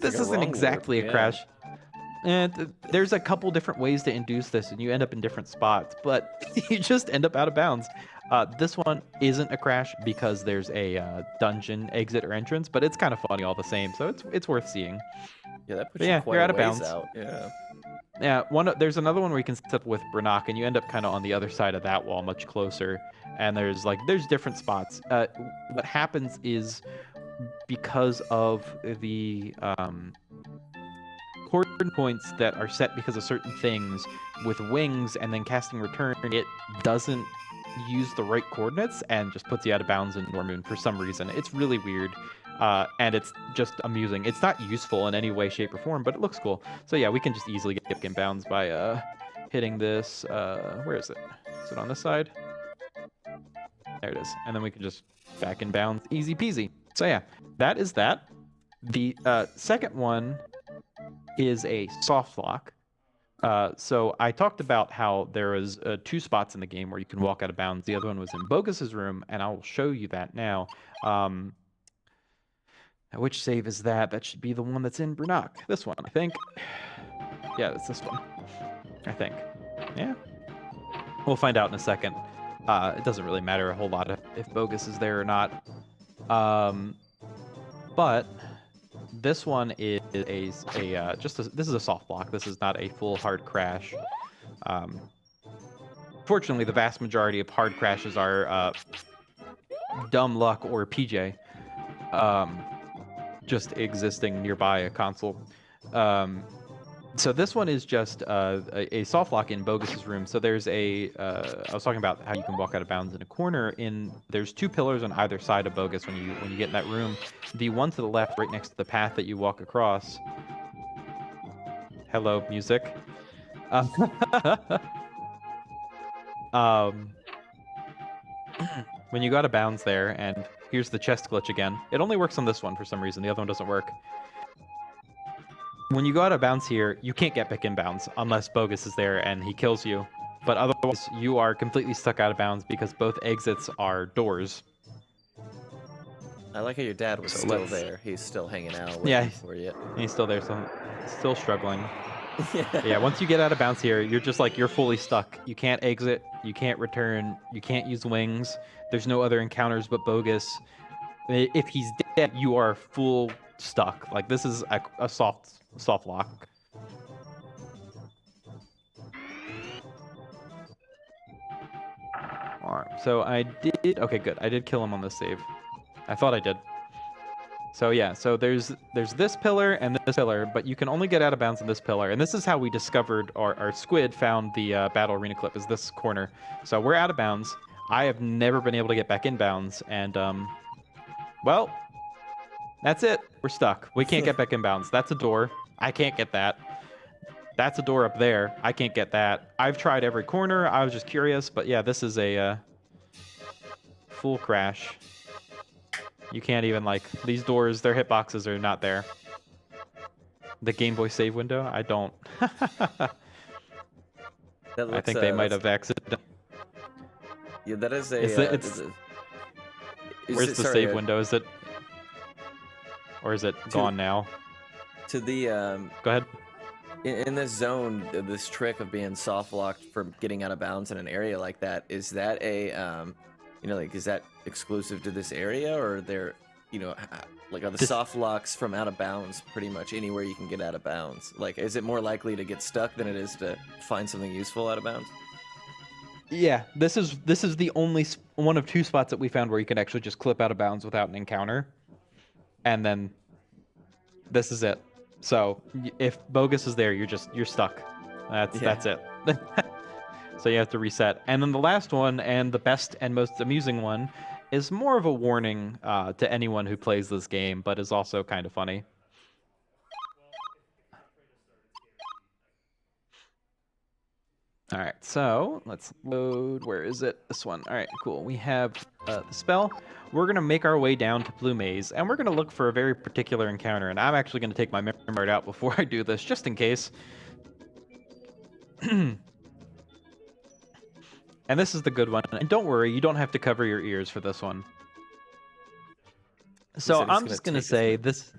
a isn't wrong exactly warp, a yeah. crash. And there's a couple different ways to induce this, and you end up in different spots, but you just end up out of bounds. This one isn't a crash because there's a dungeon exit or entrance, but it's kind of funny all the same, so it's worth seeing. Yeah, that puts But you yeah, quite you're a out of ways bounds. out. Yeah. Yeah, there's another one where you can set up with Brannock, and you end up kind of on the other side of that wall, much closer. And there's different spots. What happens is because of the coordinate points that are set because of certain things with wings and then casting return, it doesn't use the right coordinates and just puts you out of bounds in Normoon for some reason. It's really weird. And it's just amusing. It's not useful in any way, shape, or form, but it looks cool. So yeah, we can just easily get in bounds by hitting this. Where is it? Is it on this side? There it is. And then we can just back in bounds, easy peasy. So yeah, that is that. The second one is a soft lock. So I talked about how there was 2 spots in the game where you can walk out of bounds. The other one was in Bogus's room, and I'll show you that now. Which save is that? That should be the one that's in Brannock. This one, I think. Yeah, it's this one. I think. Yeah. We'll find out in a second. It doesn't really matter a whole lot if Bogus is there or not. But this one is this is a soft block. This is not a full hard crash. Fortunately, the vast majority of hard crashes are dumb luck or PJ. Just existing nearby a console. So this one is just a soft lock in Bogus's room. So there's I was talking about how you can walk out of bounds in a corner. There's 2 pillars on either side of Bogus when you get in that room. The one to the left, right next to the path that you walk across. Hello, music. When you go out of bounds there, and here's the chest glitch again. It only works on this one for some reason. The other one doesn't work. When you go out of bounds here, you can't get back in bounds unless Bogus is there and he kills you. But otherwise, you are completely stuck out of bounds because both exits are doors. I like how your dad was So still let's- there. He's still hanging out waiting Yeah. for you. He's still there, so still struggling. Yeah. Yeah, once you get out of bounds here, you're fully stuck. You can't exit, you can't return, you can't use wings. There's no other encounters but Bogus. If he's dead, you are full stuck. Like, this is a soft lock. Alright, so okay, good. I did kill him on this save. I thought I did. So yeah, so there's this pillar and this pillar, but you can only get out of bounds in this pillar. And this is how we discovered, our squid found the battle arena clip, is this corner. So we're out of bounds. I have never been able to get back in bounds, and well, that's it. We're stuck. We can't get back in bounds. That's a door. I can't get that. That's a door up there. I can't get that. I've tried every corner. I was just curious, but yeah, this is a full crash. You can't even, these doors, their hitboxes are not there. The Game Boy save window? I don't. That I looks, think they might that's- have accidentally. Yeah, that is a. Where's the save window? Is it? Or is it gone now? To the Go ahead. in this zone, this trick of being soft locked from getting out of bounds in an area like that, is that is that exclusive to this area, or are there, are the soft locks from out of bounds pretty much anywhere you can get out of bounds? Like, is it more likely to get stuck than it is to find something useful out of bounds? Yeah, this is the only one of two spots that we found where you can actually just clip out of bounds without an encounter, and then this is it. So if Bogus is there, you're stuck. That's it. So you have to reset. And then the last one, and the best and most amusing one, is more of a warning to anyone who plays this game, but is also kind of funny. All right, so let's load. Where is it? This one. All right, cool. We have the spell. We're going to make our way down to Blue Maze, and we're going to look for a very particular encounter. And I'm actually going to take my memory card out before I do this, just in case. And this is the good one. And don't worry, you don't have to cover your ears for this one. So I'm just going to say this...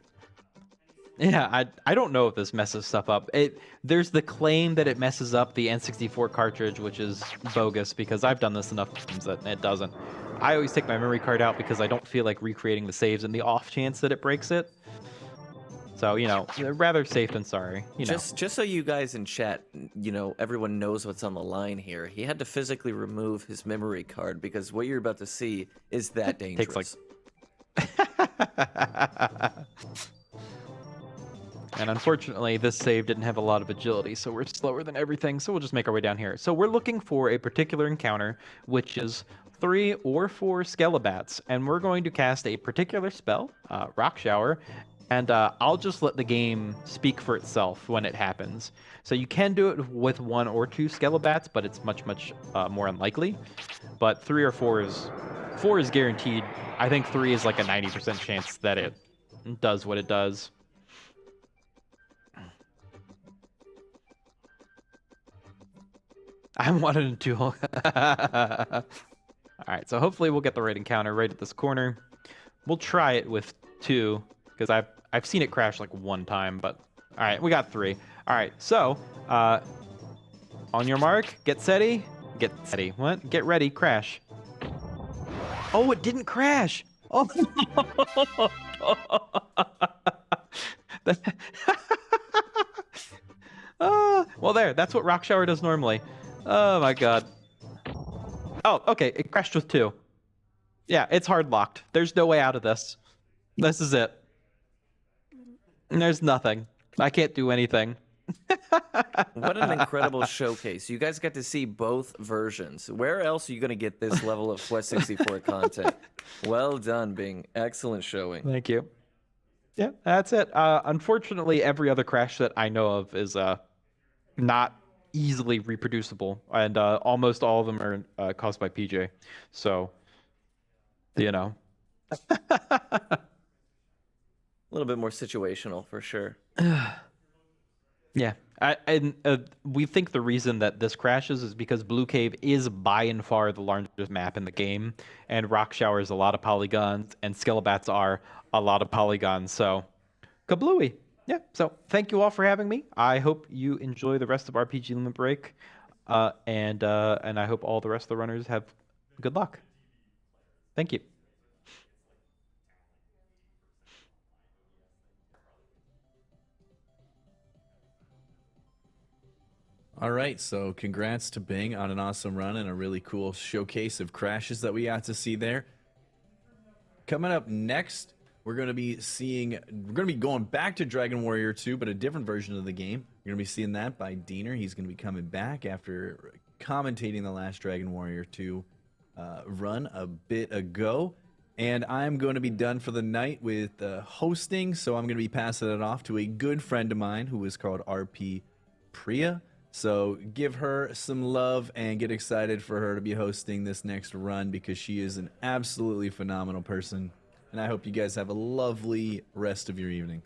Yeah, I don't know if this messes stuff up. There's the claim that it messes up the N64 cartridge, which is bogus, because I've done this enough times that it doesn't. I always take my memory card out because I don't feel like recreating the saves in the off chance that it breaks it. So, you know, rather safe than sorry. Just so you guys in chat, you know, everyone knows what's on the line here. He had to physically remove his memory card because what you're about to see is that dangerous. And unfortunately, this save didn't have a lot of agility, so we're slower than everything, so we'll just make our way down here. So we're looking for a particular encounter, which is 3 or 4 Skelebats, and we're going to cast a particular spell, Rock Shower, and I'll just let the game speak for itself when it happens. So you can do it with 1 or 2 Skelebats, but it's much more unlikely. But 3 or 4 is guaranteed. I think 3 is like a 90% chance that it does what it does. I wanted a 2. All right, so hopefully we'll get the right encounter right at this corner. We'll try it with 2 because I've seen it crash like 1 time, but all right, we got 3. All right, so on your mark, get ready. What? Get ready, crash. Oh, it didn't crash. Oh. Well, that's what Rock Shower does normally. Oh my god. Oh, okay, it crashed with 2. Yeah, it's hard locked. There's no way out of this. This is it. There's nothing. I can't do anything. What an incredible showcase. You guys got to see both versions. Where else are you going to get this level of Quest 64 content? Well done, Bing. Excellent showing. Thank you. Yeah, that's it. Unfortunately, every other crash that I know of is not easily reproducible, and almost all of them are caused by PJ. So, you know. A little bit more situational, for sure. Yeah. We think the reason that this crashes is because Blue Cave is by and far the largest map in the game, and Rock Shower is a lot of polygons, and Skelebats are a lot of polygons, so kablooey. Yeah, so thank you all for having me. I hope you enjoy the rest of RPG Limit Break, and I hope all the rest of the runners have good luck. Thank you. All right, so congrats to Bing on an awesome run and a really cool showcase of crashes that we got to see there. Coming up next, we're going to be going back to Dragon Warrior 2, but a different version of the game. You're going to be seeing that by Diener. He's going to be coming back after commentating the last Dragon Warrior 2 run a bit ago. And I'm going to be done for the night with hosting, so I'm going to be passing it off to a good friend of mine who is called RP Priya. So give her some love and get excited for her to be hosting this next run because she is an absolutely phenomenal person. And I hope you guys have a lovely rest of your evening.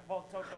Well, Toto.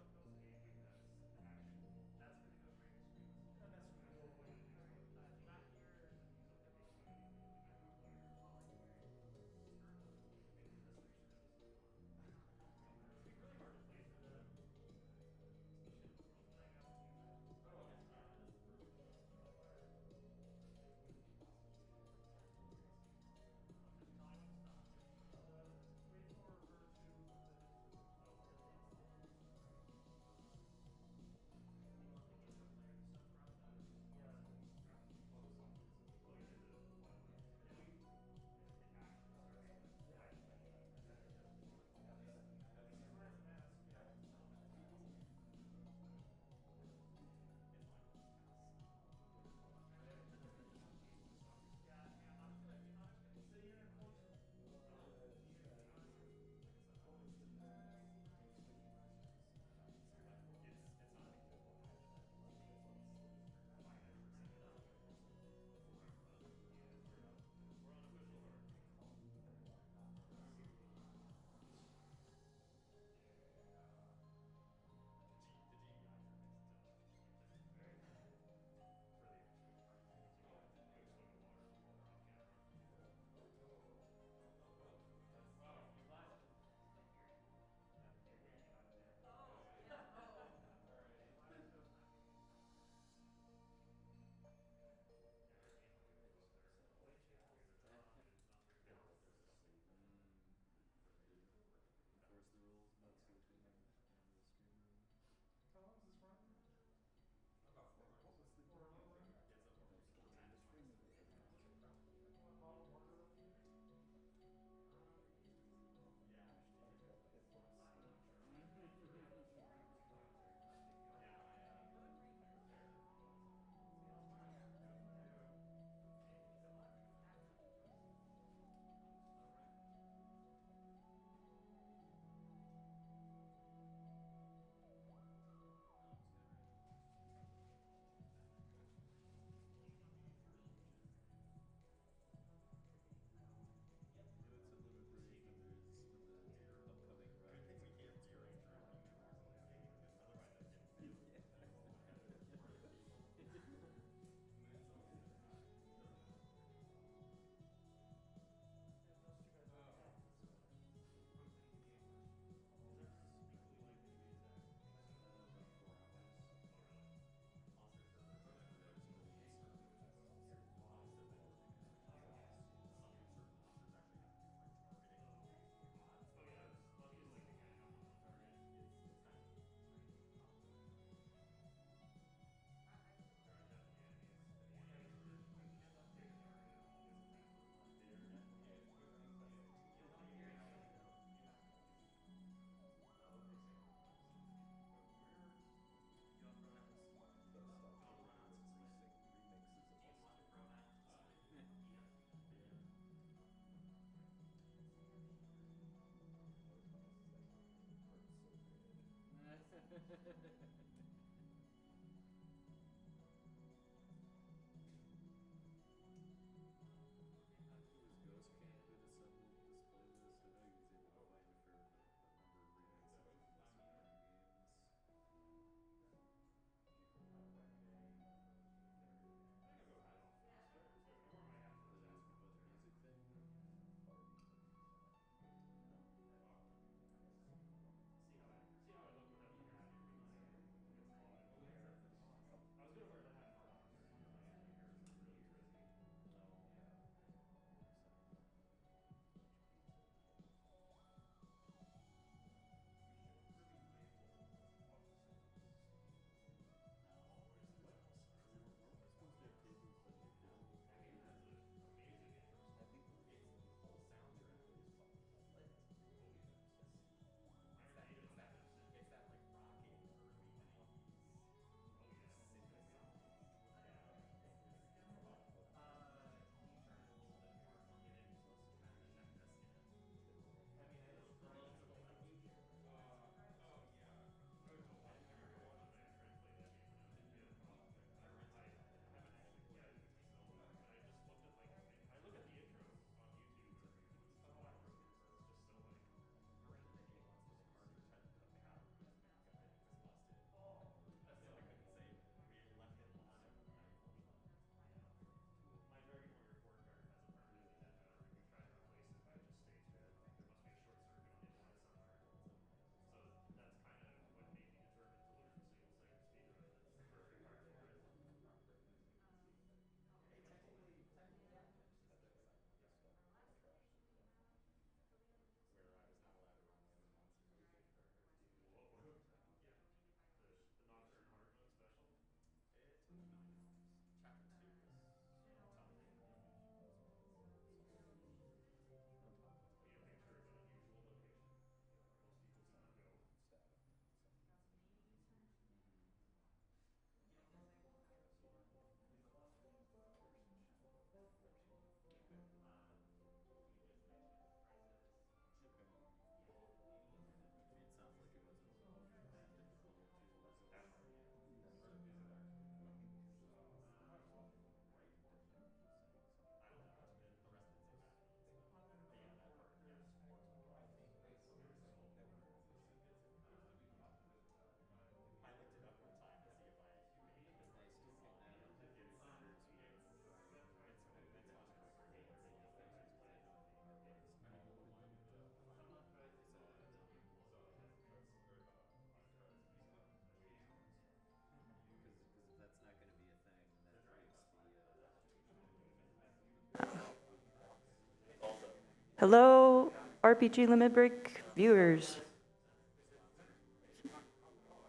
Hello, RPG Limit Break viewers.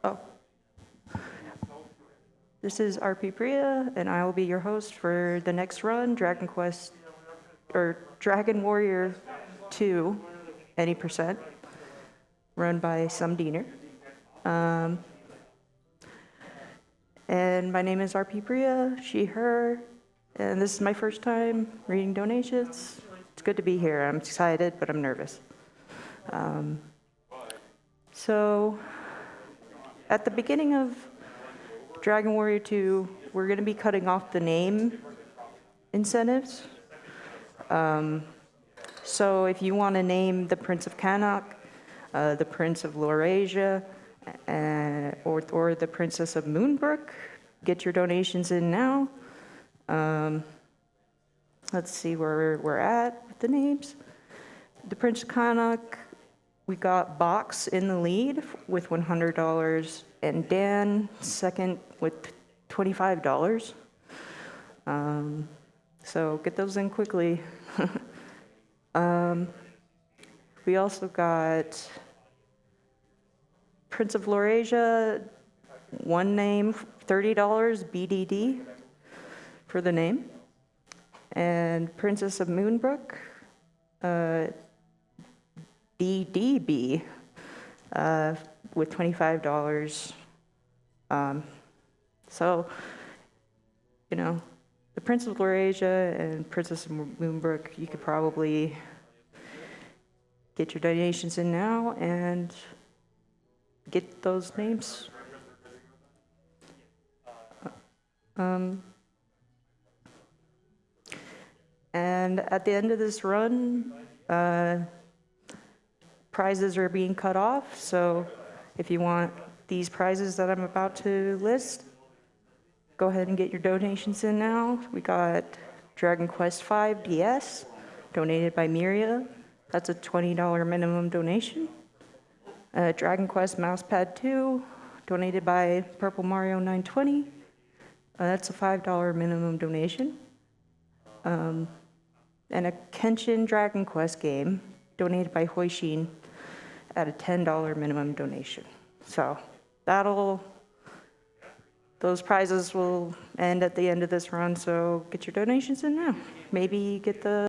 Oh. This is RP Priya, and I will be your host for the next run, Dragon Quest, or Dragon Warrior 2, any percent, run by some Diener. And my name is RP Priya, she, her, and this is my first time reading donations. It's good to be here. I'm excited, but I'm nervous. So, at the beginning of Dragon Warrior 2, we're going to be cutting off the name incentives. So if you want to name the Prince of Canuck, the Prince of Laurasia, or the Princess of Moonbrook, get your donations in now. Let's see where we're at with the names. The Prince of Canuck, we got Box in the lead with $100, and Dan second with $25. So get those in quickly. We also got Prince of Laurasia, one name, $30, BDD for the name. And Princess of Moonbrook, DDB with $25. So, you know, the Prince of Laurasia and Princess of Moonbrook, you could probably get your donations in now and get those names. And at the end of this run, prizes are being cut off. So if you want these prizes that I'm about to list, go ahead and get your donations in now. We got Dragon Quest V DS, donated by Miria. That's a $20 minimum donation. Dragon Quest Mousepad 2, donated by Purple Mario 920. That's a $5 minimum donation. And a Kenshin Dragon Quest game, donated by Hoishin, at a $10 minimum donation. So those prizes will end at the end of this run, so get your donations in now. Maybe get the